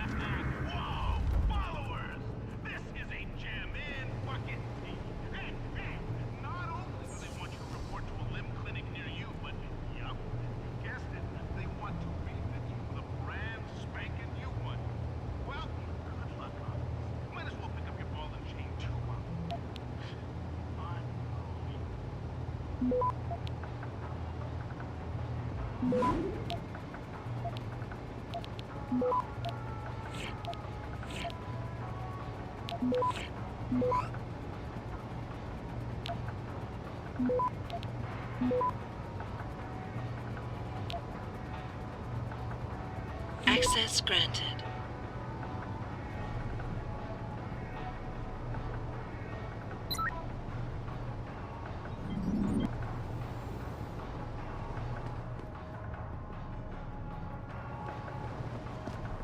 Access granted.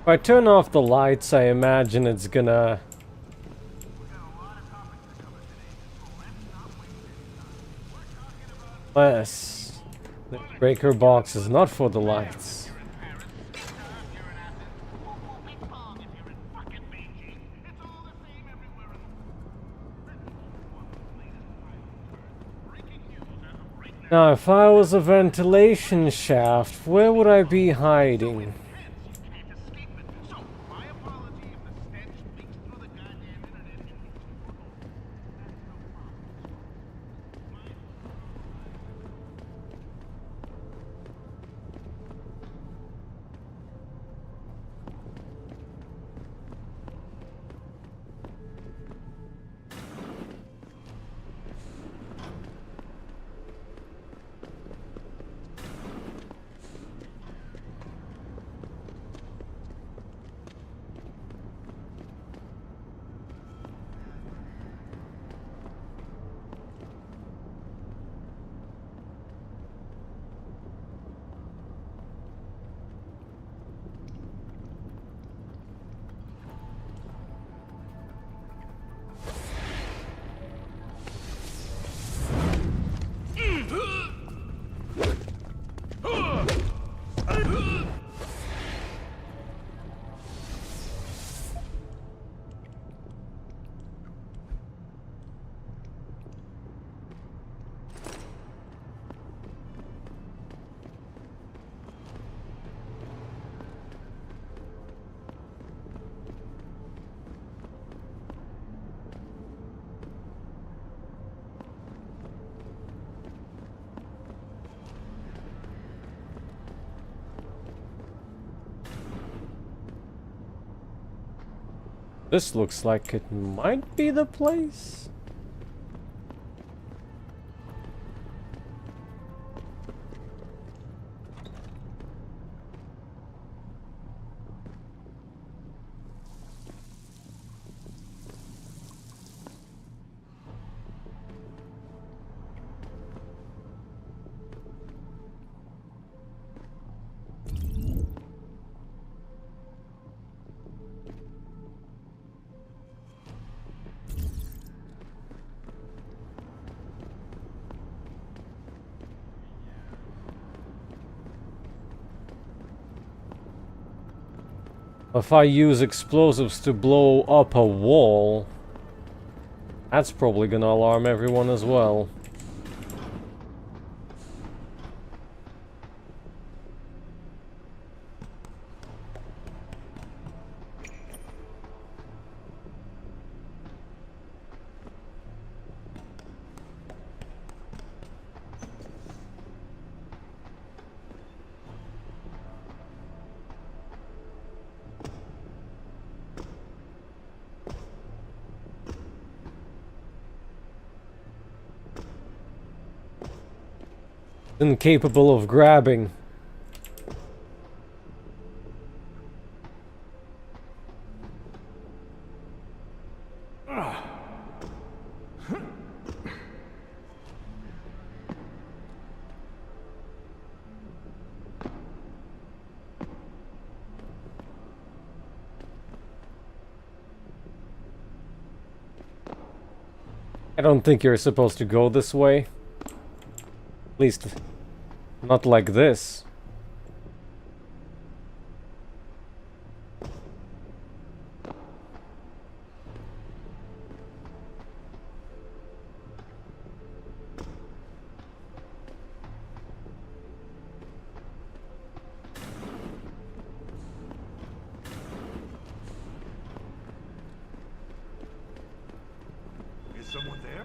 If I turn off the lights, I imagine it's gonna... Yes. The breaker box is not for the lights. Now, if I was a ventilation shaft, where would I be hiding? This looks like it might be the place. If I use explosives to blow up a wall, that's probably gonna alarm everyone as well. Incapable of grabbing. I don't think you're supposed to go this way. At least, not like this. Is someone there?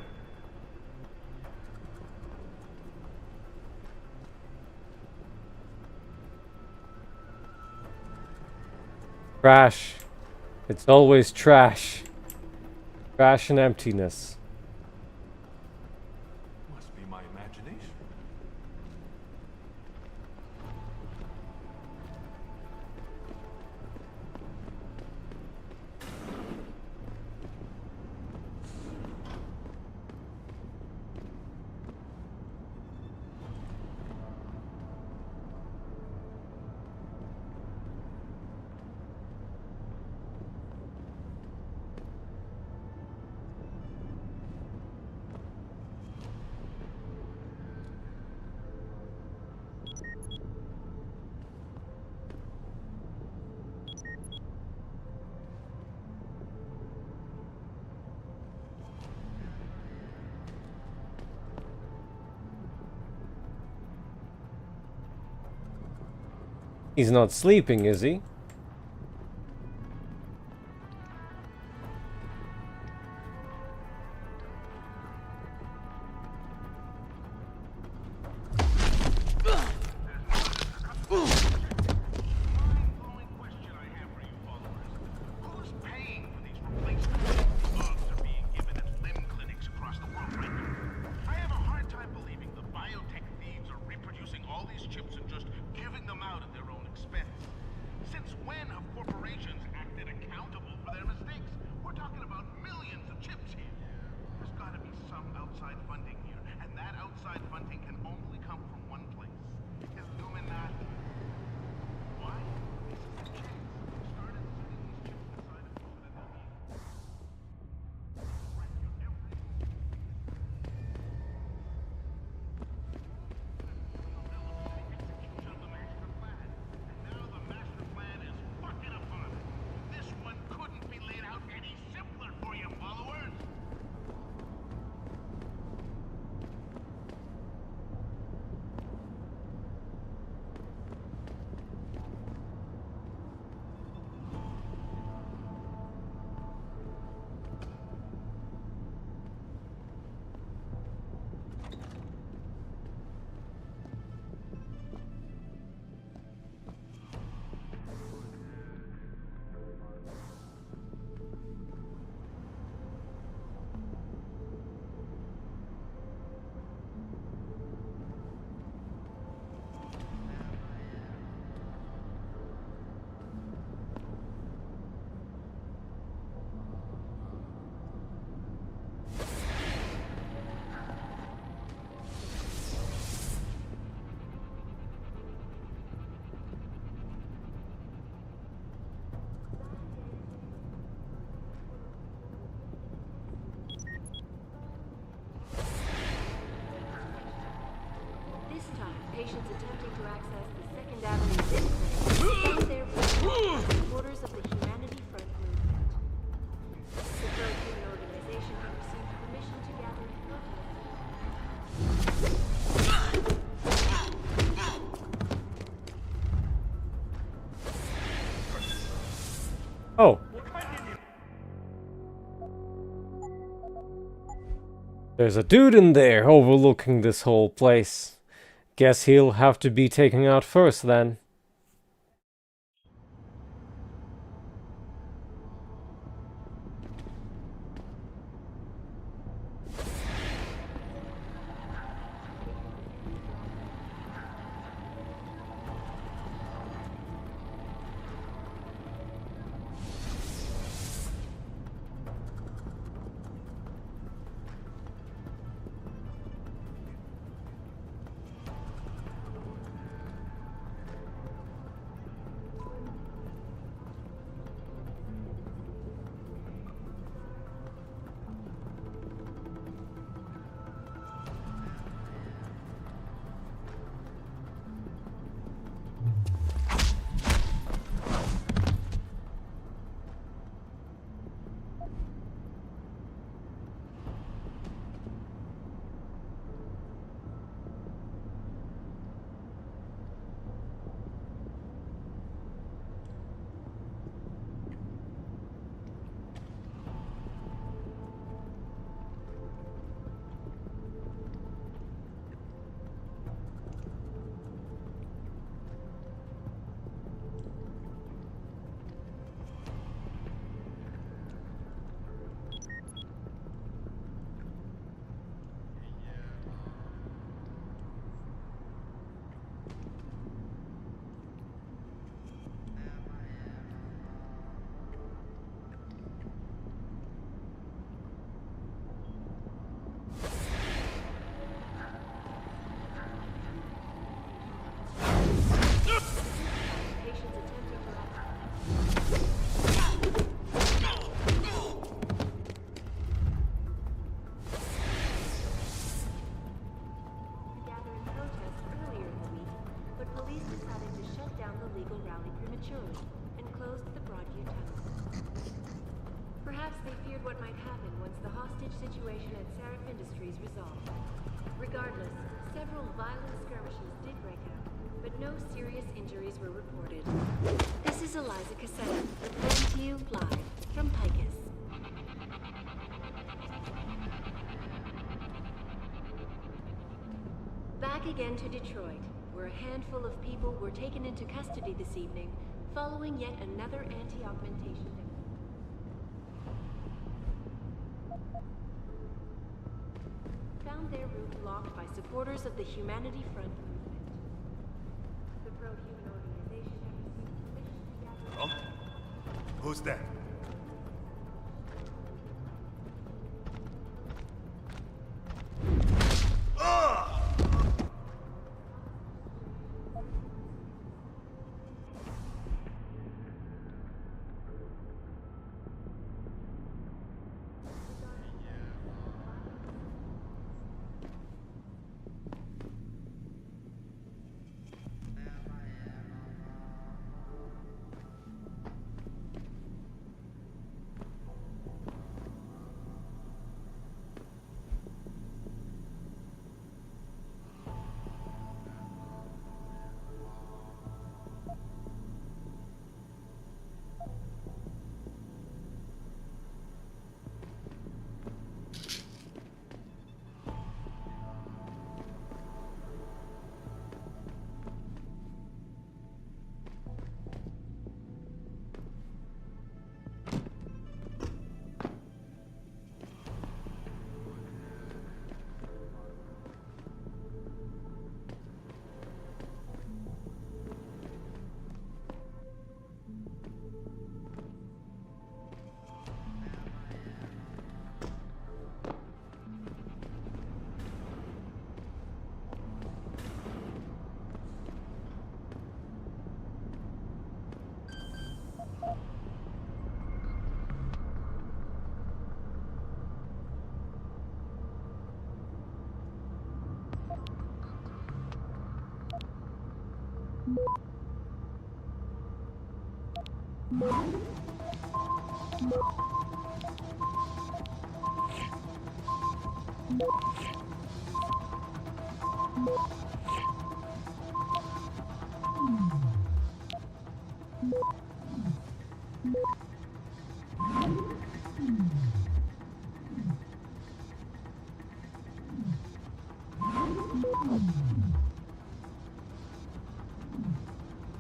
Trash. It's always trash. Trash and emptiness. Must be my imagination. He's not sleeping, is he? Patients attempting to access the Second Avenue found their quarters of the Oh. There's a dude in there overlooking this whole place. Guess he'll have to be taken out first then. Situation at Seraph Industries resolved. Regardless, several violent skirmishes did break out, but no serious injuries were reported. This is Eliza Cassetta, reporting to you live from Picus. Back again to Detroit, where a handful of people were taken into custody this evening, following yet another anti-augmentation demonstration. Found their route blocked by supporters of the Humanity Front movement. The pro-human organization has received permission to gather... Oh? Who's that?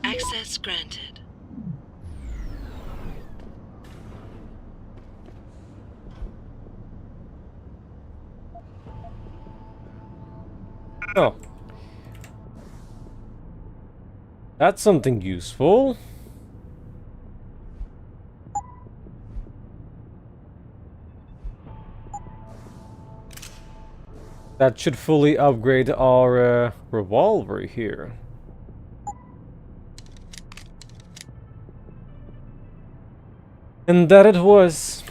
Access granted. Oh. That's something useful. That should fully upgrade our revolver here. And that it was.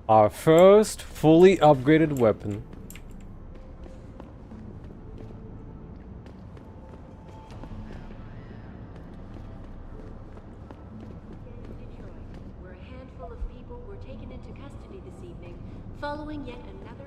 Our first fully upgraded weapon. Where a handful of people were taken into custody this evening, following yet another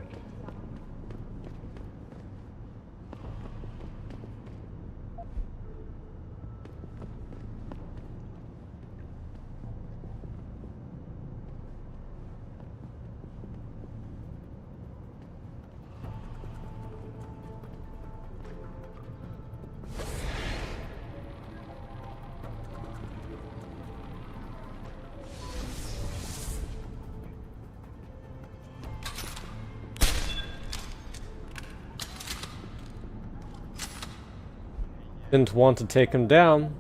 Didn't want to take him down.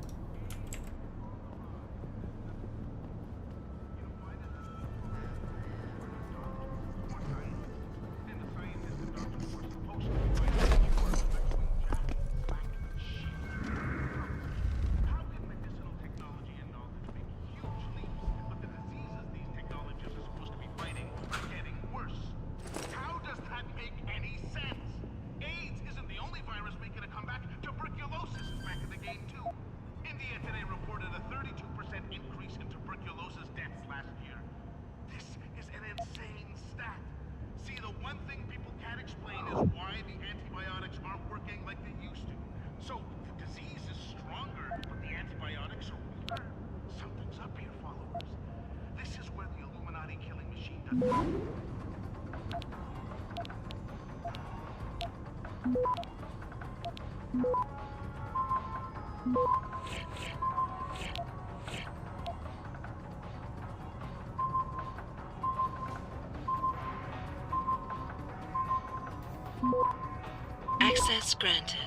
Access granted.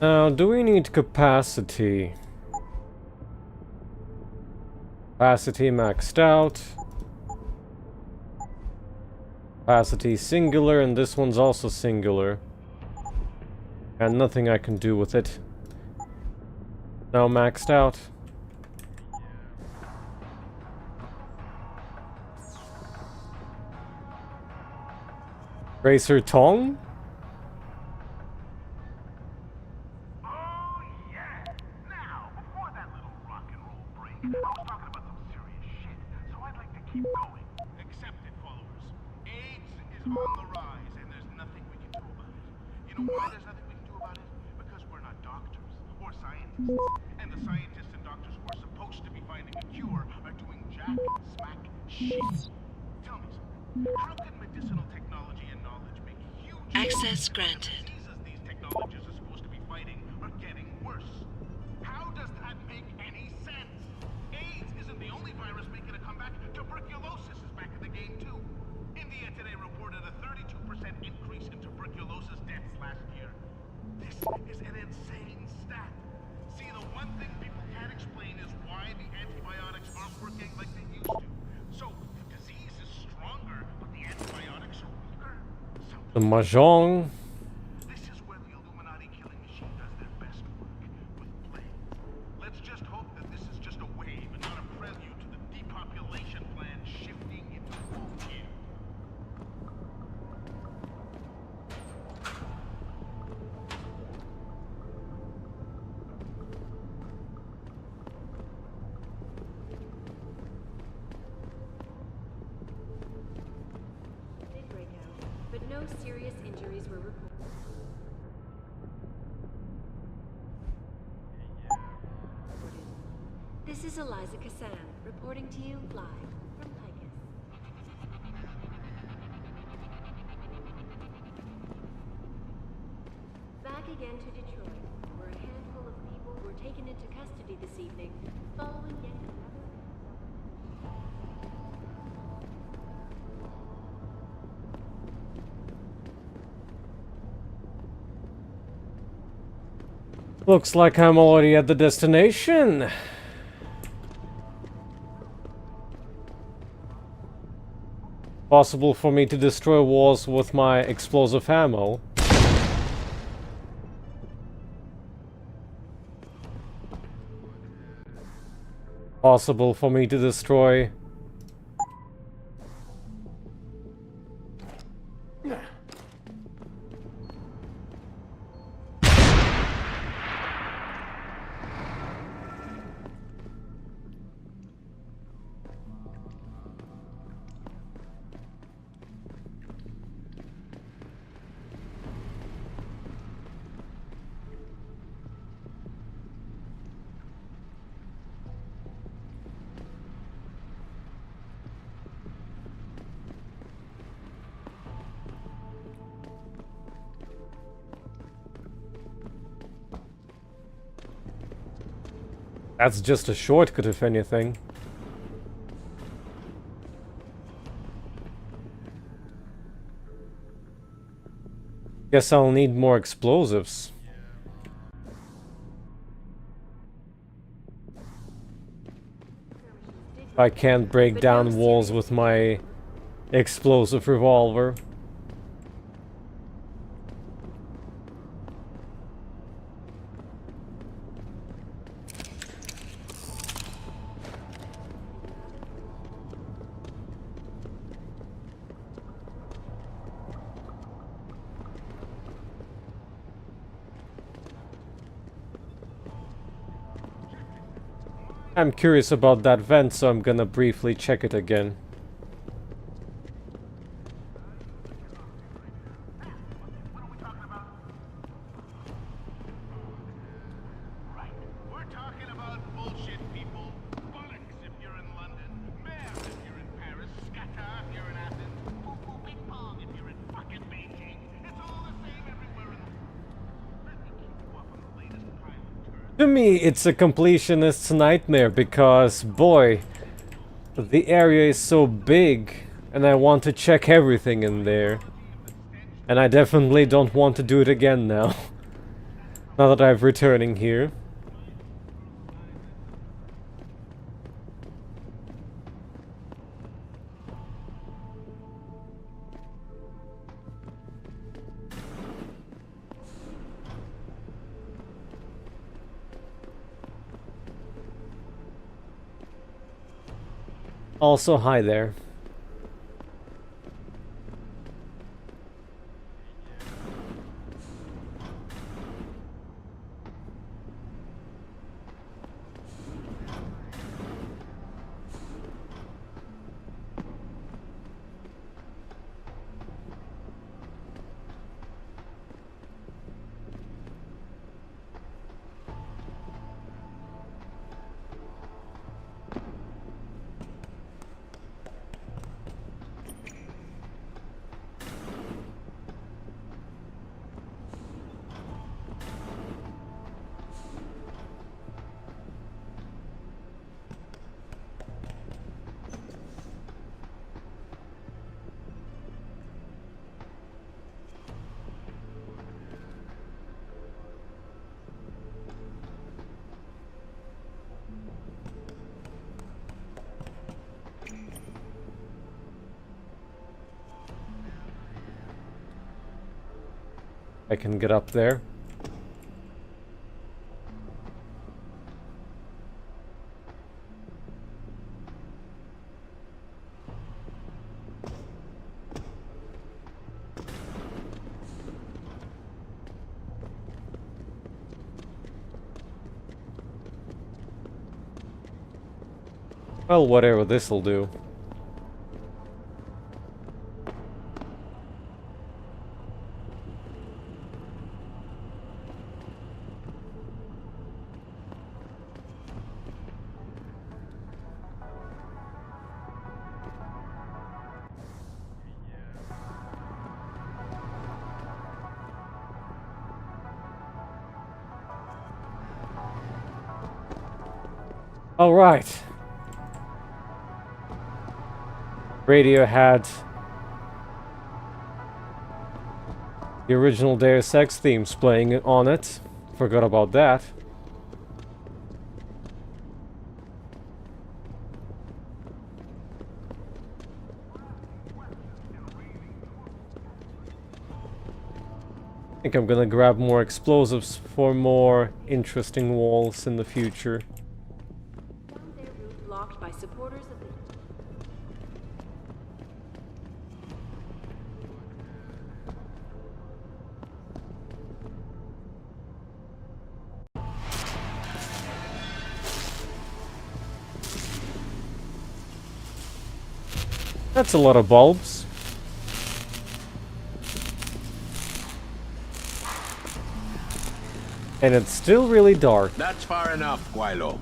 Now, do we need capacity? Capacity maxed out. Capacity singular, and this one's also singular. And nothing I can do with it. Now maxed out. Racer Tong? And the scientists and doctors who are supposed to be finding a cure are doing jack, smack, shit. Tell me something. How can medicinal technology and knowledge make huge access granted? Diseases these technologies are supposed to be fighting are getting worse. How does that make any sense? AIDS isn't the only virus making a comeback. Tuberculosis is back in the game too. India today reported a 32% increase in tuberculosis deaths last year. This is an insane stat. See, the one thing people can't explain is why the antibiotics aren't working like they used to. So, the disease is stronger, but the antibiotics are weaker. The Mahjong. This is where the Illuminati killing machine does their best work, with plagues. Let's just hope that this is just a wave and not a prelude to the depopulation plan shifting into full gear. But no serious injuries were reported. is Eliza Kassan, reporting to you live from Picus. Back again to Detroit, where a handful of people were taken into custody this evening, following yet another... Looks like I'm already at the destination. Possible for me to destroy walls with my explosive ammo. Possible for me to destroy... That's just a shortcut, if anything. Guess I'll need more explosives. I can't break down walls with my explosive revolver. I'm curious about that vent, so I'm gonna briefly check it again. To me, it's a completionist's nightmare because, boy, the area is so big and I want to check everything in there. And I definitely don't want to do it again now. Now that I'm returning here. Also, hi there. I can get up there. Well, whatever this'll do. Alright. Radio had the original Deus Ex themes playing on it. Forgot about that. I think I'm gonna grab more explosives for more interesting walls in the future. Found their route blocked by supporters of the... That's a lot of bulbs. And it's still really dark. That's far enough, Guilo.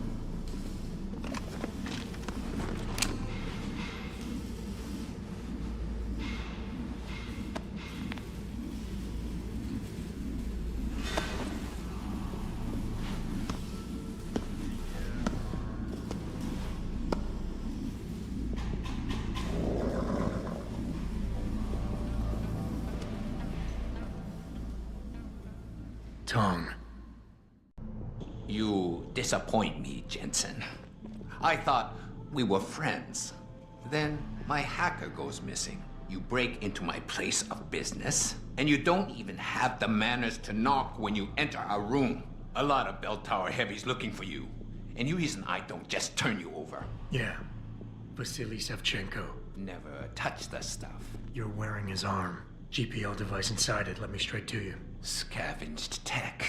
Tong. You disappoint me, Jensen. I thought we were friends. Then my hacker goes missing. You break into my place of business, and you don't even have the manners to knock when you enter our room. A lot of bell tower heavies looking for you. Any reason I don't just turn you over? Yeah. Vasily Sevchenko. Never touch the stuff. You're wearing his arm. GPL device inside it. Let me straight to you. Scavenged tech.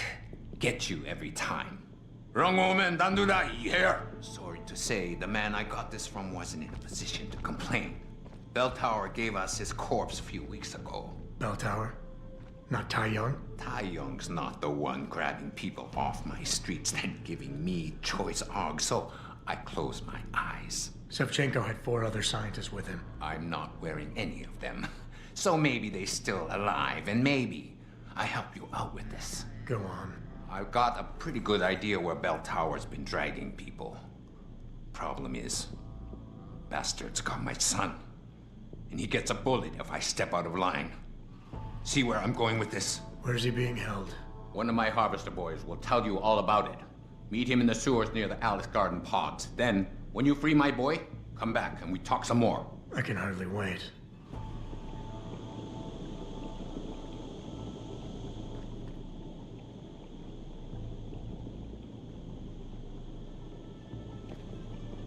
Get you every time. Wrong woman, don't do that here. Sorry to say, the man I got this from wasn't in a position to complain. Bell Tower gave us his corpse a few weeks ago. Bell Tower? Not Tai Young? Tai Young's not the one grabbing people off my streets and giving me choice args, so I close my eyes. Sevchenko had 4 other scientists with him. I'm not wearing any of them. So maybe they're still alive, and maybe I help you out with this. Go on. I've got a pretty good idea where Bell Tower's been dragging people. Problem is, bastard's got my son. And he gets a bullet if I step out of line. See where I'm going with this? Where's he being held? One of my harvester boys will tell you all about it. Meet him in the sewers near the Alice Garden pods. Then, when you free my boy, come back and we talk some more. I can hardly wait.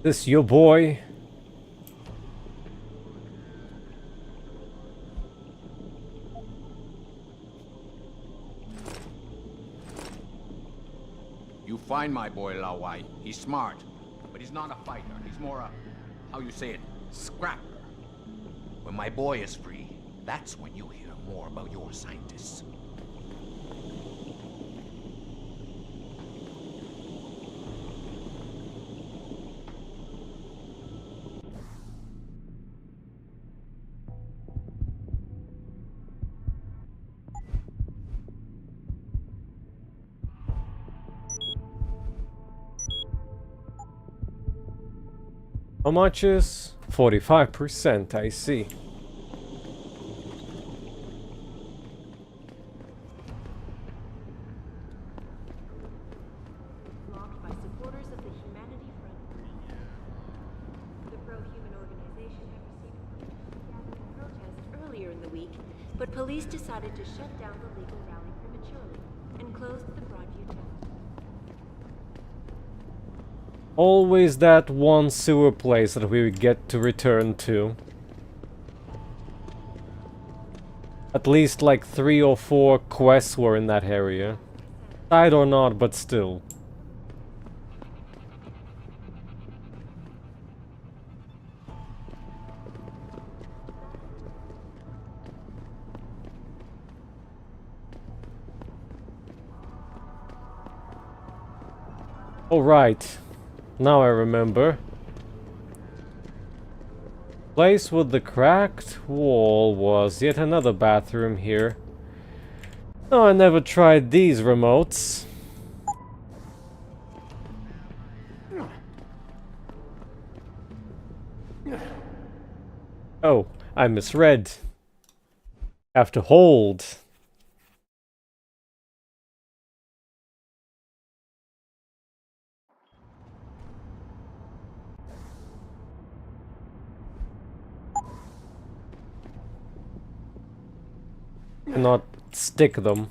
This your boy? You find my boy Lao Wai. He's smart, but he's not a fighter. He's more a, how you say it, scrapper. When my boy is free, that's when you hear more about your scientists. How much is 45%? I see. Blocked by supporters of the Humanity Front. The pro-human organization had received gathering protest earlier in the week, but police decided to shut down the legal rally prematurely and closed the Broadview town. Always that one sewer place that we get to return to. At least like 3 or 4 quests were in that area. Side or not, but still. All right. Now I remember. Place with the cracked wall was yet another bathroom here. Oh, I never tried these remotes. Oh, I misread. Have to hold. Not stick them.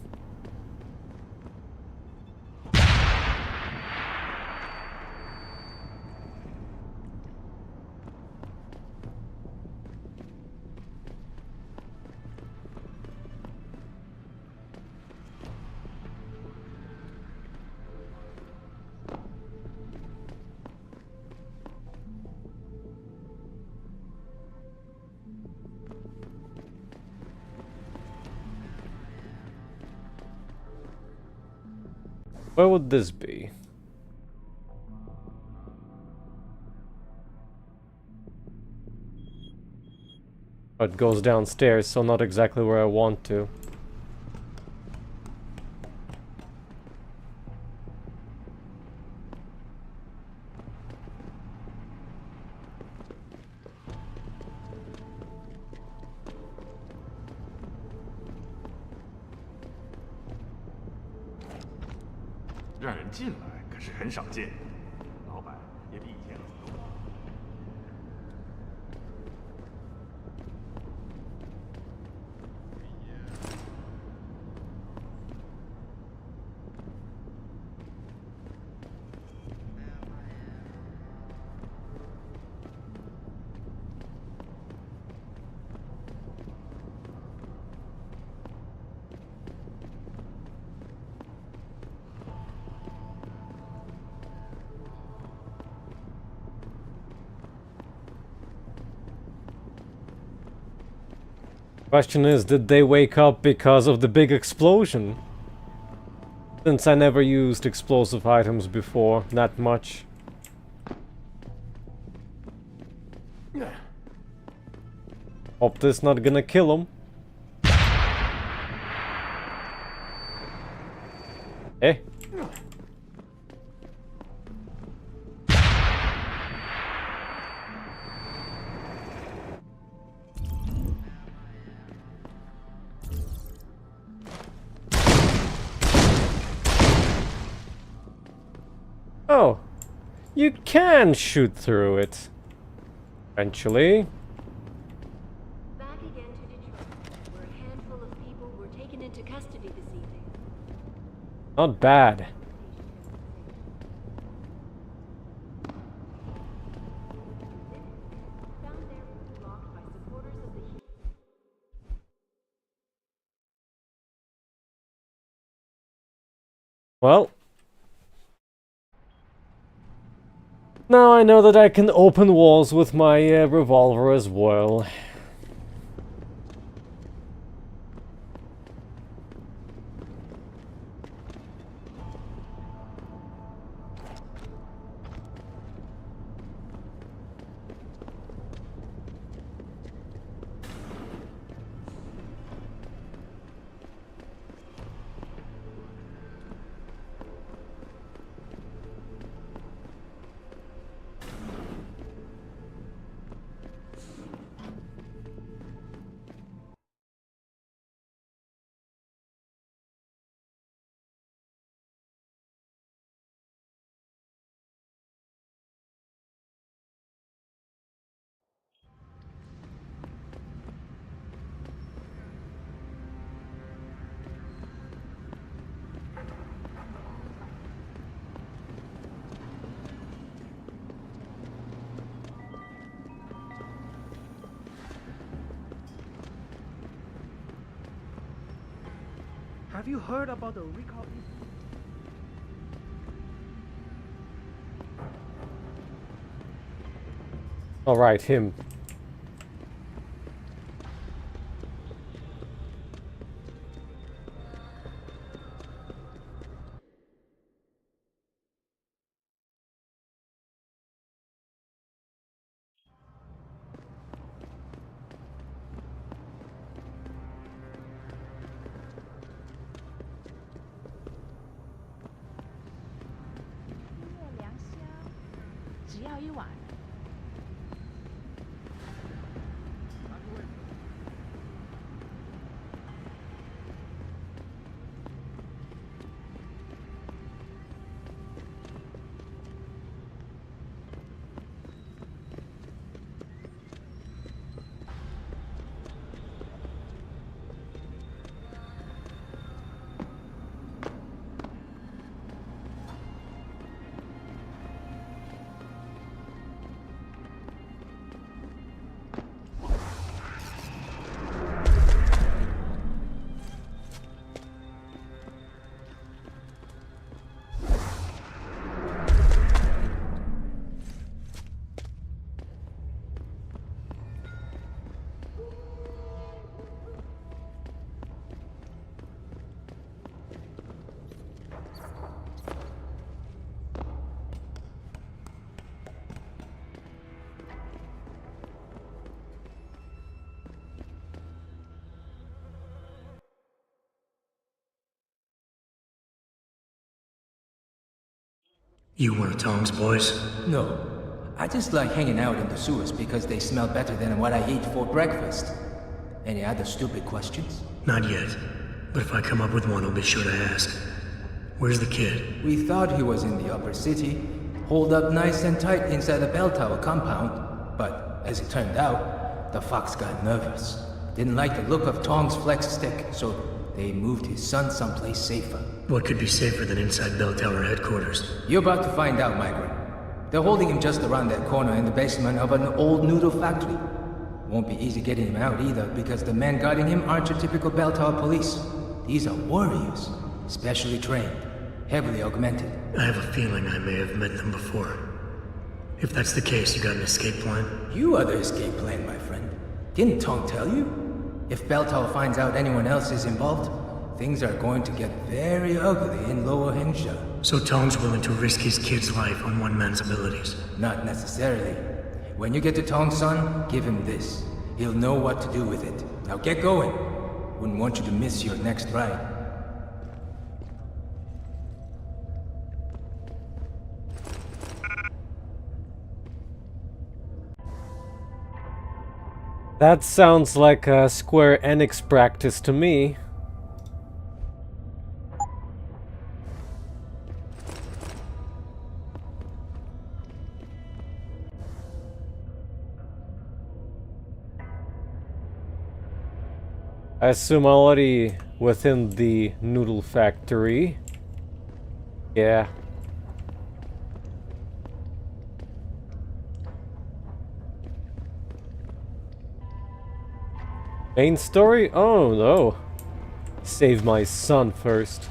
Where would this be? Oh, it goes downstairs, so not exactly where I want to. Question is, did they wake up because of the big explosion? Since I never used explosive items before, that much. Hope this not gonna kill him. Eh? Oh, you can shoot through it. Eventually. Back again to Detroit, where a handful of people were taken into custody this evening. Not bad. Found their route blocked by supporters of the Well. Now I know that I can open walls with my revolver as well. Have you heard about the recall issue? Alright, him. You one of Tong's boys? No. I just like hanging out in the sewers because they smell better than what I eat for breakfast. Any other stupid questions? Not yet. But if I come up with one, I'll be sure to ask. Where's the kid? We thought he was in the upper city, holed up nice and tight inside the bell tower compound. But as it turned out, the fox got nervous. Didn't like the look of Tong's flex stick, so they moved his son someplace safer. What could be safer than inside bell tower headquarters? You're about to find out, Migrant. They're holding him just around that corner in the basement of an old noodle factory. Won't be easy getting him out either, because the men guarding him aren't your typical bell tower police. These are warriors, specially trained, heavily augmented. I have a feeling I may have met them before. If that's the case, you got an escape plan? You are the escape plan, my friend. Didn't Tong tell you? If bell tower finds out anyone else is involved, things are going to get very ugly in Lower Hengsha. So Tong's willing to risk his kid's life on one man's abilities? Not necessarily. When you get to Tong's son, give him this. He'll know what to do with it. Now get going. Wouldn't want you to miss your next ride. That sounds like a Square Enix practice to me. I assume already within the noodle factory. Yeah. Main story? Oh no. Save my son first.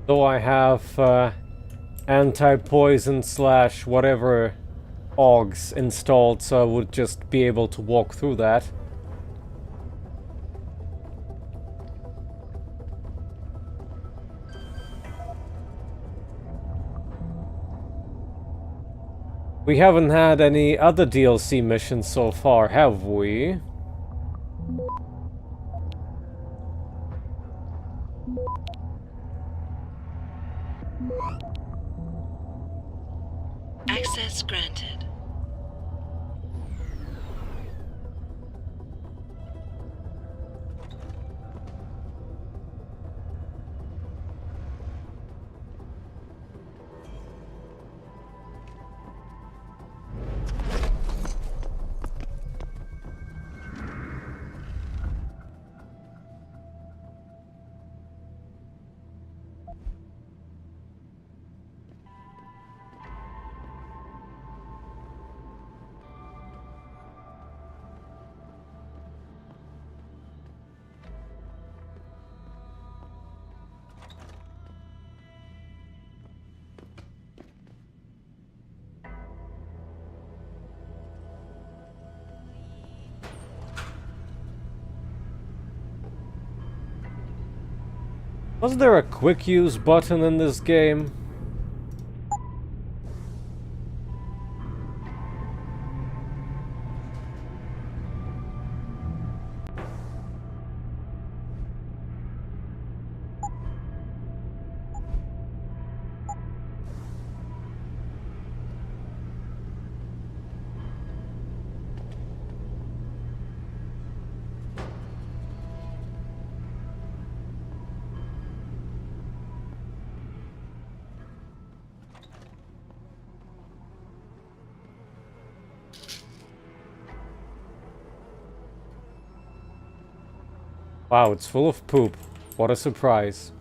Though I have anti-poison / whatever augs installed, so I would just be able to walk through that. We haven't had any other DLC missions so far, have we? Access granted. Was there a quick use button in this game? Wow, it's full of poop. What a surprise.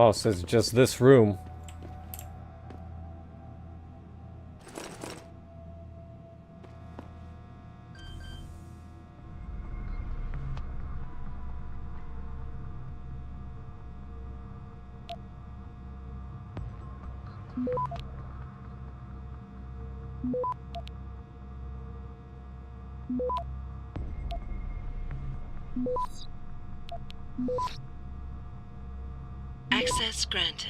Oh, so it's just this room. Access granted.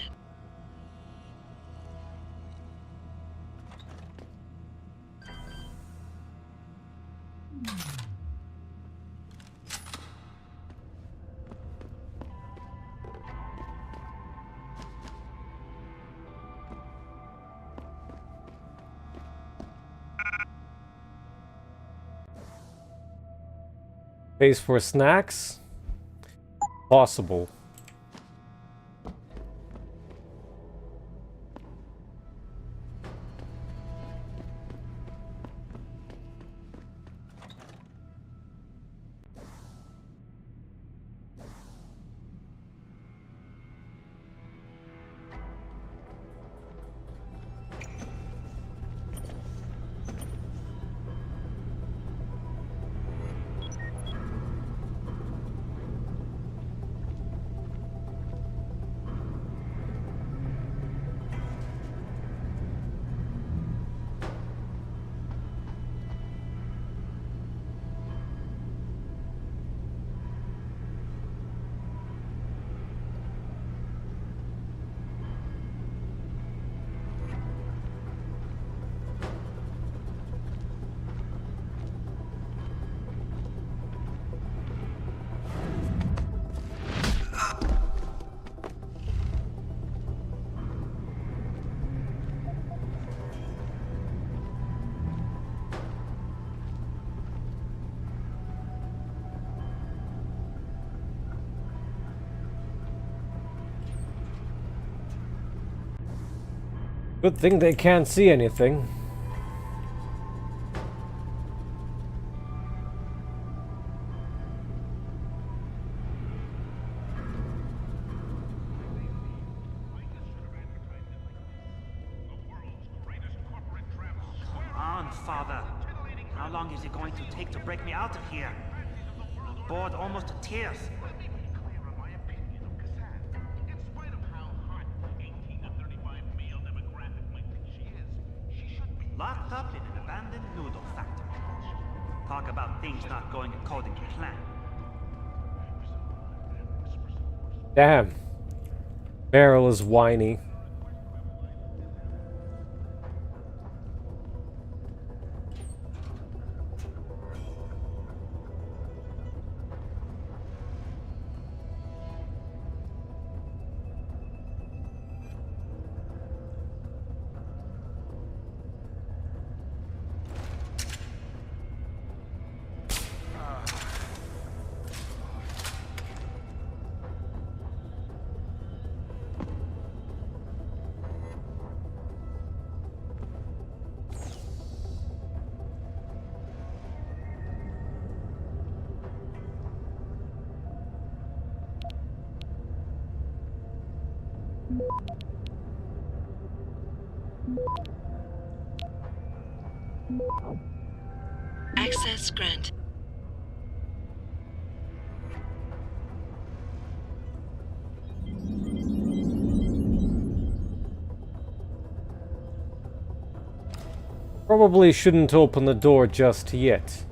Space for snacks? Possible. Good thing they can't see anything. Come on, Father. How long is it going to take to break me out of here? I'm bored almost to tears. Locked up in an abandoned noodle factory. Talk about things not going according to plan. Damn. Beryl is whiny. Access granted. Probably shouldn't open the door just yet.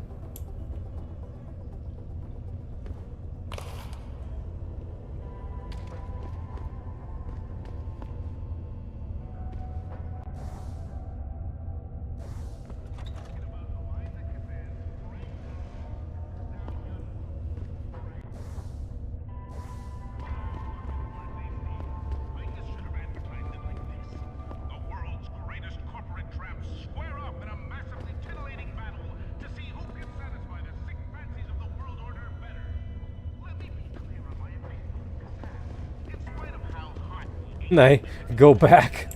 Nay, go back.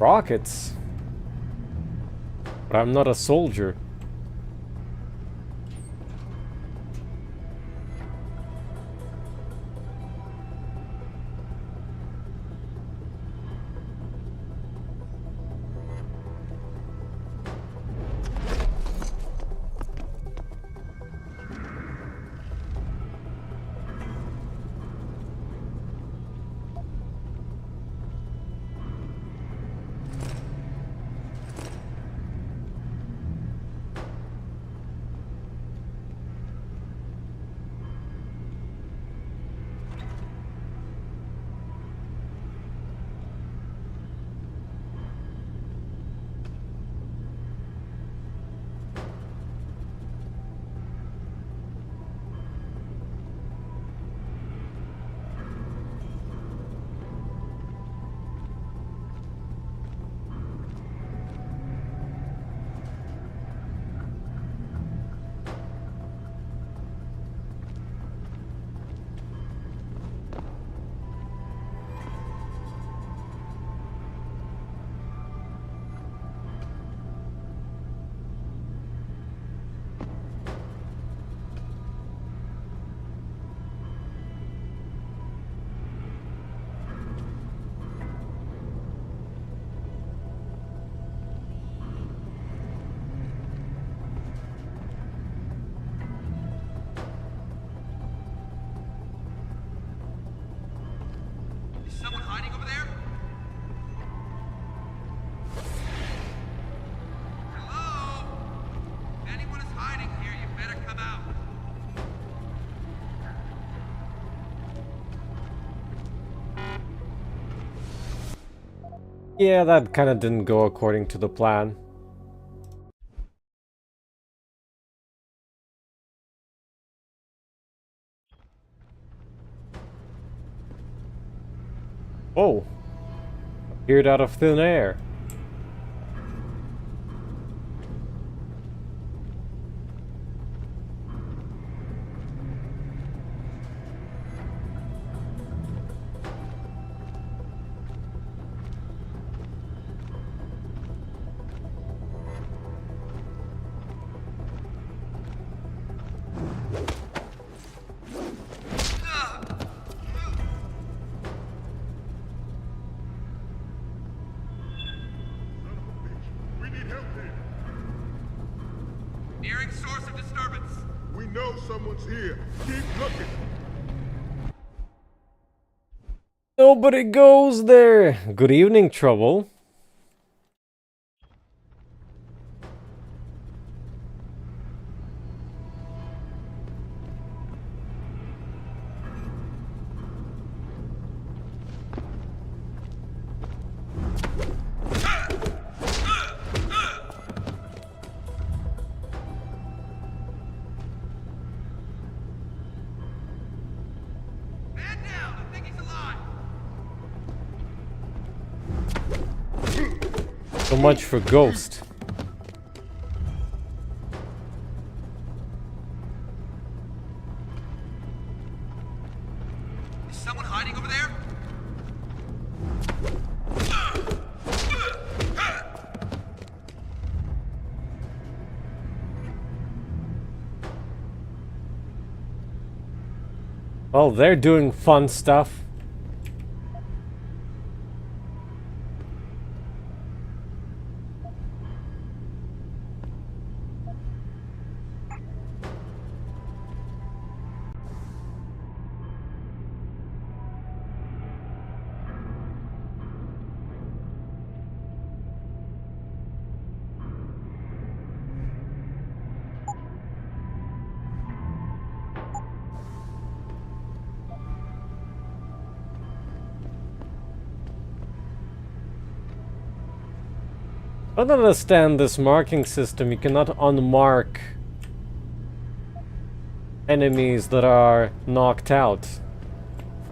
Rockets? But I'm not a soldier. Someone hiding over there? Hello? If anyone is hiding here, you better come out. Yeah, that kinda didn't go according to the plan. Oh. Appeared out of thin air. Nearing source of disturbance. We know someone's here. Keep looking. Nobody goes there. Good evening, Trouble. Man down! I think he's alive! So much for Ghost. Is someone hiding over there? Well, they're doing fun stuff. I don't understand this marking system. You cannot unmark enemies that are knocked out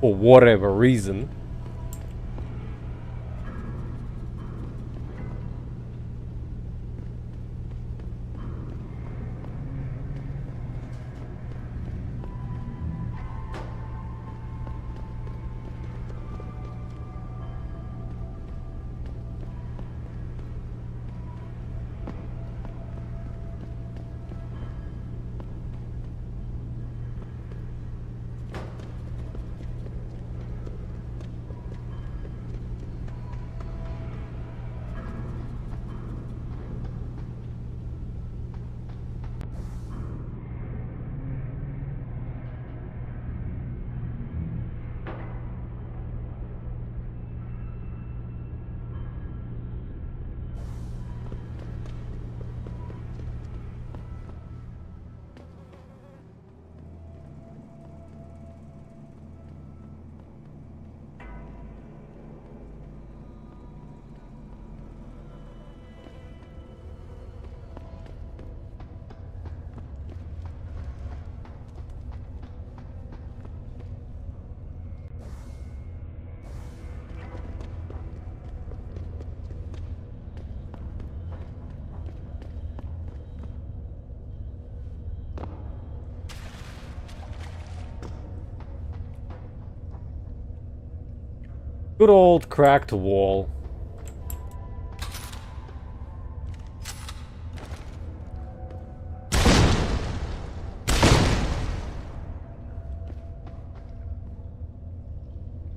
for whatever reason. Good old cracked wall.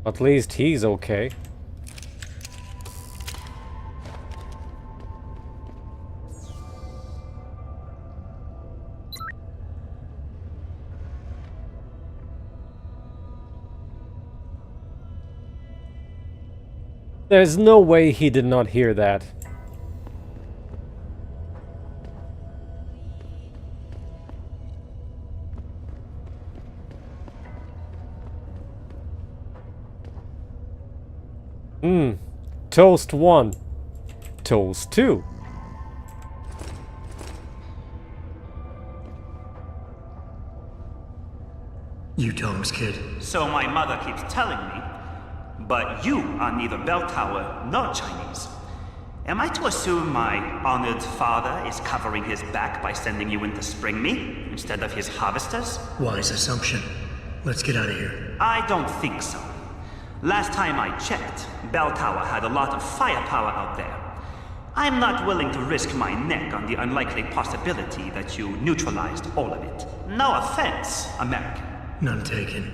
At least he's okay. There's no way he did not hear that. Toast 1. Toast 2. You Tom's kid. So my mother keeps telling me. But you are neither bell tower nor Chinese. Am I to assume my honored father is covering his back by sending you in to spring me instead of his harvesters? Wise assumption. Let's get out of here. I don't think so. Last time I checked, Bell Tower had a lot of firepower out there. I'm not willing to risk my neck on the unlikely possibility that you neutralized all of it. No offense, American. None taken.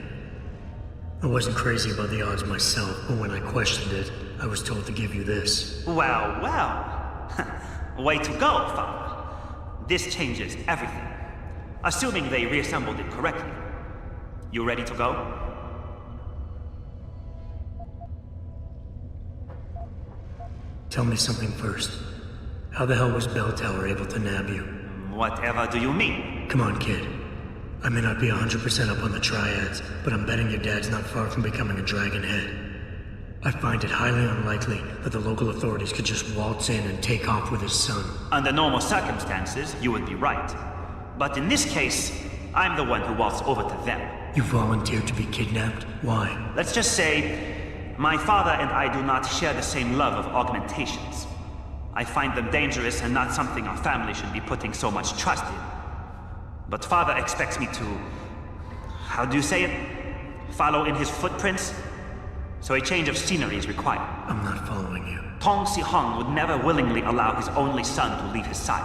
I wasn't crazy about the odds myself, but when I questioned it, I was told to give you this. Well, well. Way to go, Father. This changes everything. Assuming they reassembled it correctly. You ready to go? Tell me something first. How the hell was Bell Tower able to nab you? Whatever do you mean? Come on, kid. I may not be 100% up on the triads, but I'm betting your dad's not far from becoming a dragon head. I find it highly unlikely that the local authorities could just waltz in and take off with his son. Under normal circumstances, you would be right. But in this case, I'm the one who waltzed over to them. You volunteered to be kidnapped? Why? Let's just say, my father and I do not share the same love of augmentations. I find them dangerous and not something our family should be putting so much trust in. But father expects me to... how do you say it? Follow in his footprints? So a change of scenery is required. I'm not following you. Tong Si-hung would never willingly allow his only son to leave his side.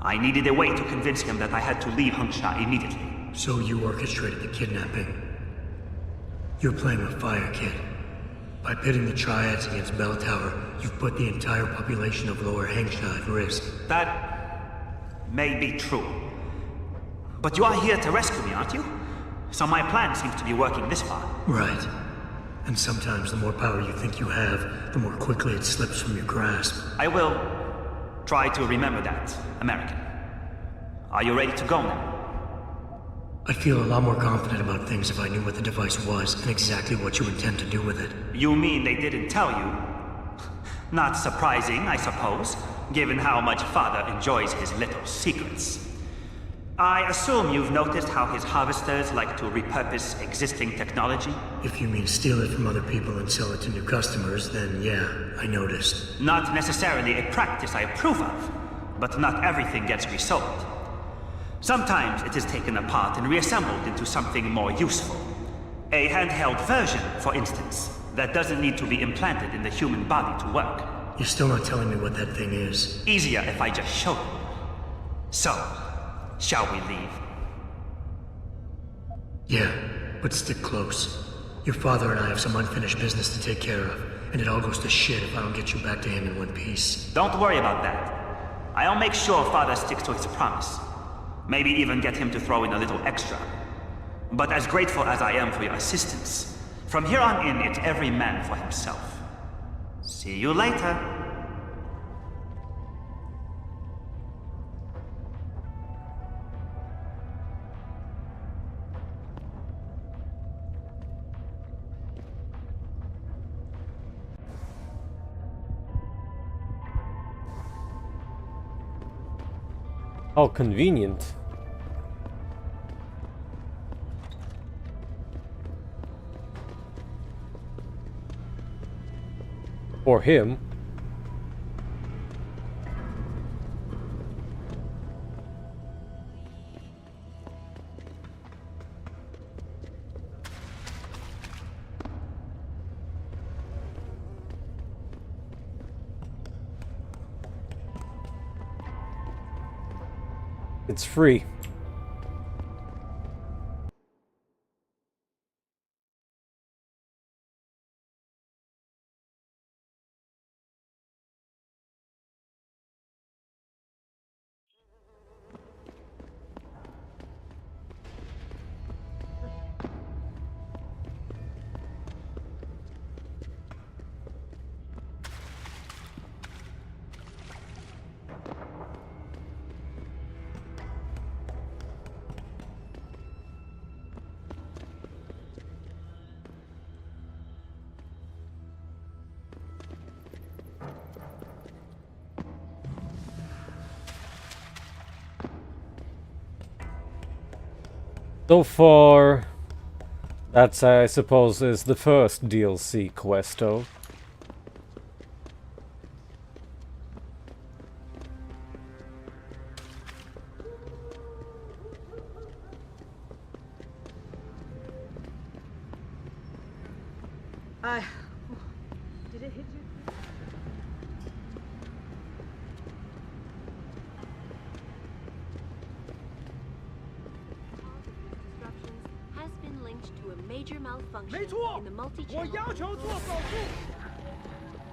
I needed a way to convince him that I had to leave Hengsha immediately. So you orchestrated the kidnapping. You're playing with fire, kid. By pitting the triads against Bell Tower, you've put the entire population of Lower Hengsha at risk. That may be true. But you are here to rescue me, aren't you? So my plan seems to be working this far. Right. And sometimes the more power you think you have, the more quickly it slips from your grasp. I will try to remember that, American. Are you ready to go now? I'd feel a lot more confident about things if I knew what the device was and exactly what you intend to do with it. You mean they didn't tell you? Not surprising, I suppose, given how much Father enjoys his little secrets. I assume you've noticed how his harvesters like to repurpose existing technology? If you mean steal it from other people and sell it to new customers, then yeah, I noticed. Not necessarily a practice I approve of, but not everything gets resold. Sometimes it is taken apart and reassembled into something more useful. A handheld version, for instance, that doesn't need to be implanted in the human body to work. You're still not telling me what that thing is. Easier if I just show you. So, shall we leave? Yeah, but stick close. Your father and I have some unfinished business to take care of, and it all goes to shit if I don't get you back to him in one piece. Don't worry about that. I'll make sure Father sticks to his promise. Maybe even get him to throw in a little extra. But as grateful as I am for your assistance, from here on in, it's every man for himself. See you later. How convenient. For him. It's free. So far, that's, I suppose, is the first DLC questo. Did it hit you? Has been linked to a major malfunction 没错， in the 我 multi-channel 要求做 control 保护。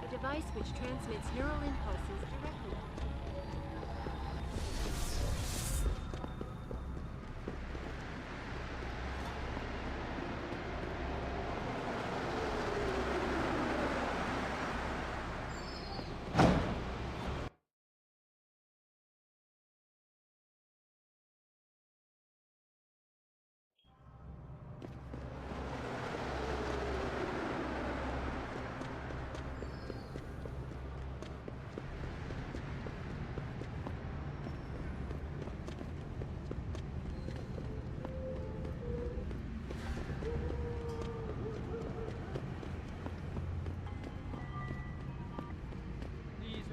a device which transmits neural impulses directly.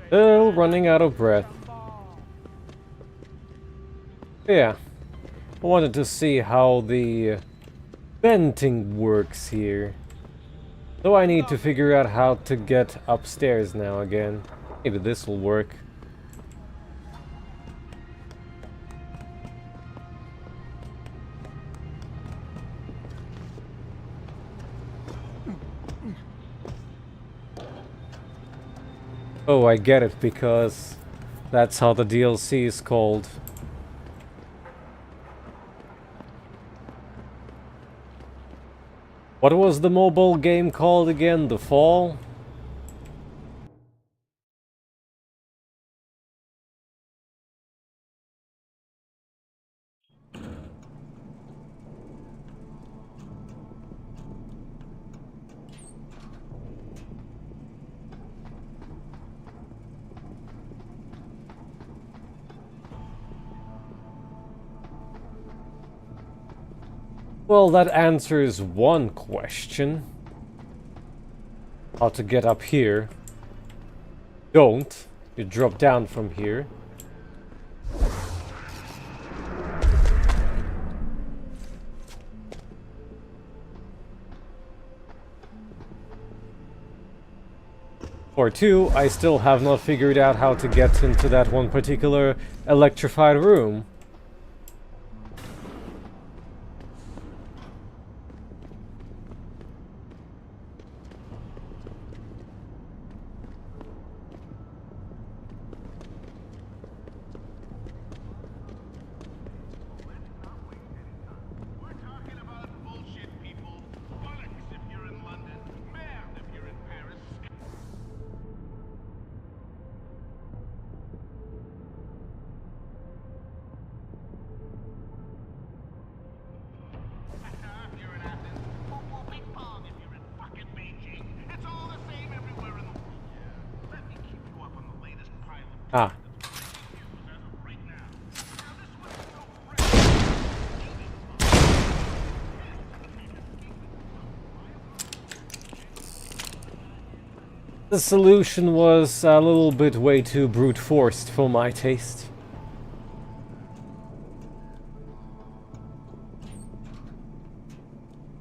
Still running out of breath. Yeah. I wanted to see how the venting works here. Though I need to figure out how to get upstairs now again. Maybe this will work. Oh, I get it, because that's how the DLC is called. What was the mobile game called again? The Fall? Well, that answers one question. How to get up here. Don't. You drop down from here. Or two, I still have not figured out how to get into that one particular electrified room. Ah. The solution was a little bit way too brute forced for my taste.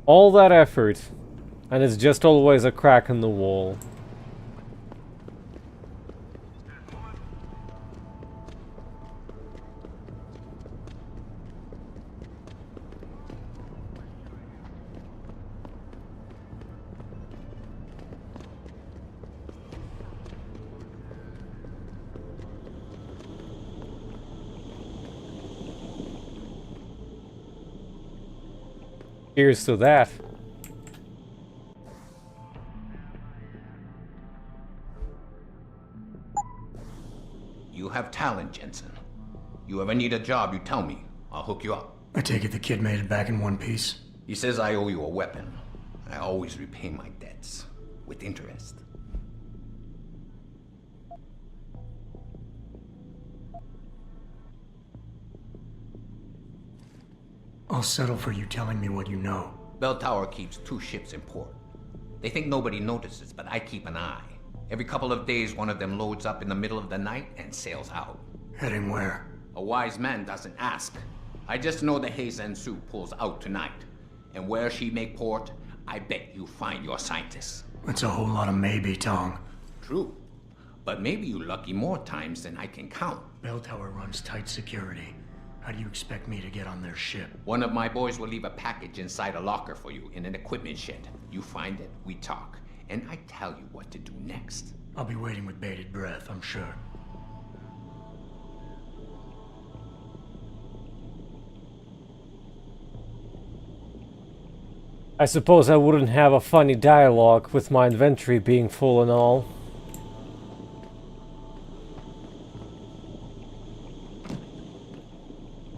All that effort, and it's just always a crack in the wall. Cheers to that. You have talent, Jensen. You ever need a job, you tell me. I'll hook you up. I take it the kid made it back in one piece? He says I owe you a weapon. I always repay my debts. With interest. I'll settle for you telling me what you know. Bell Tower keeps 2 ships in port. They think nobody notices, but I keep an eye. Every couple of days, one of them loads up in the middle of the night and sails out. Heading where? A wise man doesn't ask. I just know the Hei Zhen Zhu pulls out tonight. And where she make port, I bet you find your scientists. That's a whole lot of maybe, Tong. True. But maybe you lucky more times than I can count. Bell Tower runs tight security. How do you expect me to get on their ship? One of my boys will leave a package inside a locker for you in an equipment shed. You find it, we talk, and I tell you what to do next. I'll be waiting with bated breath, I'm sure. I suppose I wouldn't have a funny dialogue with my inventory being full and all.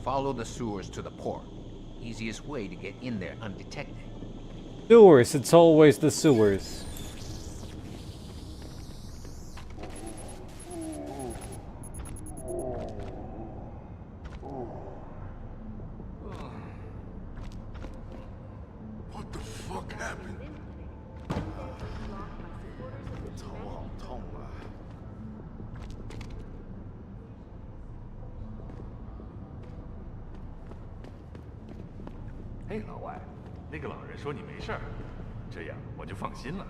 Follow the sewers to the port. Easiest way to get in there undetected. Sewers, it's always the sewers. What the fuck happened? 头好痛啊！嘿，老外，那个老人说你没事儿，这样我就放心了。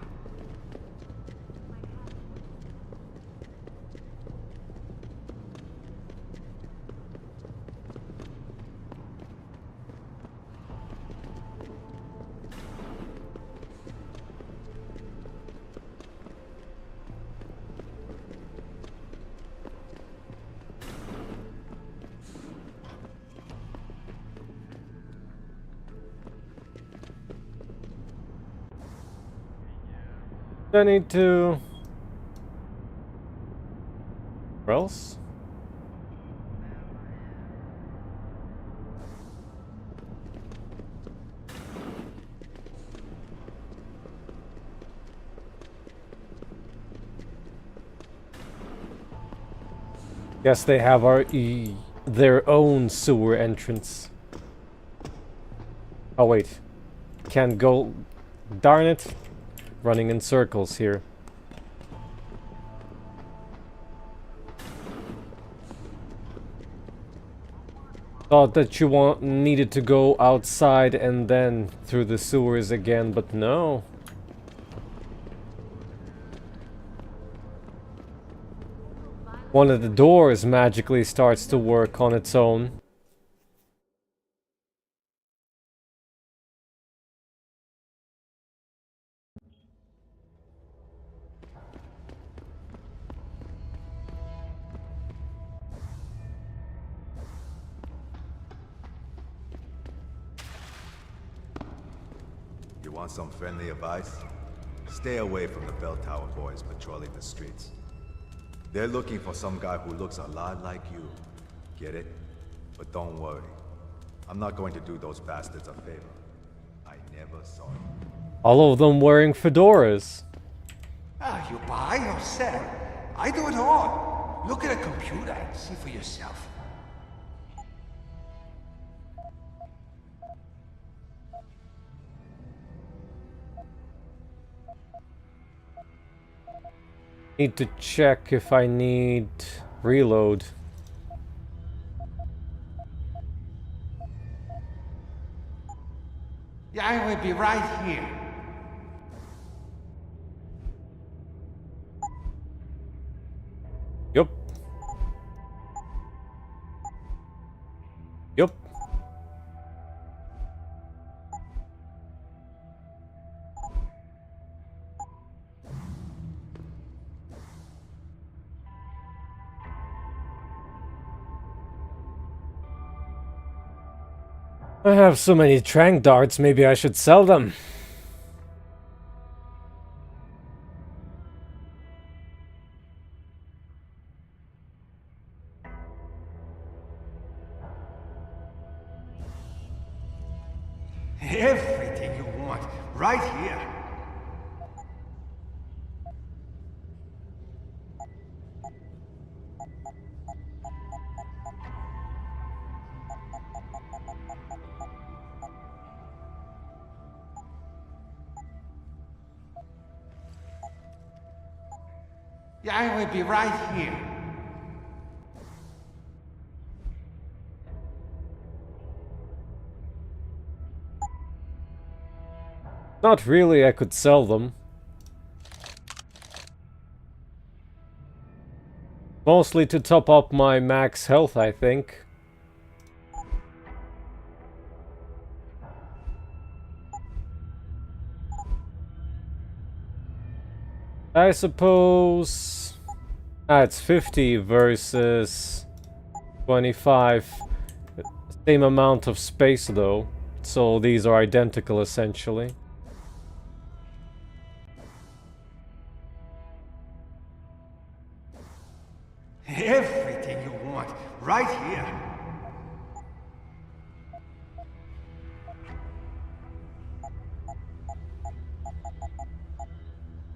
I need to... Where else? Guess they have their own sewer entrance. Oh wait, can't go. Darn it. Running in circles here. Thought that you needed to go outside and then through the sewers again, but no. One of the doors magically starts to work on its own. You want some friendly advice? Stay away from the Bell Tower boys patrolling the streets. They're looking for some guy who looks a lot like you. Get it? But don't worry. I'm not going to do those bastards a favor. I never saw it. All of them wearing fedoras. Ah, you buy or sell? I do it all. Look at a computer and see for yourself. Need to check if I need reload. Yeah, I will be right here. Yup. Yup. I have so many tranq darts, maybe I should sell them. Everything you want, right here. Yeah, I will be right here. Not really, I could sell them. Mostly to top up my max health, I think. I suppose... it's 50 versus 25. Same amount of space though. So these are identical essentially. Everything you want, right here.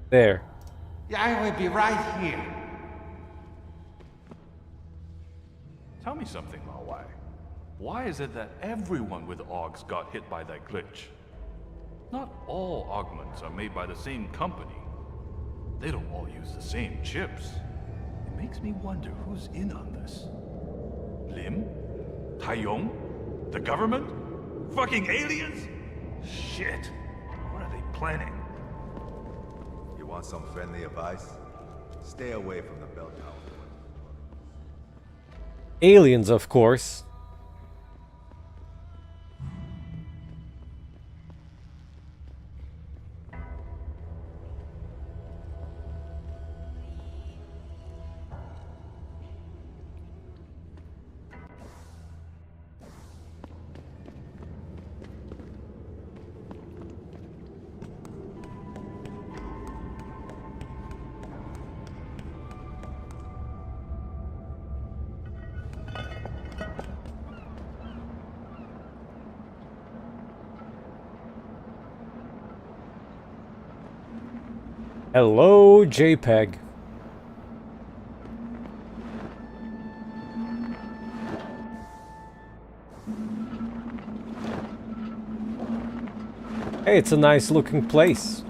There. Yeah, I will be right here. Tell me something, Lao Wai. Why is it that everyone with Augs got hit by that glitch? Not all augments are made by the same company. They don't all use the same chips. It makes me wonder who's in on this. Lim? Taiyong? The government? Fucking aliens? Shit. What are they planning? You want some friendly advice? Stay away from the bell tower. Aliens, of course. Hello, JPEG. Hey, it's a nice looking place.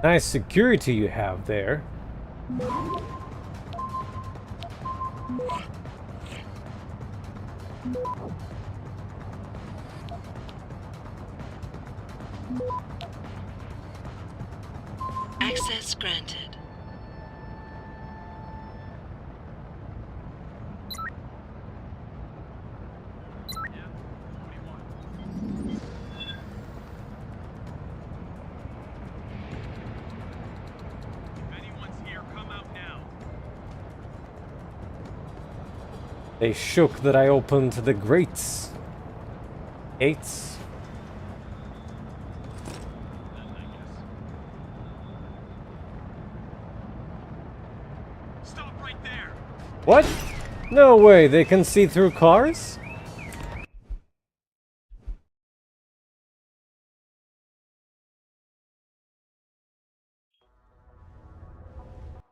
Nice security you have there. Access granted. They shook that I opened the grates. Gates. Stop right there. What? No way, they can see through cars?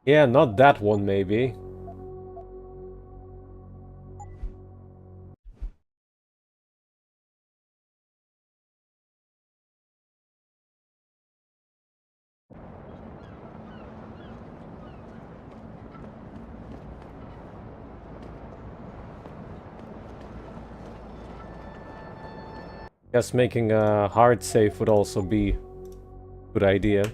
Yeah, not that one maybe. Guess making a hard save would also be a good idea.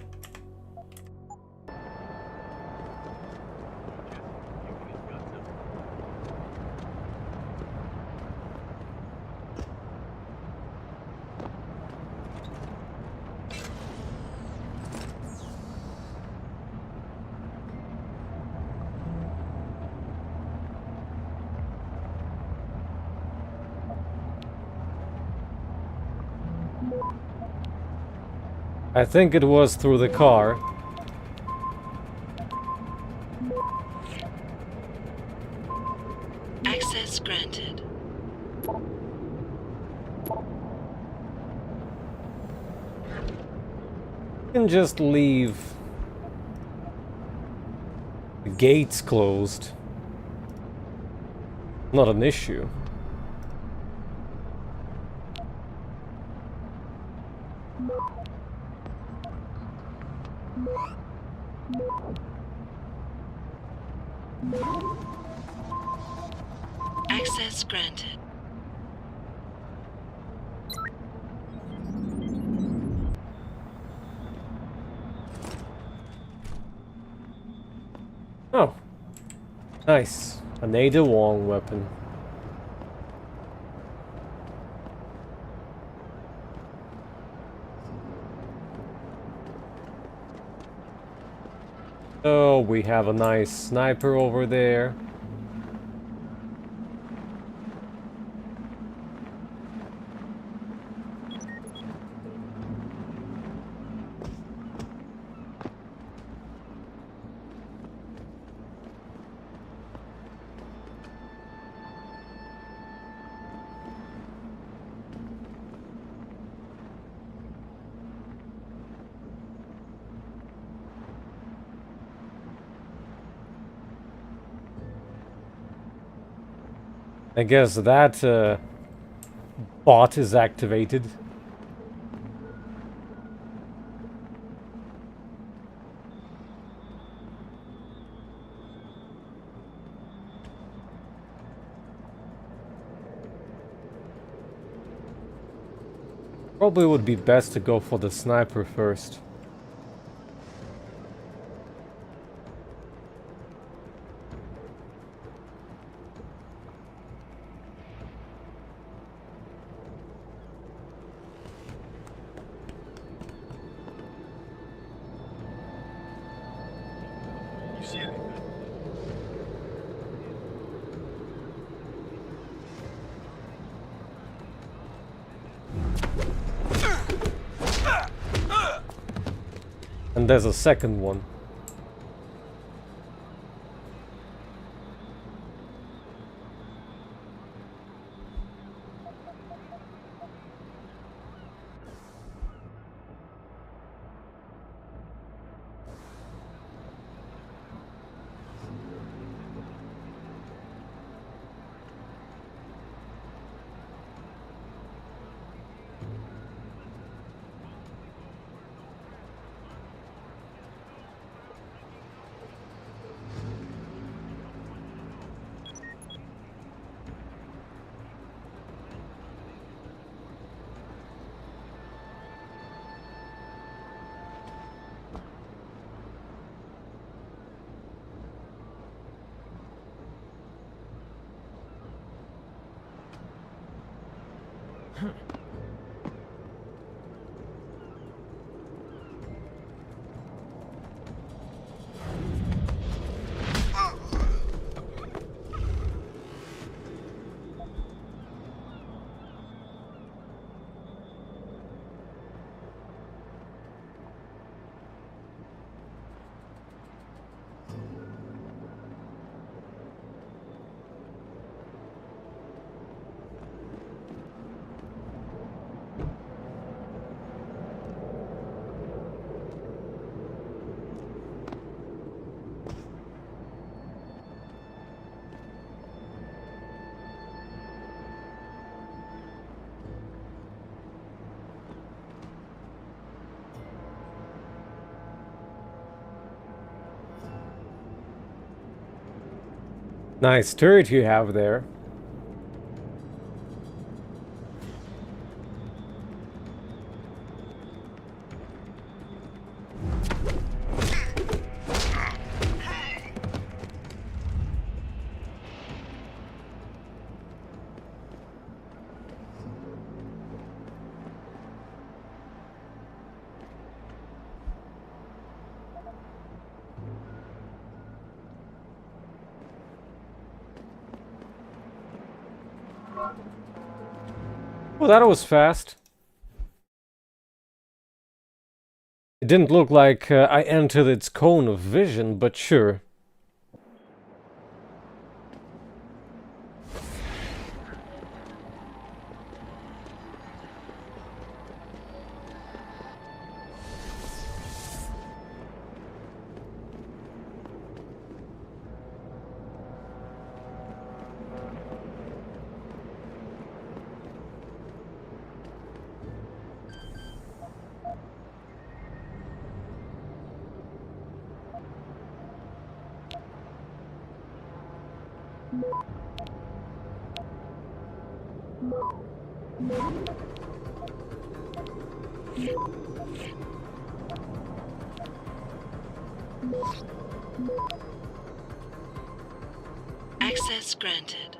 I think it was through the car. Access granted. You can just leave the gates closed. Not an issue. Access granted. Oh. Nice. An Ada Wong weapon. Oh, we have a nice sniper over there. I guess that bot is activated. Probably would be best to go for the sniper first. And there's a second one. Nice turret you have there. Well, that was fast. It didn't look like I entered its cone of vision, but sure. Access granted.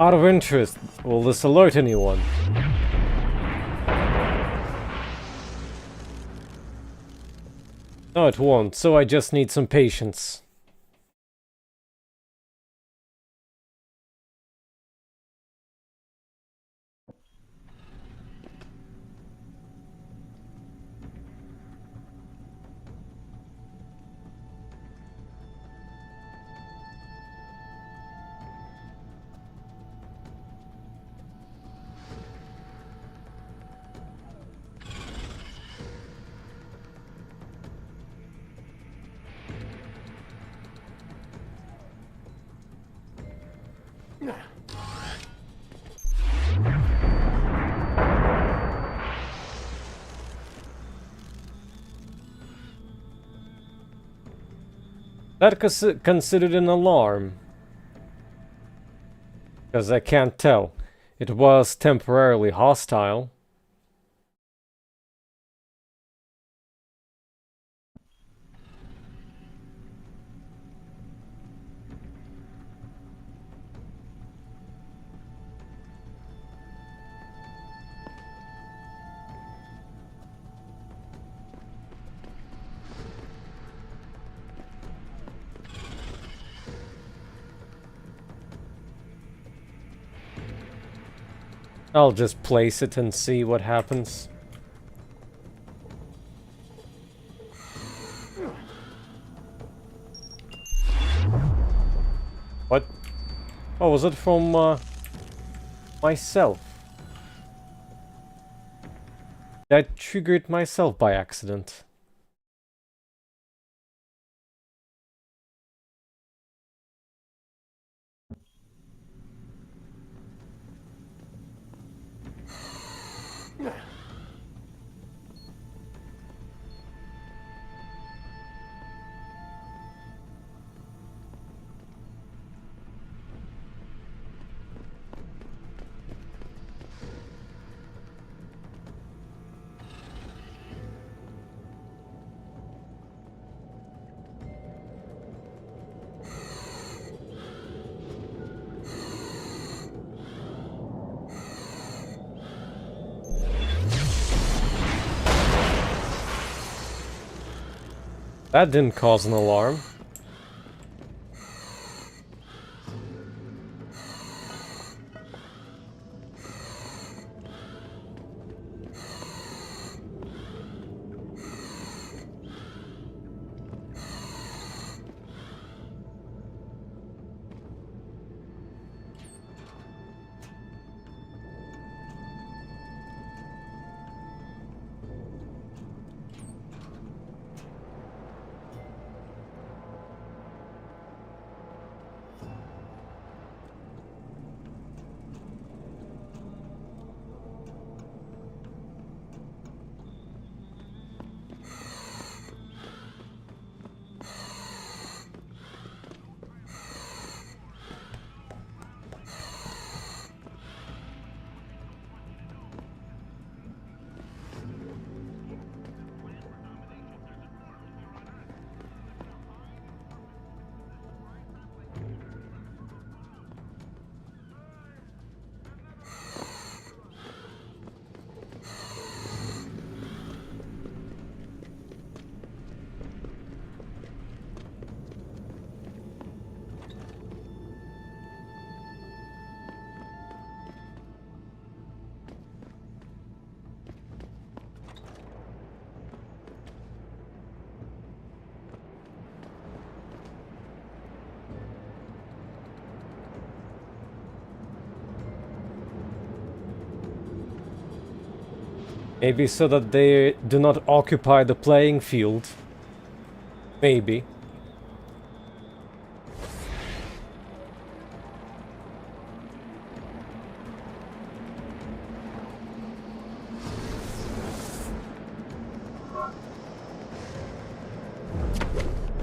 Out of interest, will this alert anyone? No, it won't, so I just need some patience. That considered an alarm. Because I can't tell. It was temporarily hostile. I'll just place it and see what happens. What? Oh, was it from myself? I triggered myself by accident. That didn't cause an alarm. Maybe so that they do not occupy the playing field. Maybe.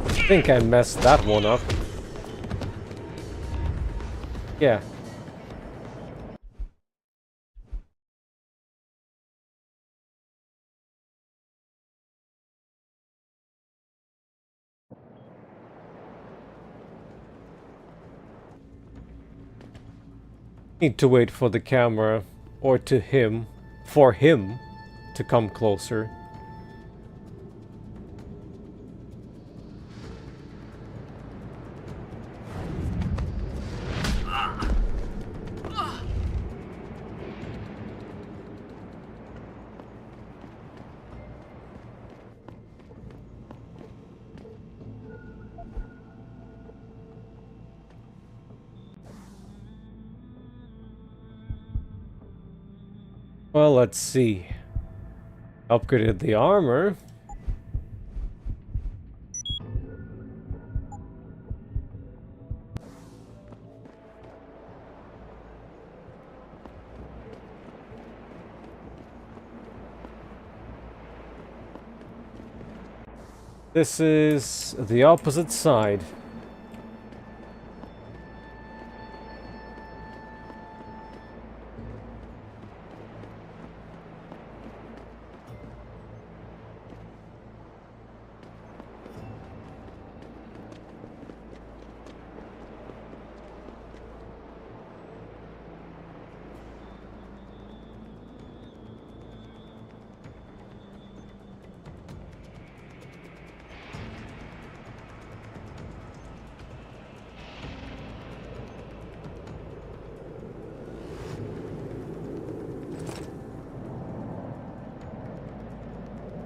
I think I messed that one up. Yeah. Need to wait for the camera, or for him to come closer. Well, let's see. Upgraded the armor. This is the opposite side.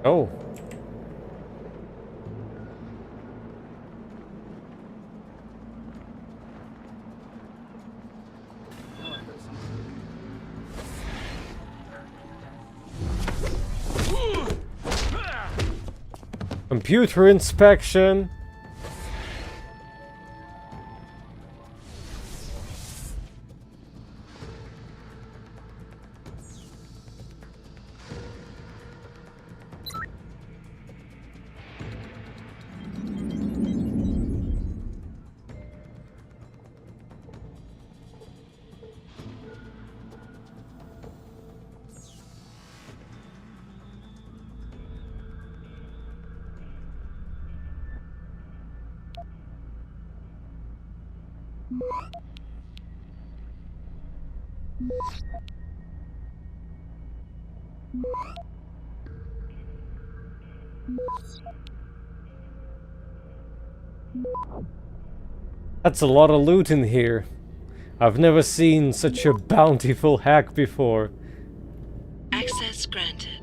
Oh. Computer inspection. That's a lot of loot in here. I've never seen such a bountiful hack before. Access granted.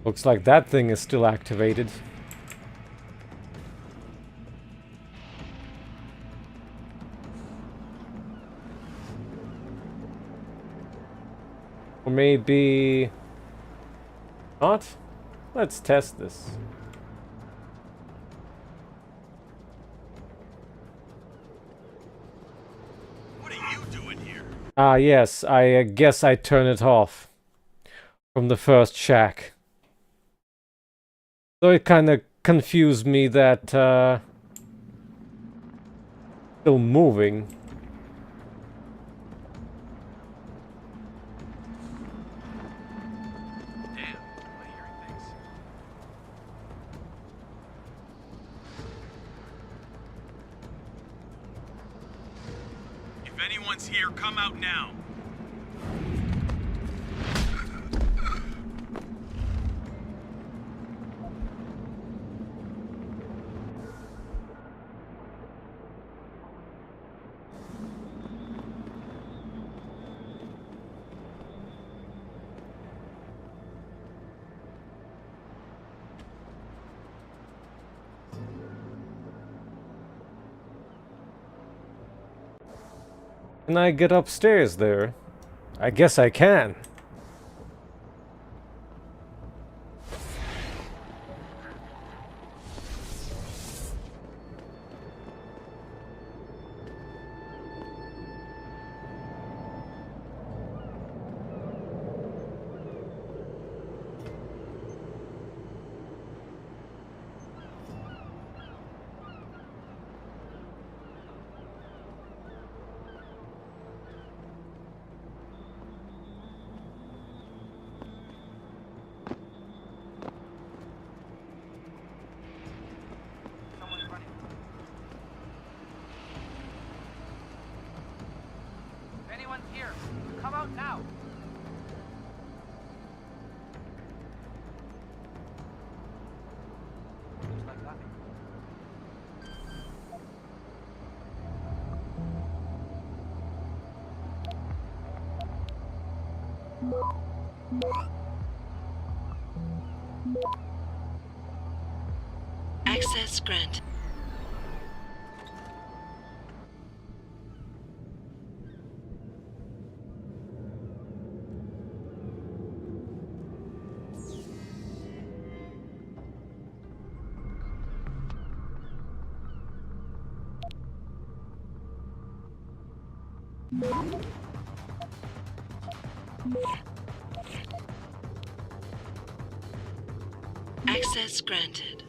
Looks like that thing is still activated. Or maybe... not? Let's test this. What are you doing here? Ah, yes, I guess I turn it off. From the first shack. So it kinda confused me that, still moving. If anyone's here, come out now. Can I get upstairs there? I guess I can. If anyone's here, come out now. Looks like nothing. Access granted. Access granted.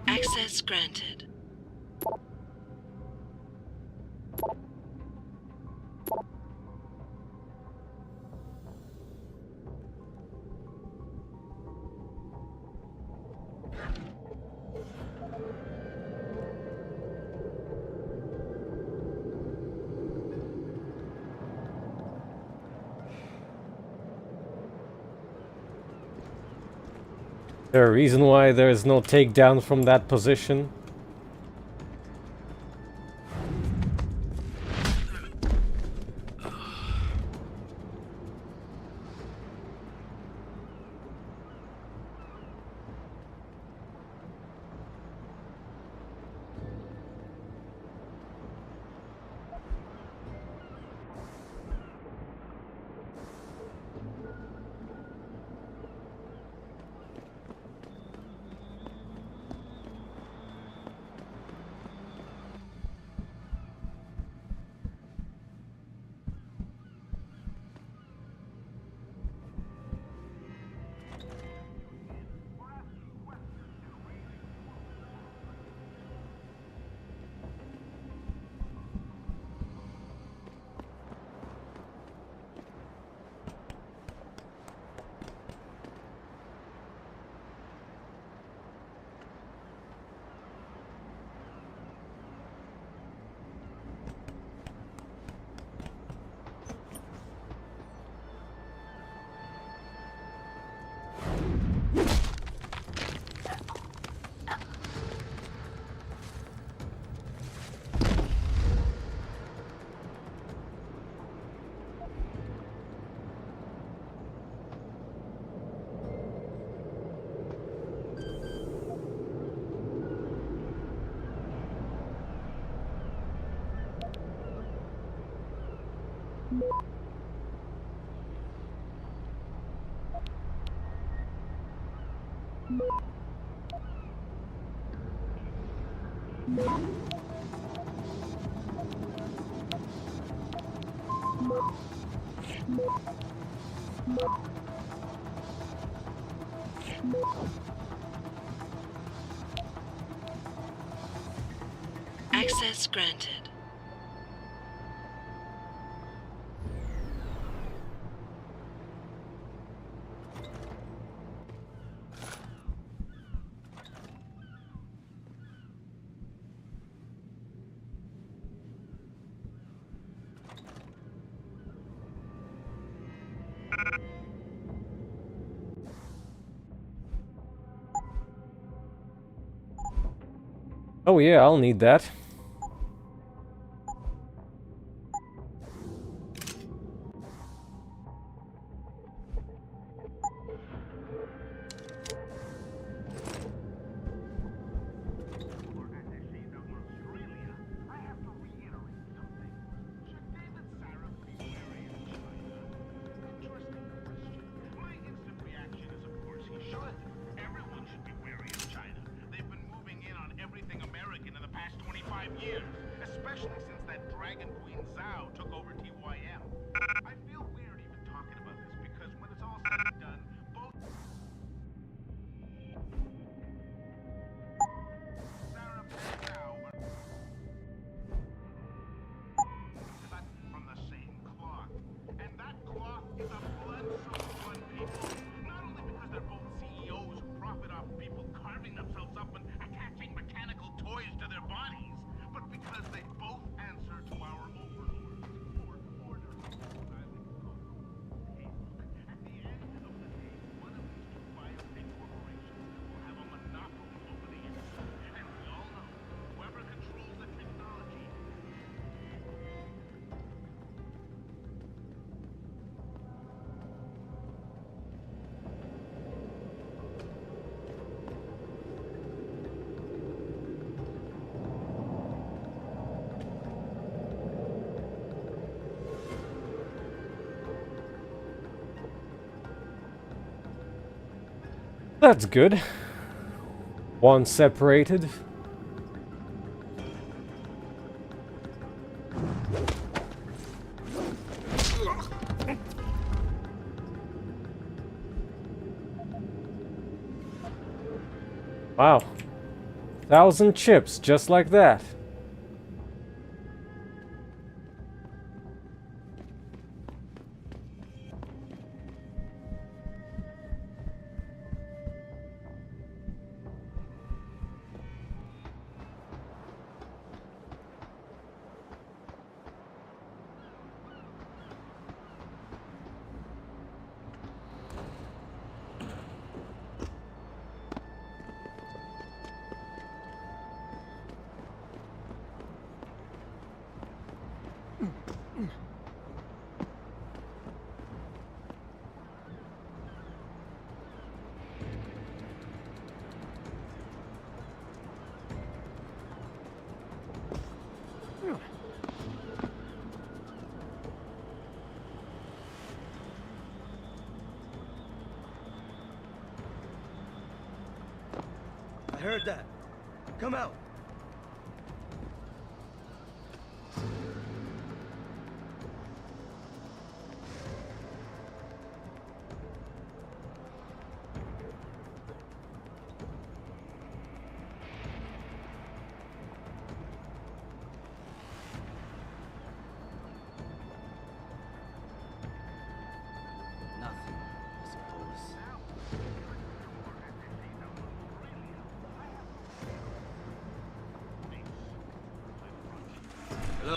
Access granted. there a reason why there is no takedown from that position? Access granted. Oh yeah, I'll need that. That's good. One separated. Wow. 1,000 chips, just like that. heard that. Come out. Nothing, I suppose. Hello?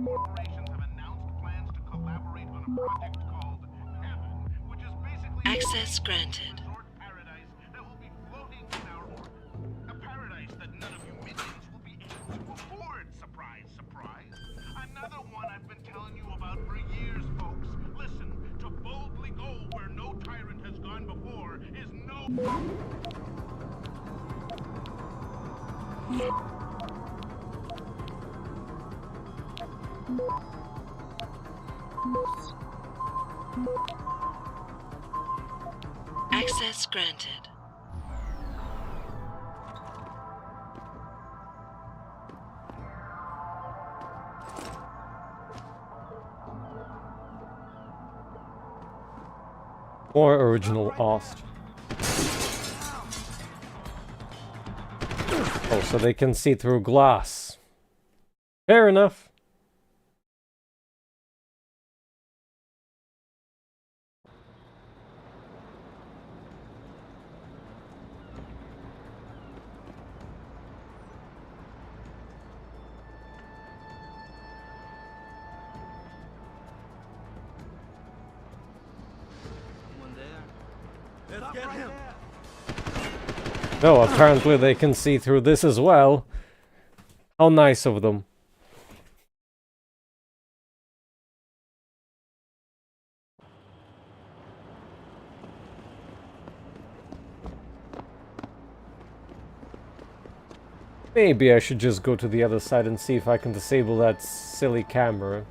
Corporations have announced plans to collaborate on a project called Heaven, which is basically Access granted. a resort paradise that will be floating in our orbit. A paradise that none of you minions will be able to afford. Surprise, surprise. Another one I've been telling you about for years, folks. Listen, to boldly go where no tyrant has gone before is no... Access granted. More original Ost. Oh, so they can see through glass. Fair enough. Let's get him. No, apparently they can see through this as well. How nice of them. Maybe I should just go to the other side and see if I can disable that silly camera.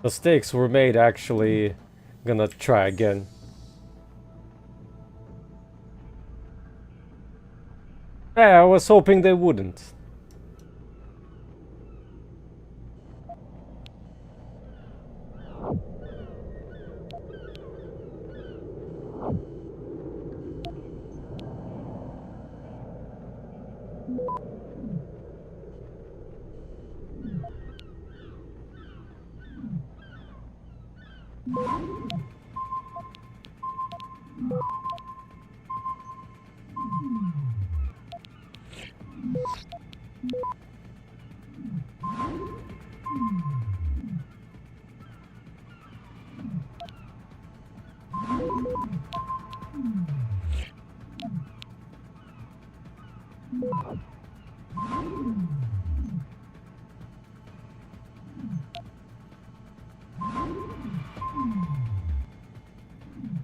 Mistakes were made, actually. Gonna try again. Yeah, I was hoping they wouldn't.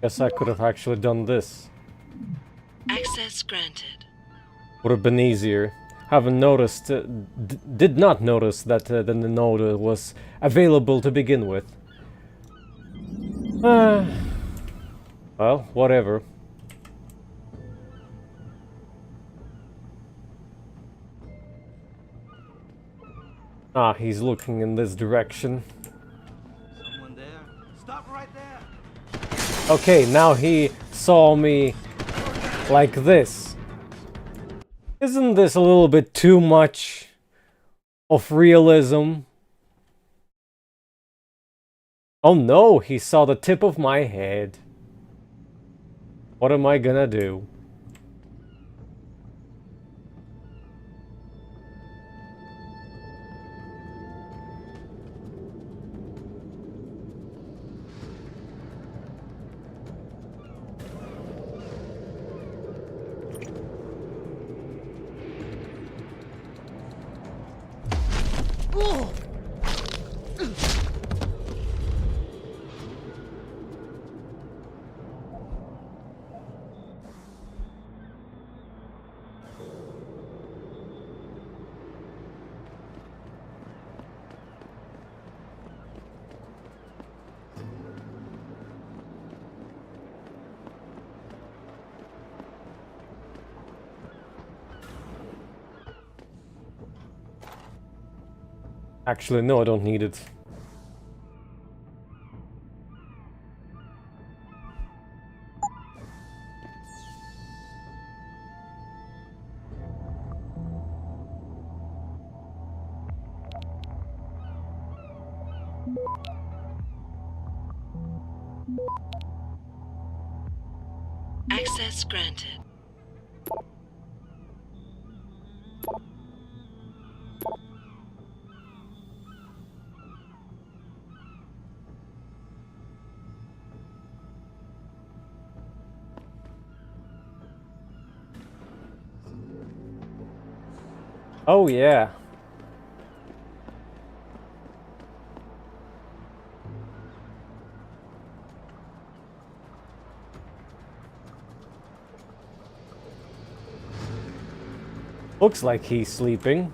Guess I could have actually done this. Access granted. Would have been easier. Haven't noticed, did not notice that the node was available to begin with. Well, whatever. Ah, he's looking in this direction. Someone there. Stop right there. Okay, now he saw me like this. Isn't this a little bit too much of realism? Oh no, he saw the tip of my head. What am I gonna do? Actually, no, I don't need it. Access granted. Oh yeah. Looks like he's sleeping.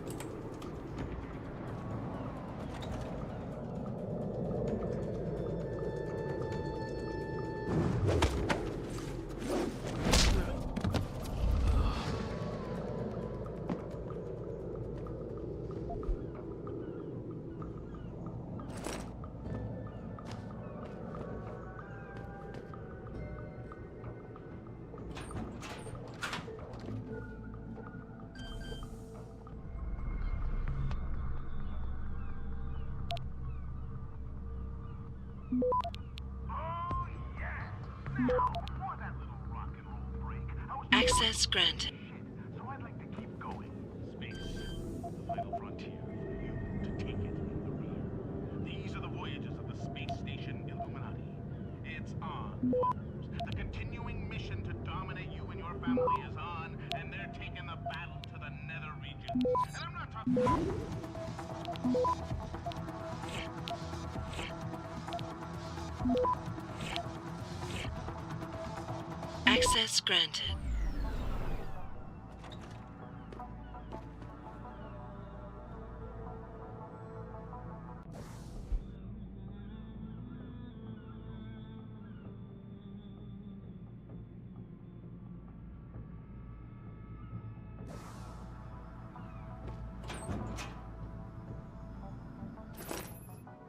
Access granted. So I'd like to keep going. Space, the vital frontier for you to take it in the rear. These are the voyages of the space station Illuminati. It's on, folks. The continuing mission to dominate you and your family is on, and they're taking the battle to the nether regions. And I'm not talking... Access granted.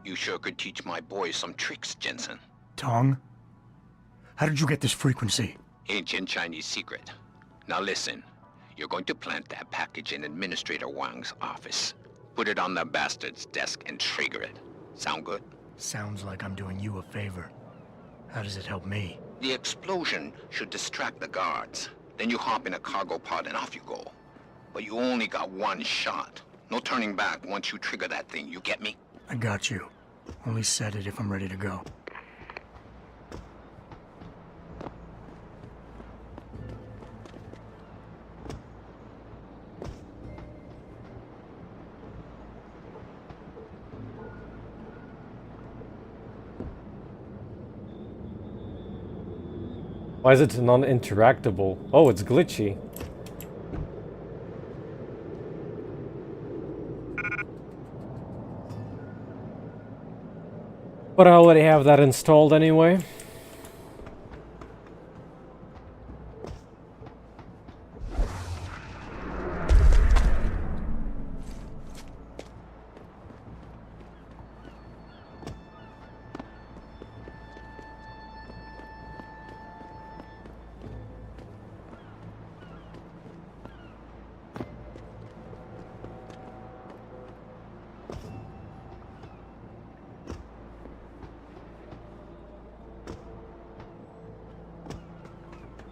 You sure could teach my boy some tricks, Jensen. Tong? How did you get this frequency? Ancient Chinese secret. Now listen, you're going to plant that package in Administrator Wang's office. Put it on the bastard's desk and trigger it. Sound good? Sounds like I'm doing you a favor. How does it help me? The explosion should distract the guards. Then you hop in a cargo pod and off you go. But you only got one shot. No turning back once you trigger that thing, you get me? I got you. Only set it if I'm ready to go. Why is it non-interactable? Oh, it's glitchy. But I already have that installed anyway.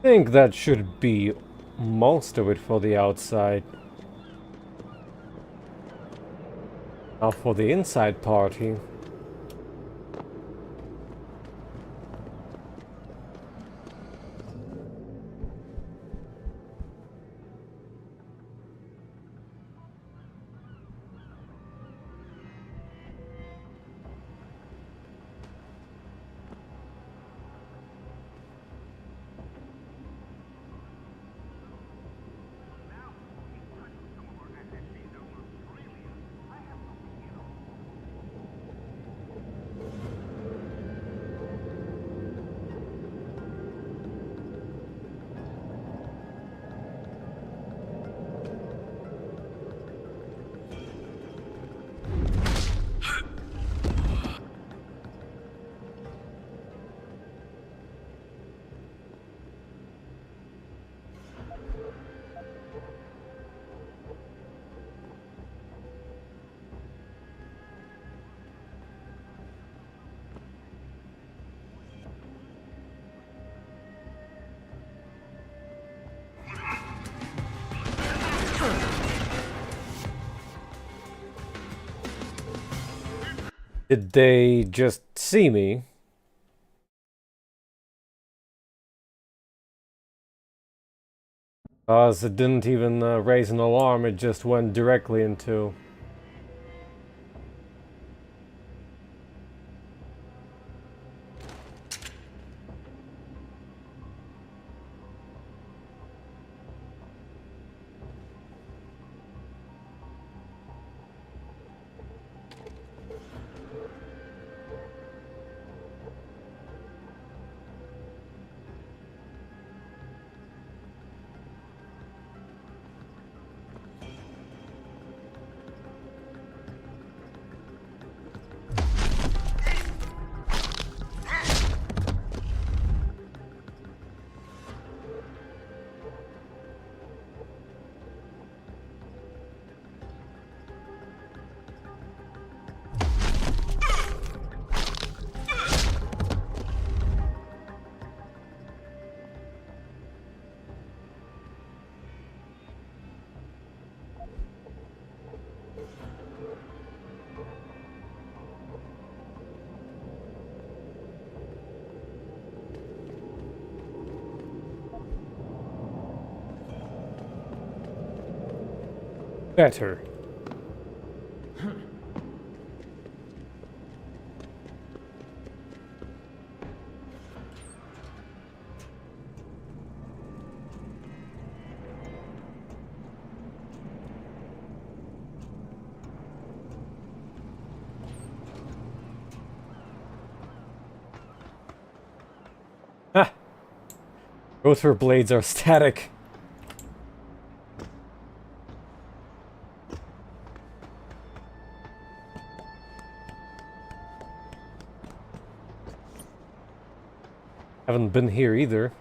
think that should be most of it for the outside. Now for the inside party. Did they just see me? Cause it didn't even raise an alarm, it just went directly into... Better. Ah! Both her blades are static. Haven't been here either.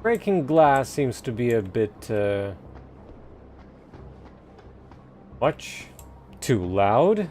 Breaking glass seems to be a bit, much too loud.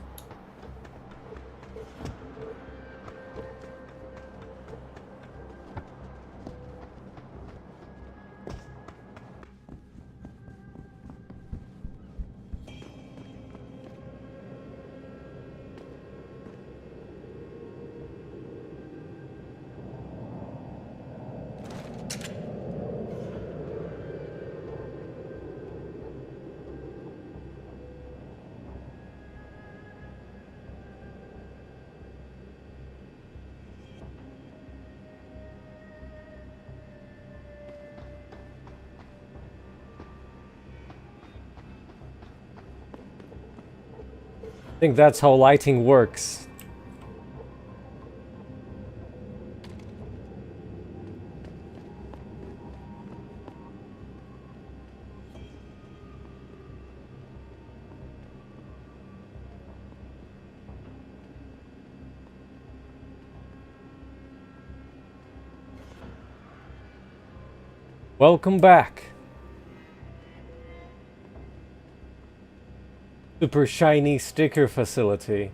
I think that's how lighting works. Welcome back. Super shiny sticker facility.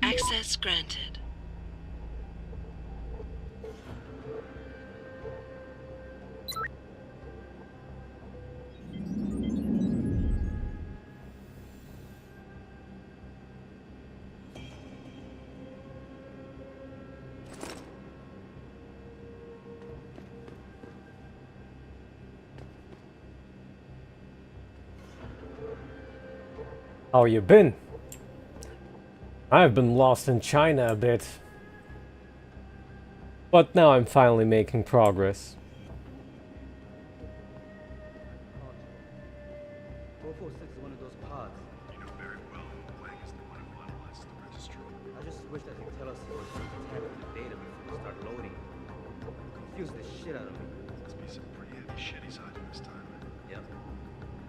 Access granted. How you been? I've been lost in China a bit. But now I'm finally making progress. 446 is one of those pods. You know very well Wang is the one who finalizes the registry. I just wish they could tell us what to tap into the data before we start loading. Confuse the shit out of me. Must be some pretty heavy shit he's hiding this time. Yep.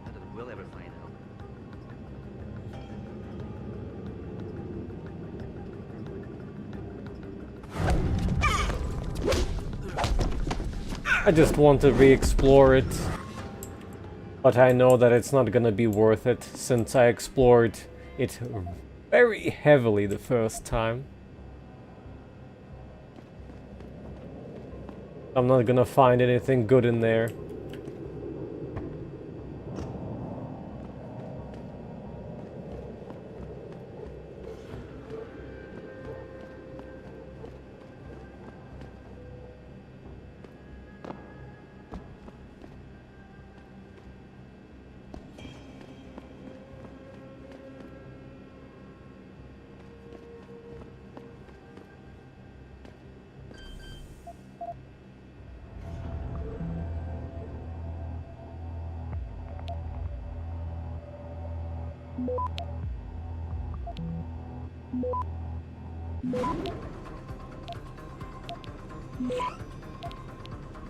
Not that we'll ever find out. I just want to re-explore it. But I know that it's not gonna be worth it, since I explored it very heavily the first time. I'm not gonna find anything good in there.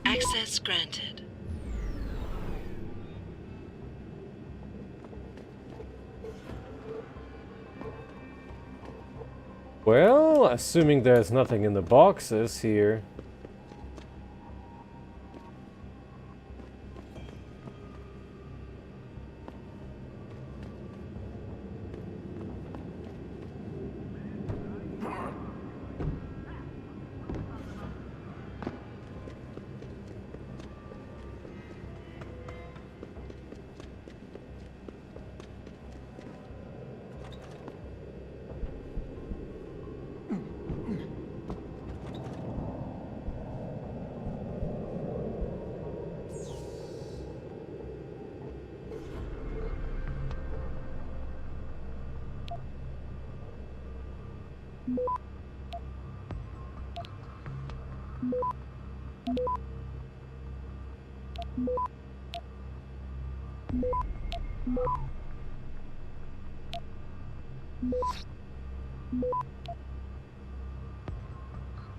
Access granted. Well, assuming there's nothing in the boxes here.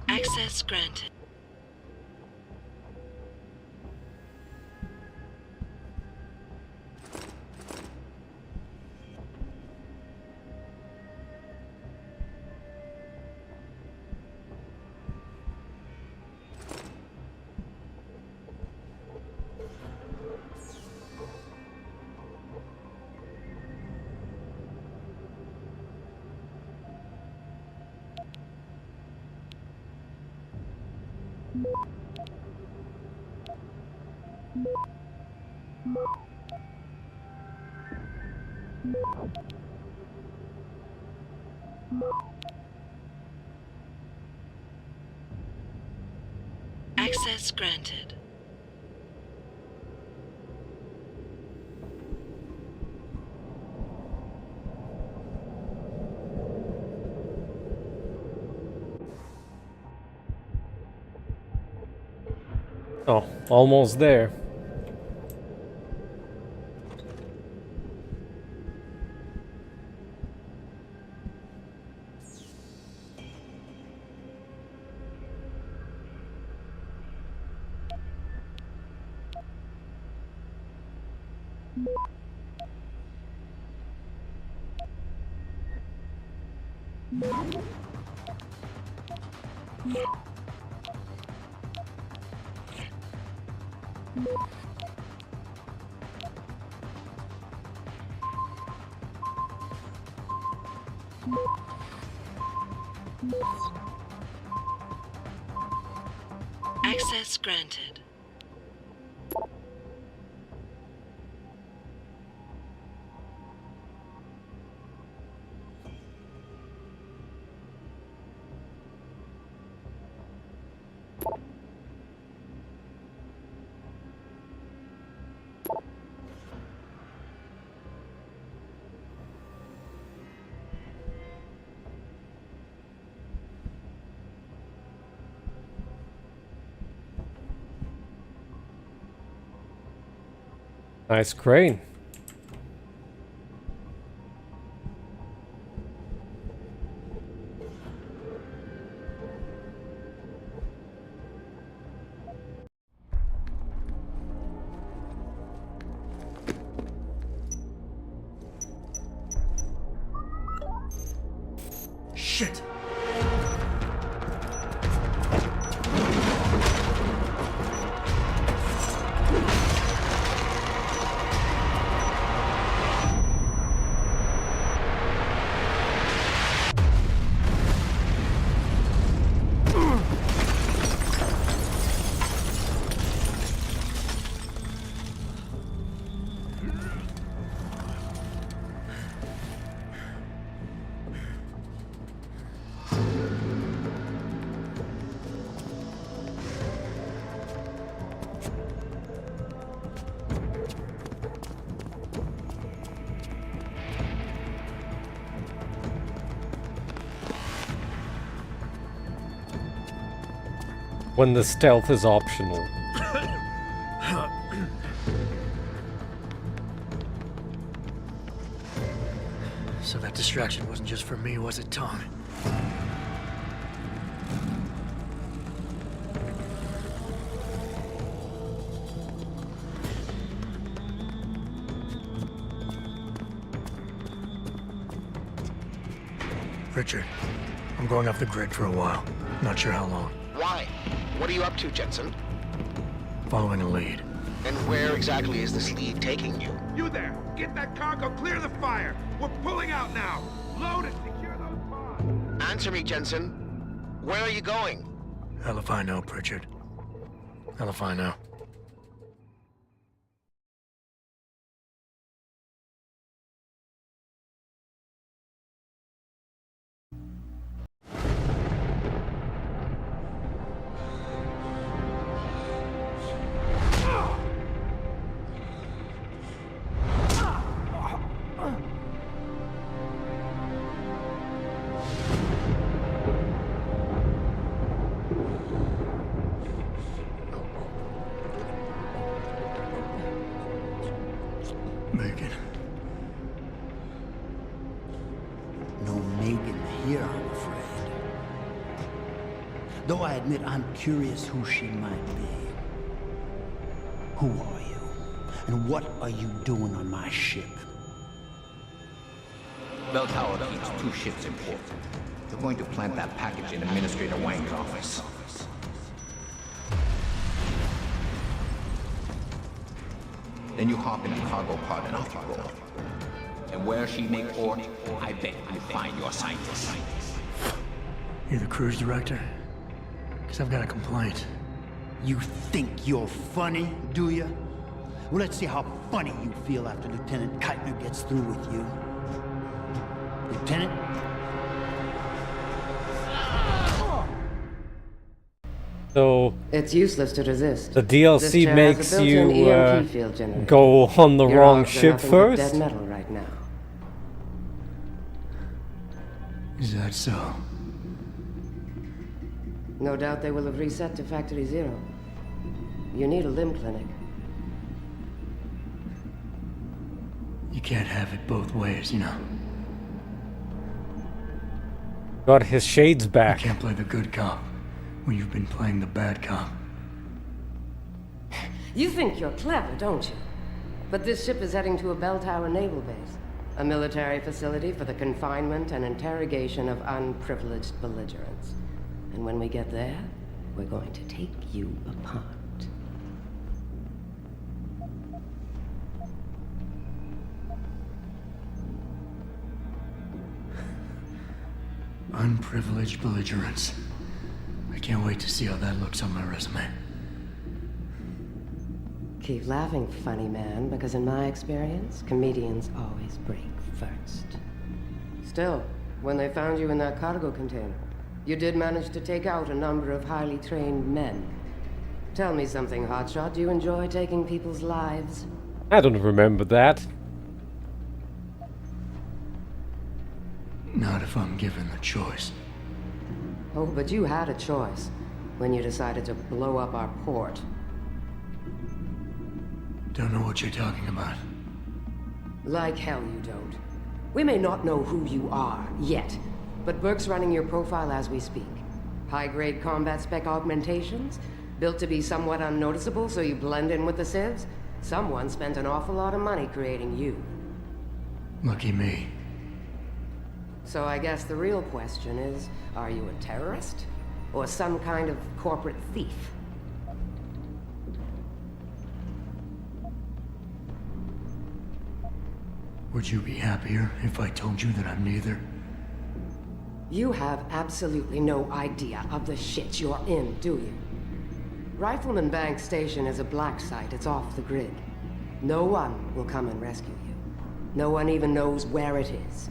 Access granted. Access granted. Oh, almost there. Access granted. Nice crane. Shit! When the stealth is optional. So that distraction wasn't just for me, was it, Tom? Richard, I'm going off the grid for a while. Not sure how long. Why? What are you up to, Jensen? Following a lead. And where exactly is this lead taking you? You there! Get that cargo, clear the fire! We're pulling out now! Load and secure those pods! Answer me, Jensen. Where are you going? Hell if I know, Pritchard. Hell if I know. Megan. No Megan here, I'm afraid. Though I admit I'm curious who she might be. Who are you? And what are you doing on my ship? Bell Tower keeps 2 ships in port. They're going to plant that package in Administrator Wang's office. Then you hop in a cargo pod and off you roll. And where she make port, I bet you find your scientists. You the cruise director? Because I've got a complaint. You think you're funny, do you? Well, let's see how funny you feel after Lieutenant Keitner gets through with you. Lieutenant? So it's useless to resist. The DLC makes you go on the Your wrong odds are ship nothing but first. Dead metal right now. Is that so? No doubt they will have reset to Factory Zero. You need a limb clinic. You can't have it both ways, you know. Got his shades back. You can't play the good cop when you've been playing the bad cop. You think you're clever, don't you? But this ship is heading to a bell tower naval base. A military facility for the confinement and interrogation of unprivileged belligerents. And when we get there, we're going to take you apart. Unprivileged belligerents. I can't wait to see how that looks on my resume. Keep laughing, funny man, because in my experience, comedians always break first. Still, when they found you in that cargo container, you did manage to take out a number of highly trained men. Tell me something, Hotshot. Do you enjoy taking people's lives? I don't remember that. Not if I'm given the choice. Oh, but you had a choice when you decided to blow up our port. Don't know what you're talking about. Like hell you don't. We may not know who you are yet, but Burke's running your profile as we speak. High-grade combat spec augmentations, built to be somewhat unnoticeable so you blend in with the civs. Someone spent an awful lot of money creating you. Lucky me. So I guess the real question is, are you a terrorist? Or some kind of corporate thief? Would you be happier if I told you that I'm neither? You have absolutely no idea of the shit you're in, do you? Rifleman Bank Station is a black site. It's off the grid. No one will come and rescue you. No one even knows where it is.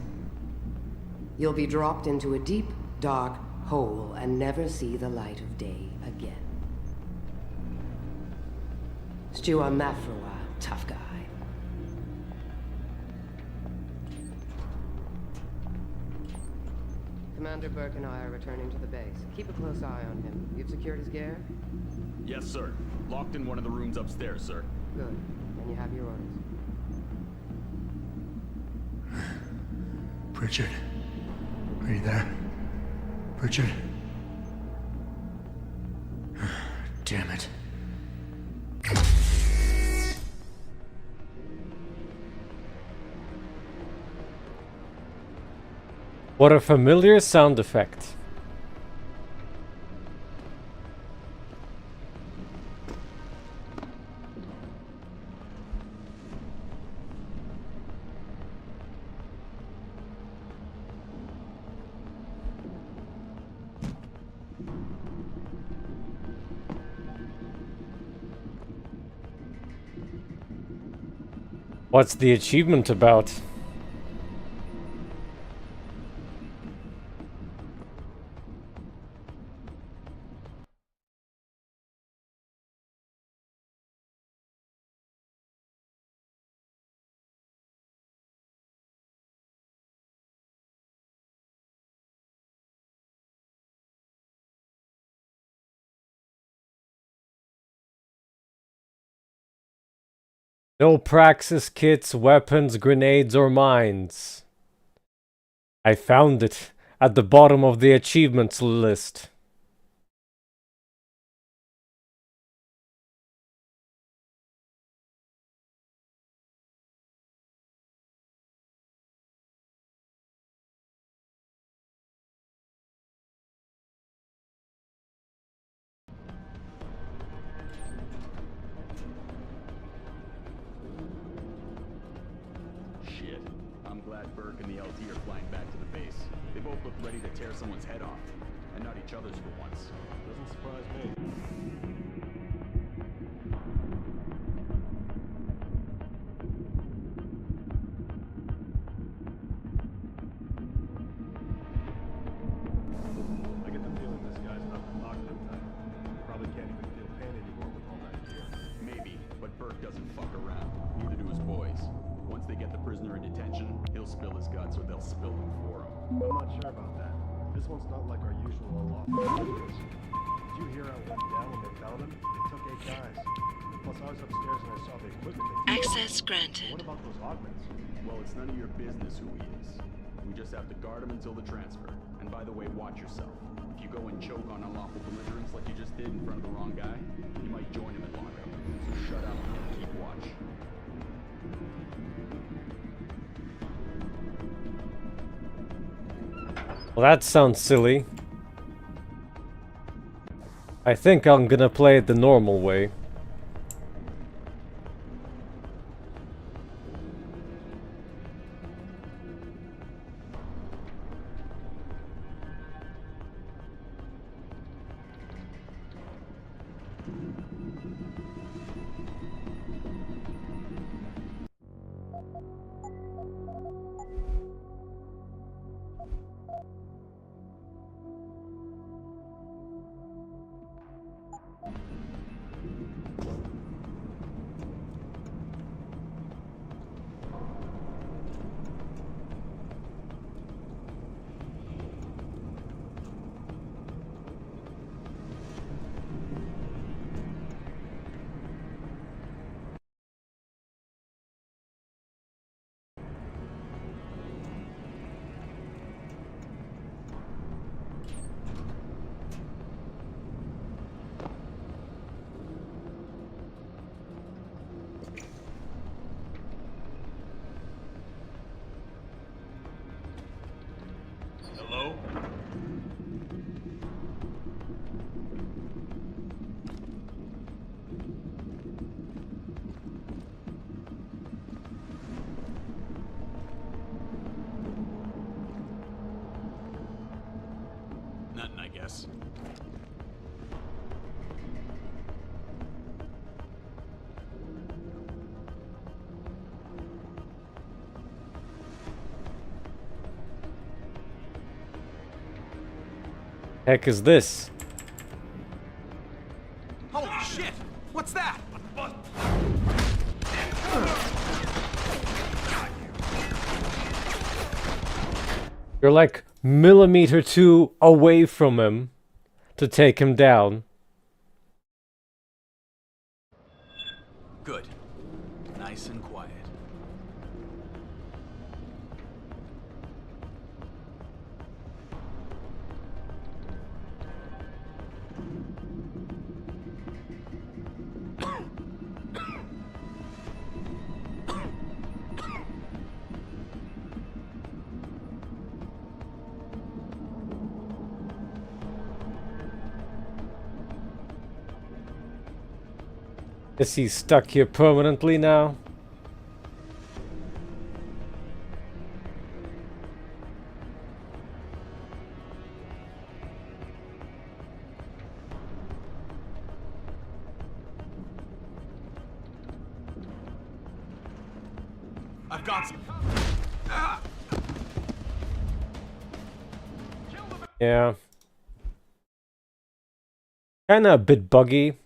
You'll be dropped into a deep, dark hole and never see the light of day again. Stew on that for a while, tough guy. Commander Burke and I are returning to the base. Keep a close eye on him. You've secured his gear? Yes, sir. Locked in one of the rooms upstairs, sir. Good. And you have your orders. Pritchard. Are you there? Pritchard? Damn it. What a familiar sound effect. What's the achievement about? No praxis kits, weapons, grenades, or mines. I found it at the bottom of the achievements list. Shit. I'm glad Burke and the LT are flying back to the base. They both look ready to tear someone's head off. And not each other's for once. Doesn't surprise me. they get the prisoner in detention, he'll spill his guts or they'll spill them for him. I'm not sure about that. This one's not like our usual unlawful visitors. Did you hear how it went down when they found him? They took 8 guys. Plus, I was upstairs and I saw the equipment they took. Access granted. What about those augments? Well, it's none of your business who he is. We just have to guard him until the transfer. And by the way, watch yourself. If you go and choke on unlawful belligerence like you just did in front of the wrong guy, you might join him in lockup. So shut up and keep watch. Well, that sounds silly. I think I'm gonna play it the normal way. Hello? Nothing, I guess. Heck is this? Holy shit! What's that? You're like millimeter two away from him to take him down. Good. Nice and quiet. Is he stuck here permanently now? I've got some. Yeah. Kinda a bit buggy.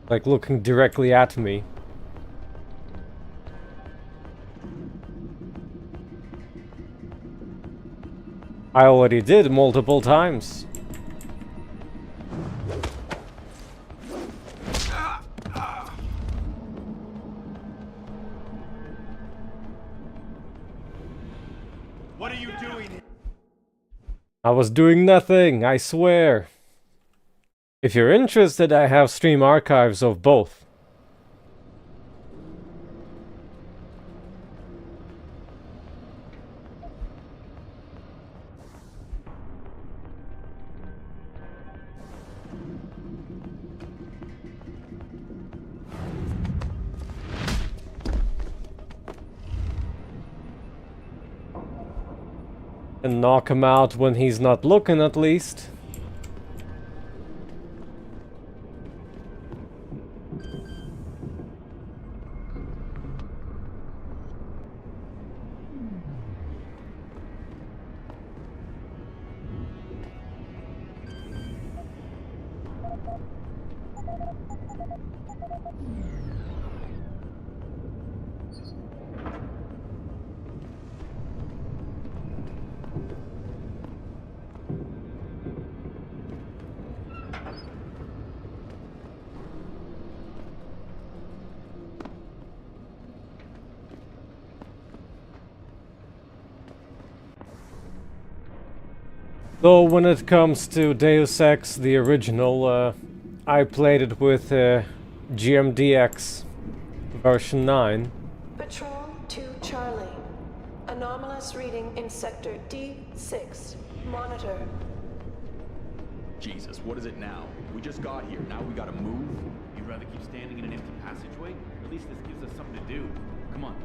Like looking directly at me. I already did multiple times. What are you doing? I was doing nothing, I swear. If you're interested, I have stream archives of both. And knock him out when he's not looking, at least. Though when it comes to Deus Ex, the original, I played it with GMDX version 9. Patrol 2 Charlie. Anomalous reading in sector D6. Monitor. Jesus, what is it now? We just got here. Now we gotta move? You'd rather keep standing in an empty passageway? At least this gives us something to do. Come on.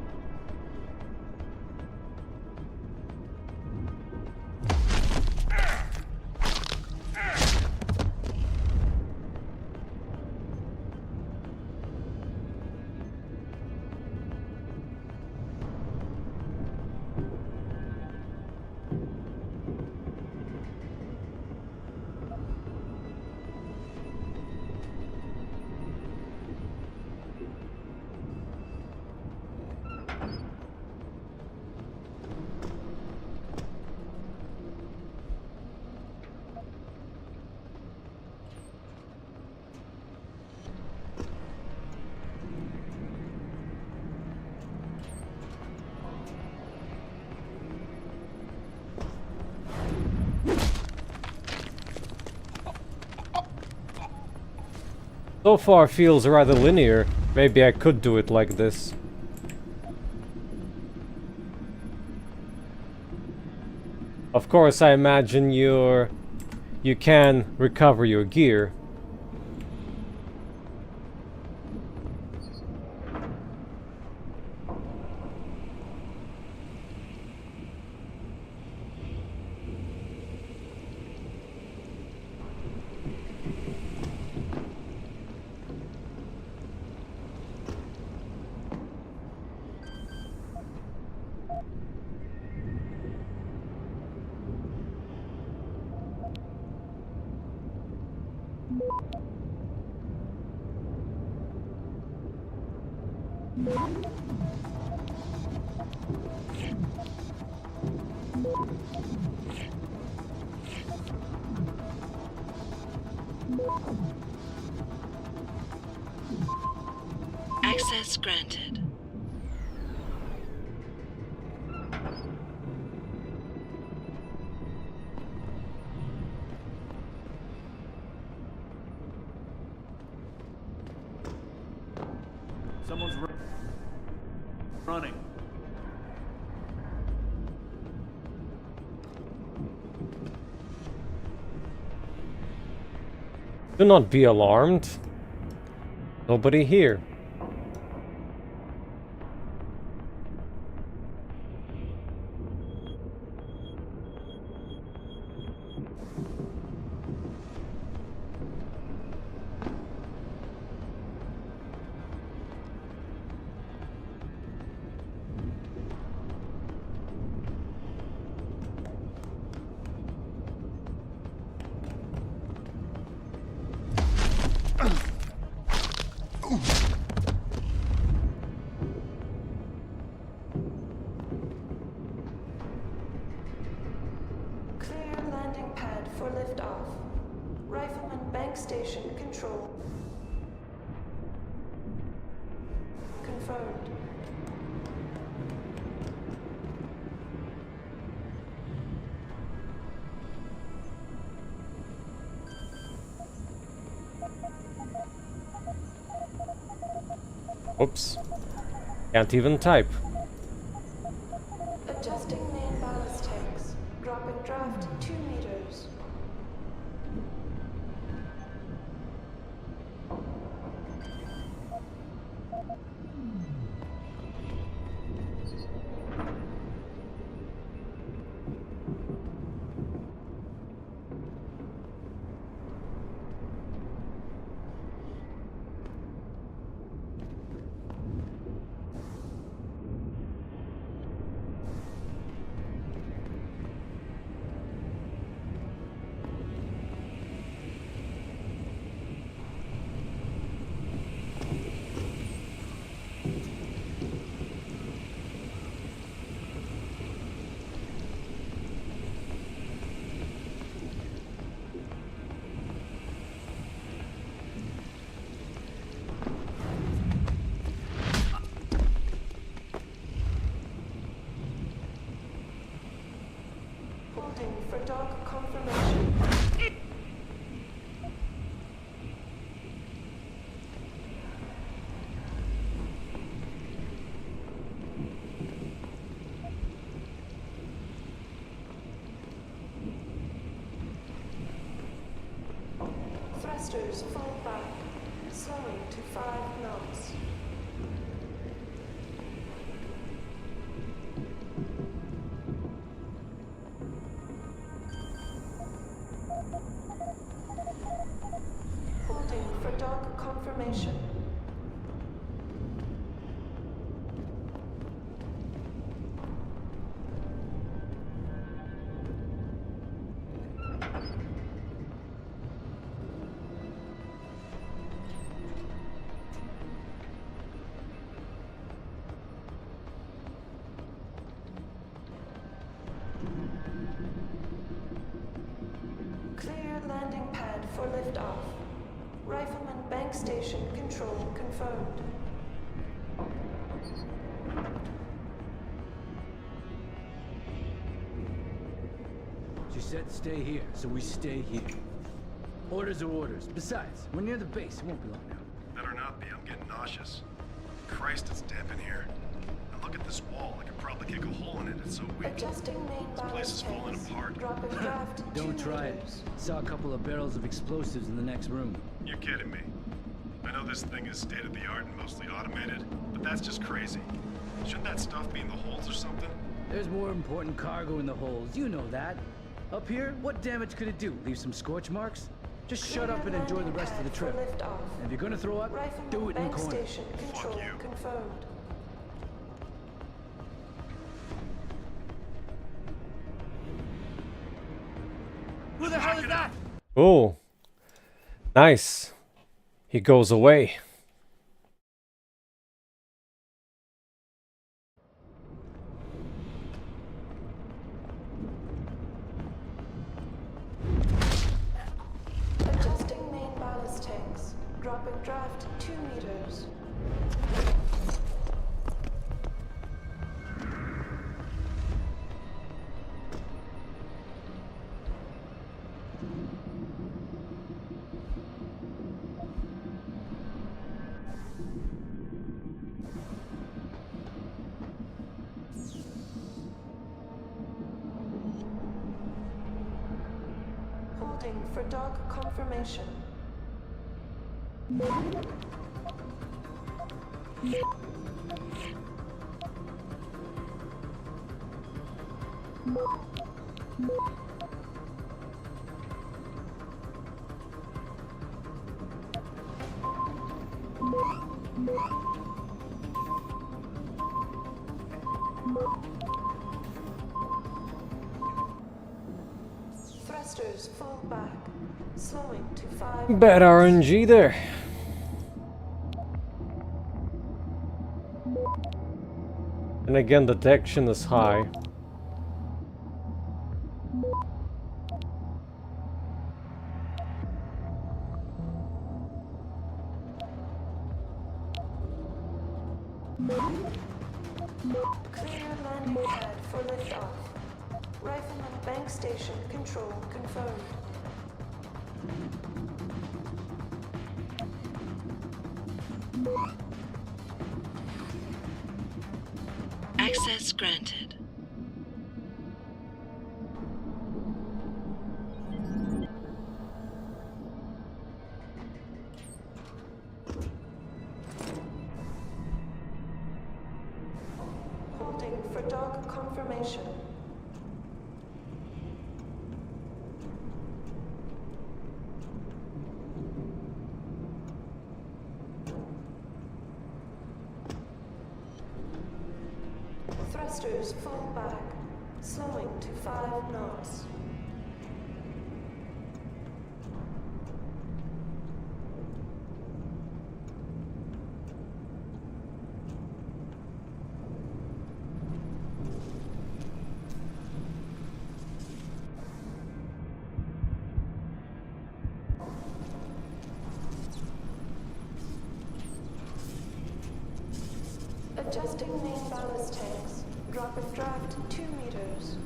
So far feels rather linear. Maybe I could do it like this. Of course, I imagine you can recover your gear. Access granted. Someone's running. Do not be alarmed. Nobody here. Clear landing pad for liftoff. Rifleman bank station control. Confirmed. Oops. Can't even type. Adjusting main ballast tanks. Dropping draft 2 meters. for dock confirmation. Thrusters fall back, slowing to 5 knots. Holding for dock confirmation. Clear landing pad for liftoff. Rifleman bank station control confirmed. She said stay here, so we stay here. Orders are orders. Besides, we're near the base. It won't be long now. Better not be. I'm getting nauseous. Christ, it's damp in here. Now look at this wall. I could probably kick a hole in it. It's so weak. Adjusting main This place is falling apart. Dropping draft. Don't try it. Saw a couple of barrels of explosives in the next room. You're kidding me. I know this thing is state-of-the-art and mostly automated, but that's just crazy. Shouldn't that stuff be in the holds or something? There's more important cargo in the holds. You know that. Up here, what damage could it do? Leave some scorch marks? Just shut up and enjoy the rest of the trip. And if you're gonna throw up, do it in the corner. Station control confirmed. Who the hell is that? Oh, nice. He goes away. Adjusting main ballast tanks. Dropping draft 2 meters. Holding for dock confirmation. Thrusters fall back, slowing to 5. Bad RNG there. And again, detection is high. Clear landing pad for liftoff. Rifleman bank station control confirmed. Access granted. Holding for dock confirmation. Thrusters fall back, slowing to 5 knots. Adjusting main ballast tanks. Dropping draft 2 meters.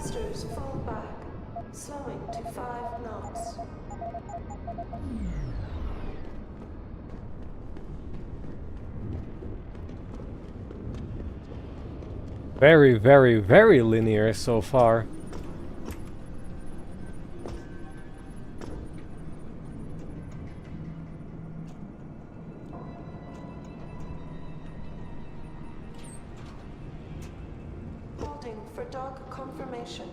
Thrusters fall back, slowing to 5 knots. Very, very, very linear so far. Holding for dog confirmation.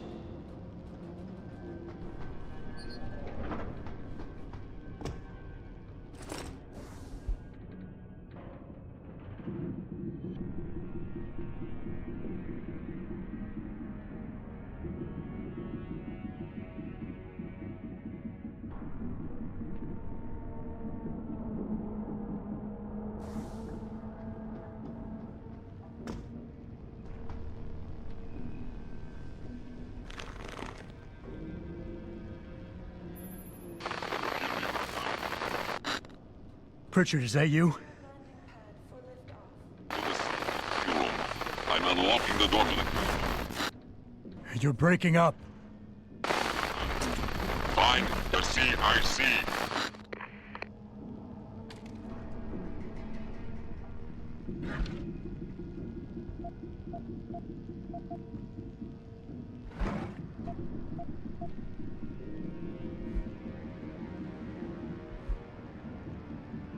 Pritchard, is that you? I'm unlocking the door. You're breaking up. Fine, but see, I see.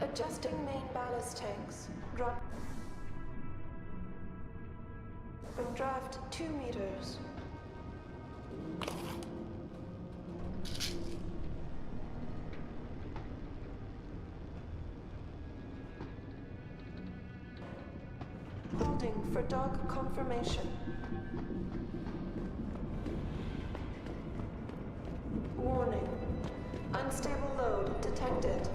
Adjusting main ballast tanks. Drop. From draft 2 meters. Holding for dog confirmation. Warning. Unstable load detected.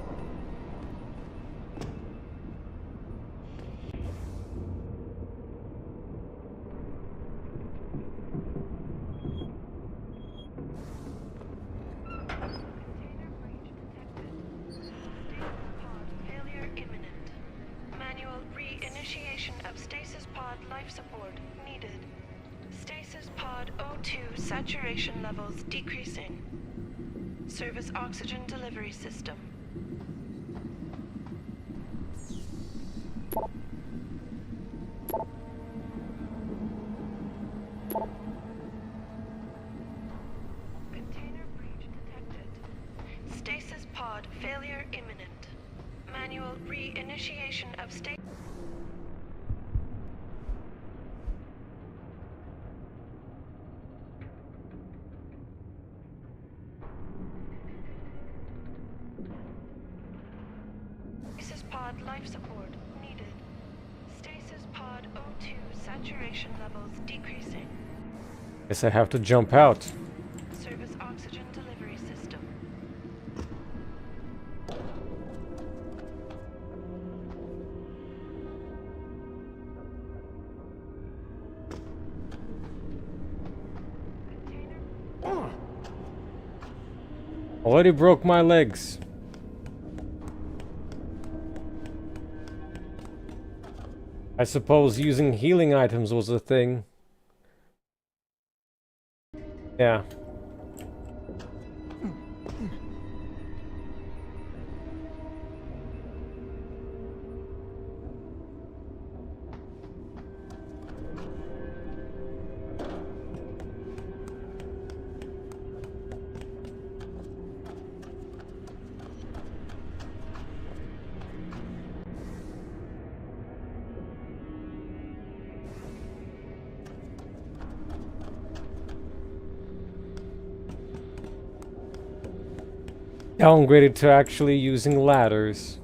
Saturation levels decreasing. Service oxygen delivery system. Container breach detected. Stasis pod failure imminent. Manual re-initiation of stasis. Pod life support needed. Stasis pod O2 saturation levels decreasing. Guess I have to jump out. Service oxygen delivery system. Already broke my legs. I suppose using healing items was a thing. Yeah. Downgraded to actually using ladders.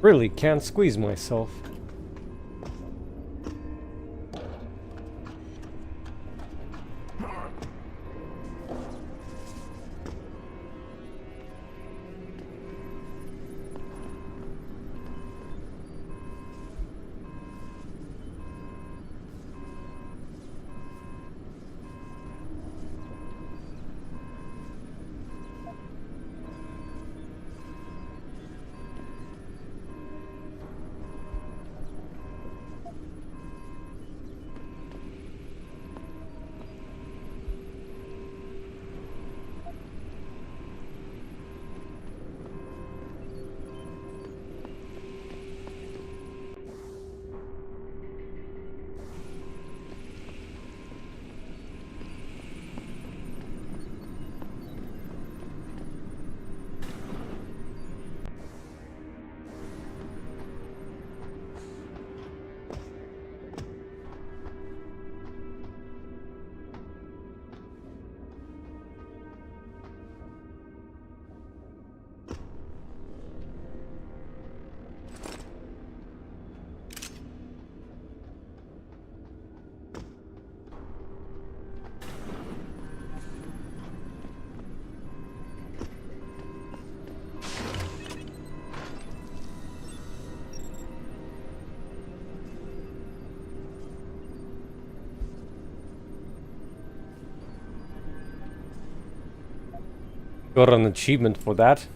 Really can't squeeze myself. Got an achievement for that.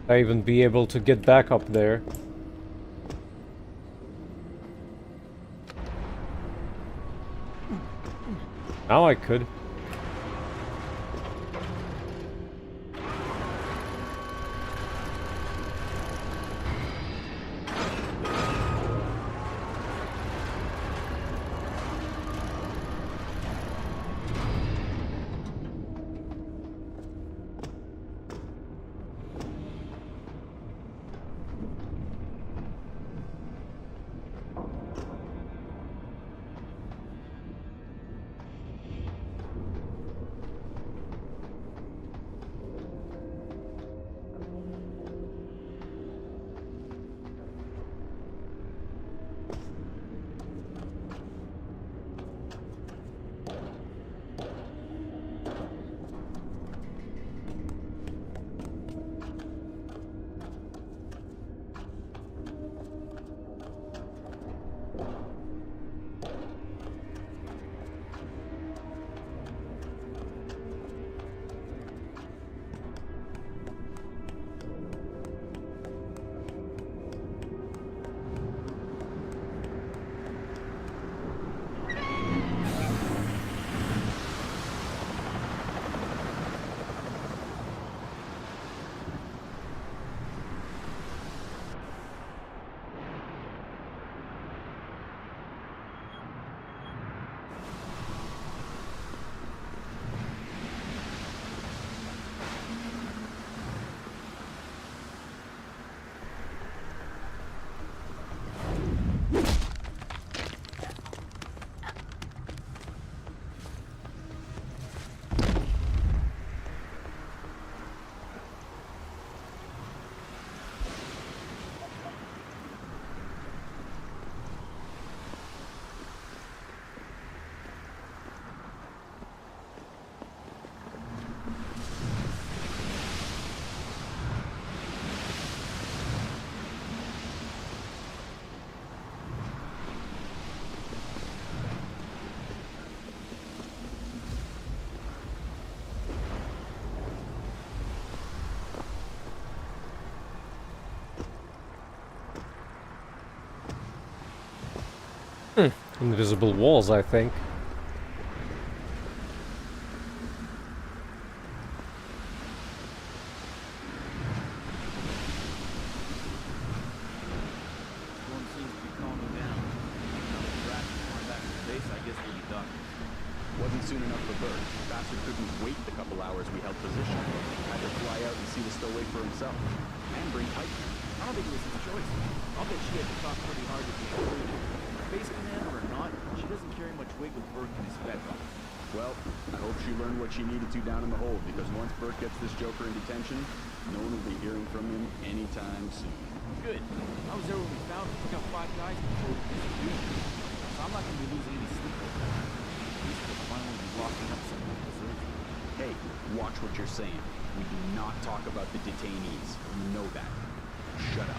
I even be able to get back up there. Now I could. Invisible walls, I think. Wasn't soon enough for Bert. Bastard couldn't wait the couple hours we held position. Had to fly out and see the stowaway for himself. And bring Pike. I don't think it was his choice. I'll bet she had to talk pretty hard to be included. Face commander or not, she doesn't carry much weight with Bert in his bed box. Well, I hope she learned what she needed to down in the hold, because once Bert gets this joker in detention, no one will be hearing from him anytime soon. Good. I was there when we found him. Took out 5 guys before we disappeared. So I'm not going to be losing any sleep over that. At least we'll finally be locking up someone who deserves it. Hey, watch what you're saying. We do not talk about the detainees. You know that. Shut up.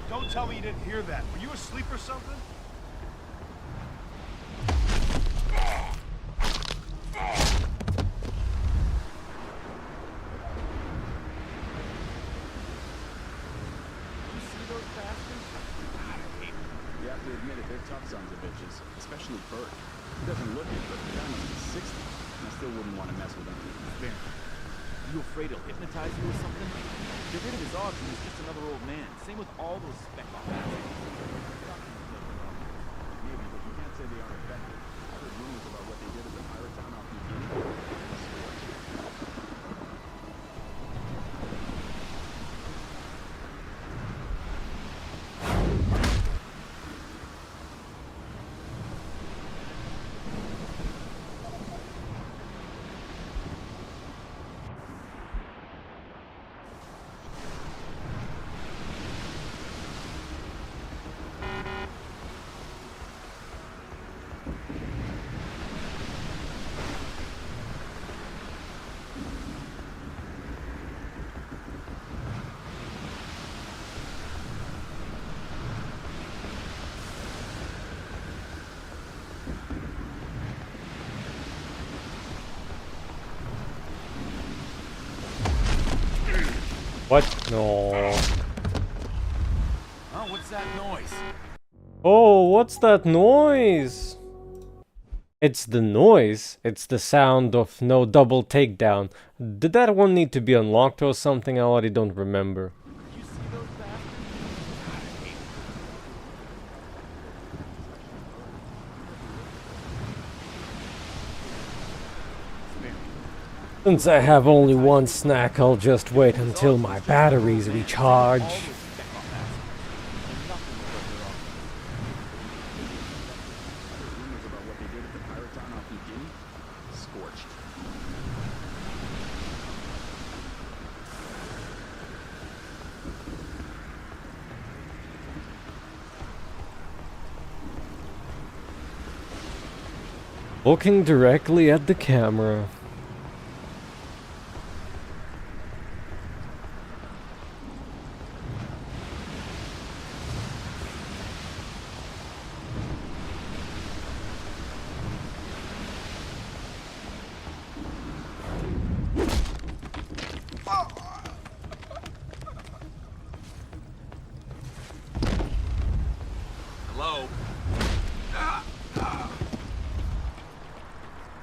Don't tell me you didn't hear that. Were you asleep or something? You see those bastards? God, I hate them. You have to admit it, they're tough sons of bitches. Especially Bert. He doesn't look it, but the guy must be 60. And I still wouldn't want to mess with him. Fair. You afraid he'll hypnotize you or something? Get rid of his odds and he's just another old man. Same with all those spec-off assets. Maybe, but you can't say they aren't effective. I heard rumors about what they did at the pirate town off New Guinea. What? No. Oh, what's that noise? Oh, what's that noise? It's the noise. It's the sound of no double takedown. Did that one need to be unlocked or something? I already don't remember. You see those bastards? God, I hate Since I have only one snack, I'll just wait until my batteries recharge. Looking directly at the camera.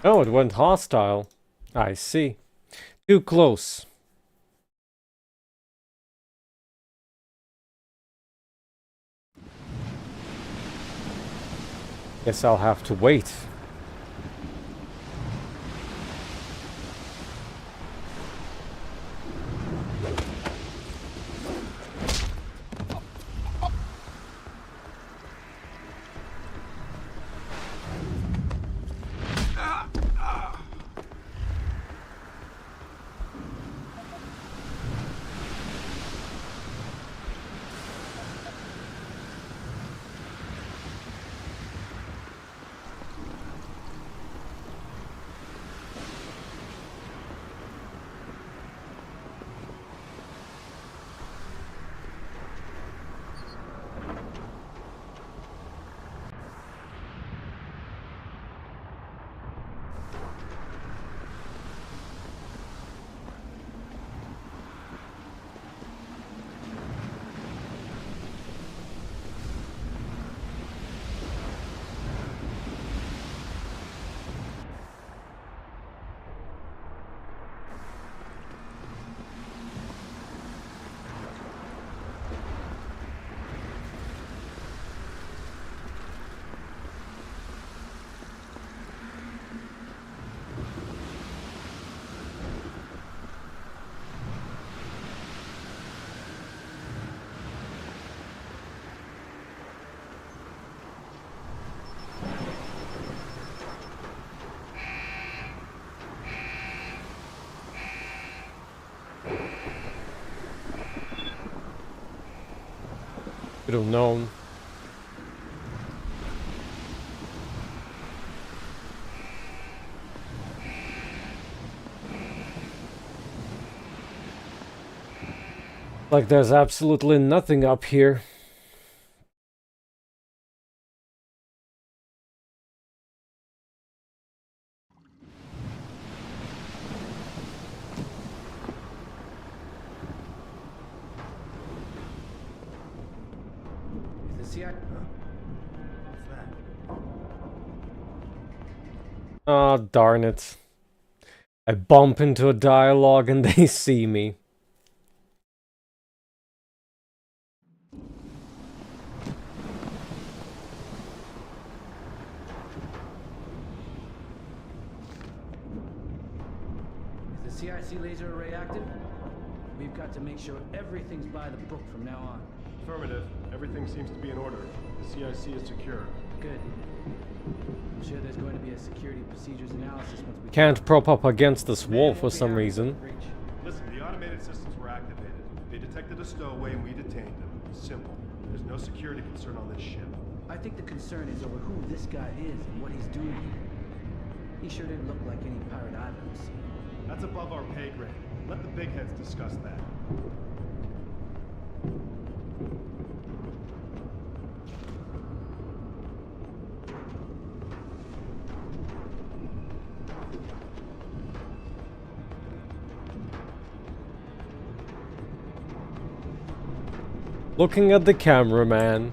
Oh, it went hostile. I see. Too close. Guess I'll have to wait. Should have known. Like there's absolutely nothing up here. Is this yet? What's that? Ah, darn it. I bump into a dialogue and they see me. Is the CIC laser array active? We've got to make sure everything's by the book from now on. Affirmative. Everything seems to be in order. The CIC is secure. Good. I'm sure there's going to be a security procedures analysis once we... Can't prop up against this wall for some reason. Listen, the automated systems were activated. They detected a stowaway and we detained him. Simple. There's no security concern on this ship. I think the concern is over who this guy is and what he's doing here. He sure didn't look like any pirate I've ever seen. That's above our pay grade. Let the big heads discuss that. Looking at the cameraman.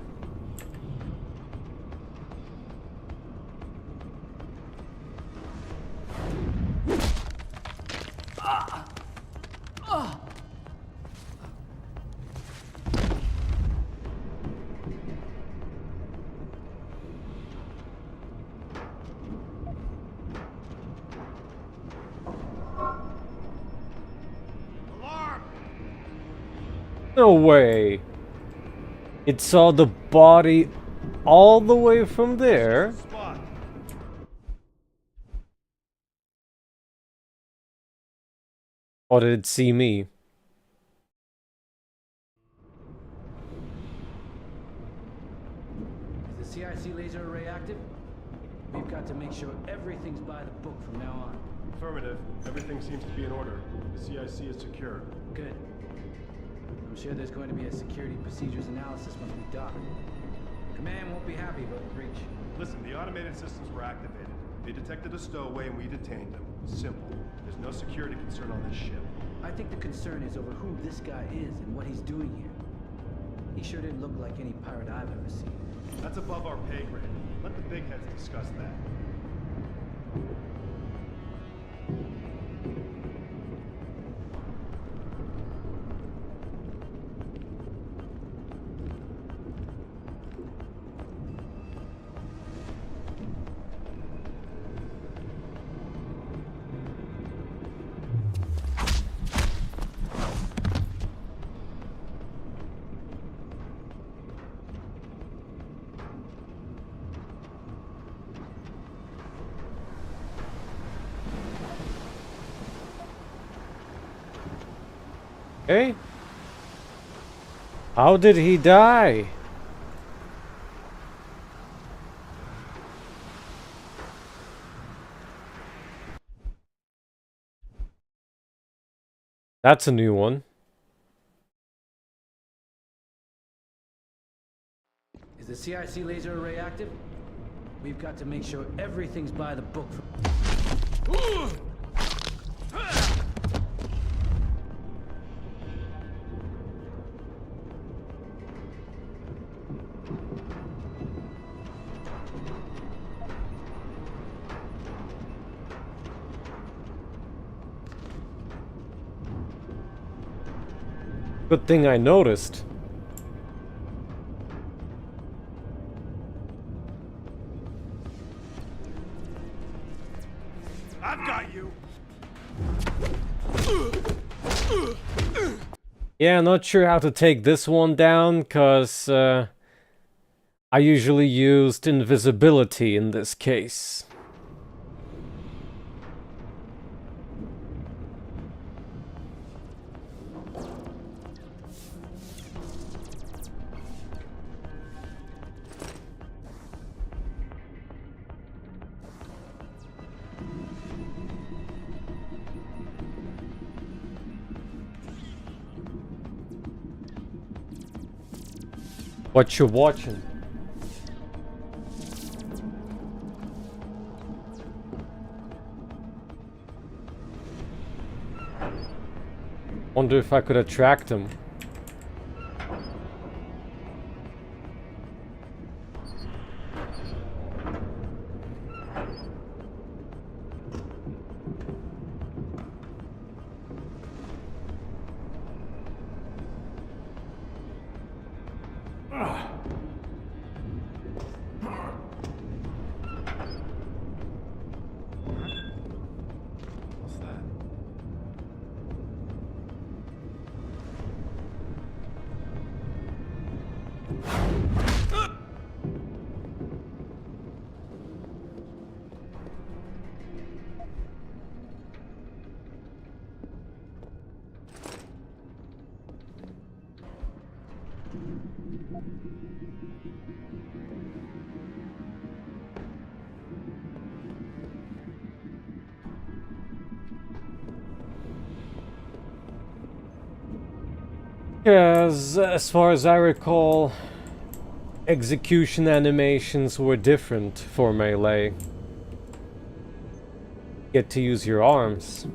No way. It saw the body all the way from there. Or did it see me? Is the CIC laser array active? We've got to make sure everything's by the book from now on. Affirmative. Everything seems to be in order. The CIC is secure. Good. I'm sure there's going to be a security procedures analysis once we dock. Command won't be happy about the breach. Listen, the automated systems were activated. They detected a stowaway and we detained them. Simple. There's no security concern on this ship. I think the concern is over who this guy is and what he's doing here. He sure didn't look like any pirate I've ever seen. That's above our pay grade. Let the big heads discuss that. Okay. How did he die? That's a new one. Is the CIC laser array active? We've got to make sure everything's by the book. Good thing I noticed. I've got you. Yeah, not sure how to take this one down, cause I usually used invisibility in this case. What you watching? Wonder if I could attract him. What's that? Yes, as far as I recall, execution animations were different for Melee. Get to use your arms.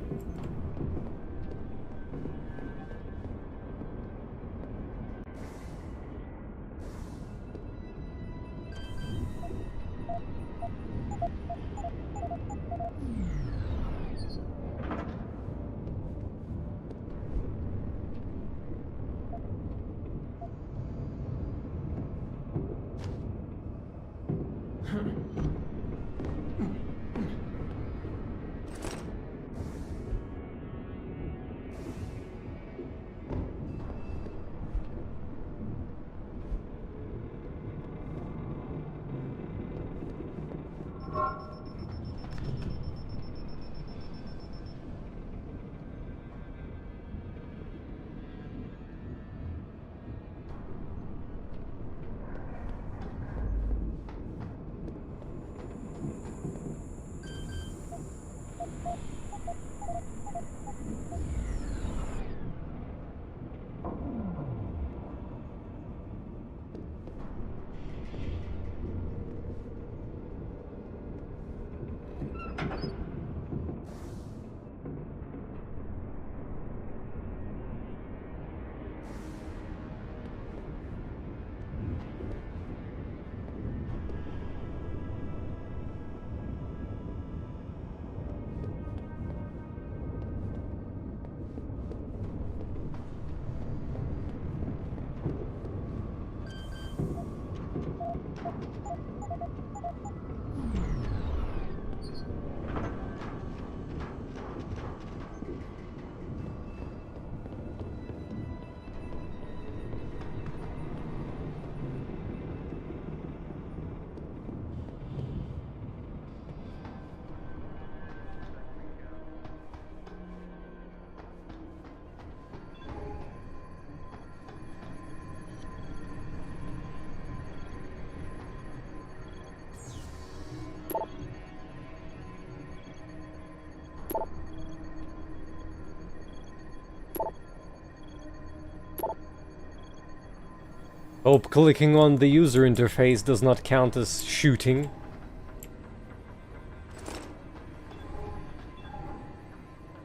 Hope clicking on the user interface does not count as shooting.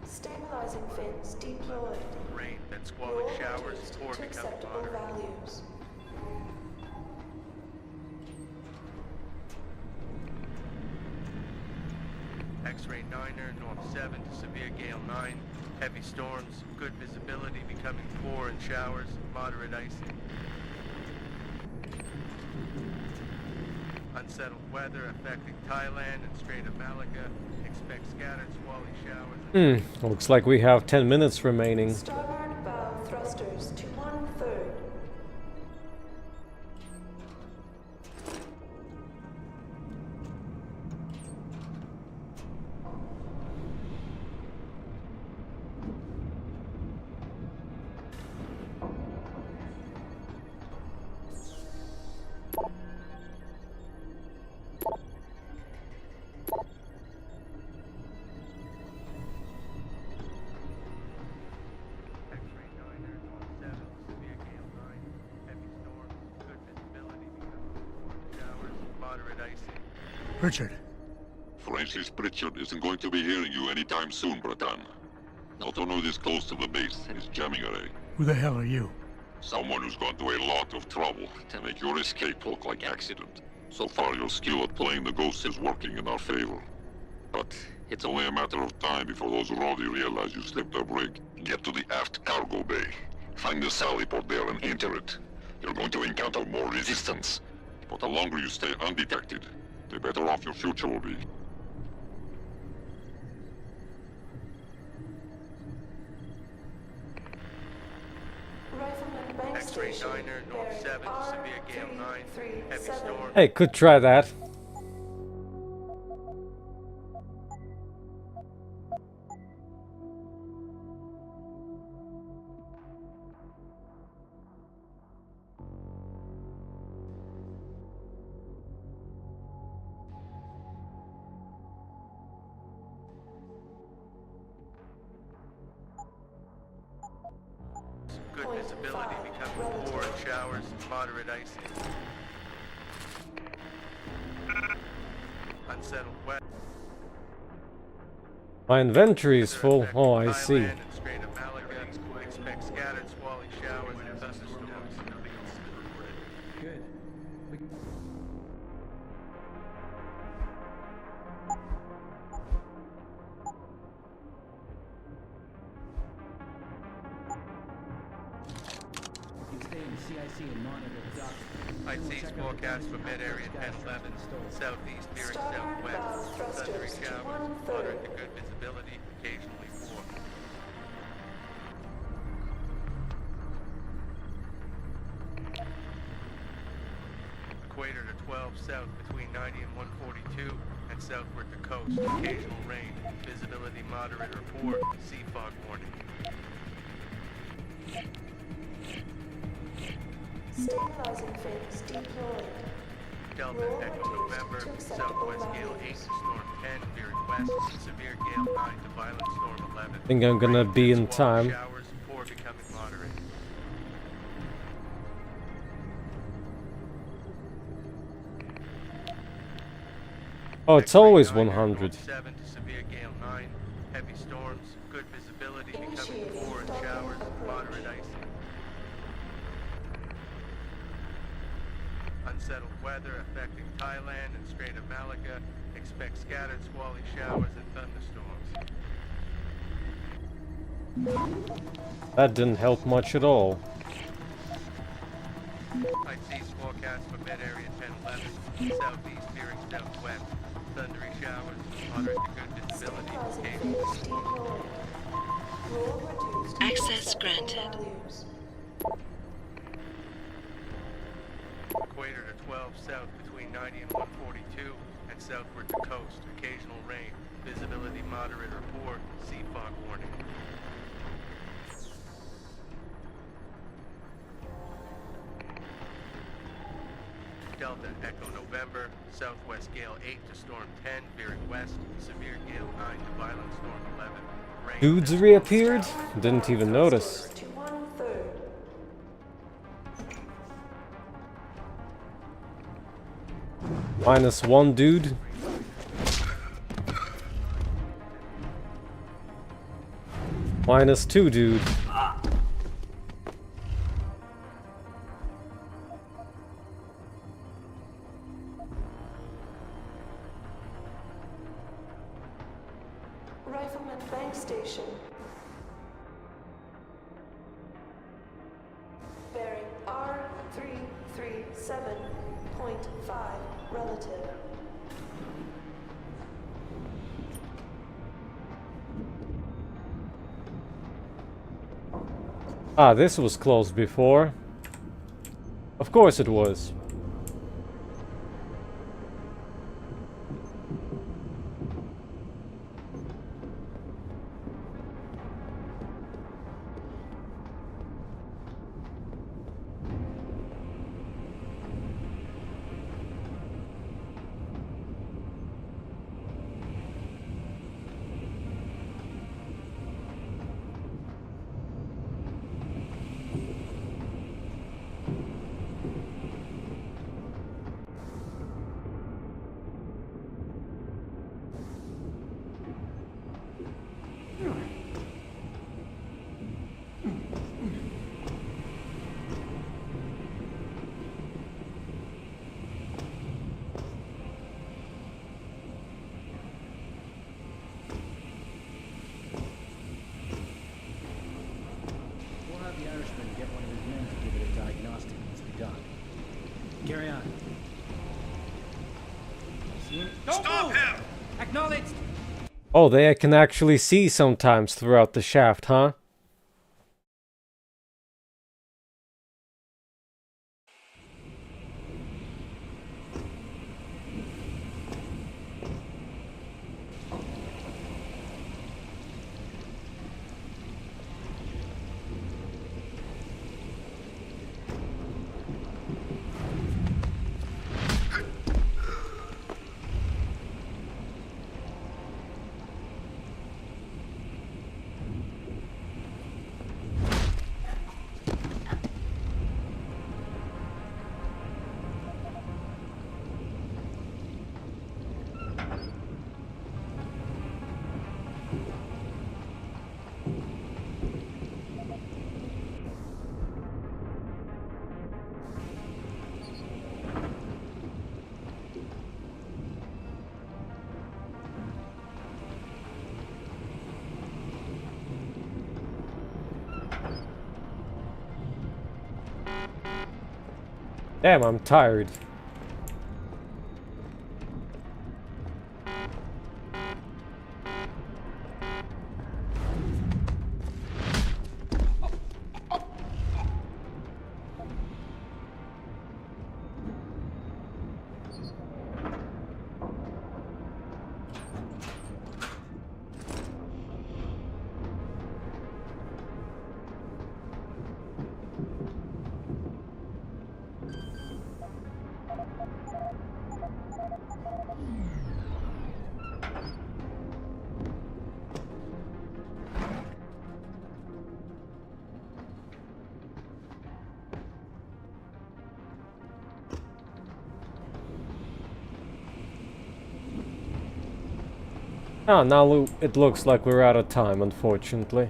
Stabilizing fins deployed. Rain, then squally showers, or become water. Values. X-ray 9er, north 7 to severe gale 9. Heavy storms, good visibility, becoming poor in showers, moderate icing. Unsettled weather affecting Thailand and Strait of Malacca. Expect scattered squally showers. Looks like we have 10 minutes remaining. Starboard bow thrusters to 1/3. moderate icing. Richard. Francis Pritchard isn't going to be hearing you anytime soon, Bratan. Not only this close to the base is jamming array. Who the hell are you? Someone who's gone to a lot of trouble to make your escape look like accident. So far, your skill at playing the ghost is working in our favor. But it's only a matter of time before those Rowdy realize you slipped a brig. Get to the aft cargo bay. Find the sally port there and enter it. You're going to encounter more resistance. But the longer you stay undetected, the better off your future will be. X-ray 9er, North 7 to severe gale 9, heavy storm. Hey, could try that. Good visibility becoming poor in showers, moderate icing. Unsettled wet. My inventory is full. Oh, I see. Expect scattered squally showers and thunderstorms. Good. CIC and monitor the dock. IC's forecast for mid-area 1011, southeast veering southwest, thundery showers, moderate to good visibility, occasionally poor. Equator to 12 south between 90 and 142, and southward to coast, occasional rain, visibility moderate or poor, sea fog warning. Stabilizing fins deployed. Delta Echo November, southwest gale 8 to storm 10, veering west, severe gale 9 to violent storm 11. I think I'm gonna be in time. Showers, poor becoming moderate. Oh, it's always 100. 7 to severe gale 9, heavy storms, good visibility becoming poor in showers, moderate icing. Unsettled weather affecting Thailand and Strait of Malacca. Expect scattered squally showers and thunderstorms. That didn't help much at all. IC's forecast for mid-area 1011, southeast veering southwest. Thundery showers, moderate to good visibility, occasionally. Access granted. Equator to 12 south between 90 and 142, and southward to coast, occasional rain, visibility moderate or poor, sea fog warning. Delta Echo November, southwest gale 8 to storm 10, veering west, severe gale 9 to violent storm 11. Rain Dudes reappeared? Didn't even notice. -1 dude. -2 dude. Rifleman Bank Station. Bearing R337.5 relative. Ah, this was closed before. Of course it was. Carry on. See him? Stop him! Acknowledged! Oh, they can actually see sometimes throughout the shaft, huh? Damn, I'm tired. Ah, now it looks like we're out of time, unfortunately.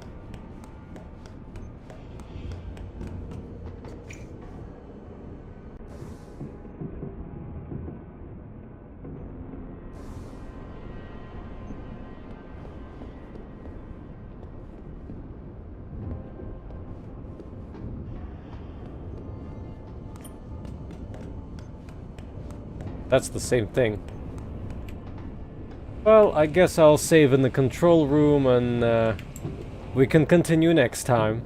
That's the same thing. Well, I guess I'll save in the control room and we can continue next time.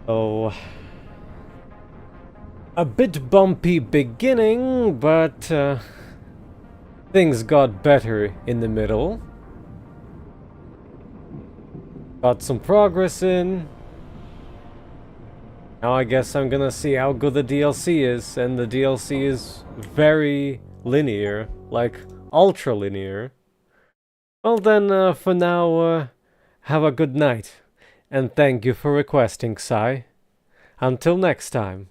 Oh, a bit bumpy beginning, but things got better in the middle. Got some progress in. Now I guess I'm gonna see how good the DLC is, and the DLC is very linear, like ultra linear. Well then, for now, have a good night, and thank you for requesting, Sai. Until next time.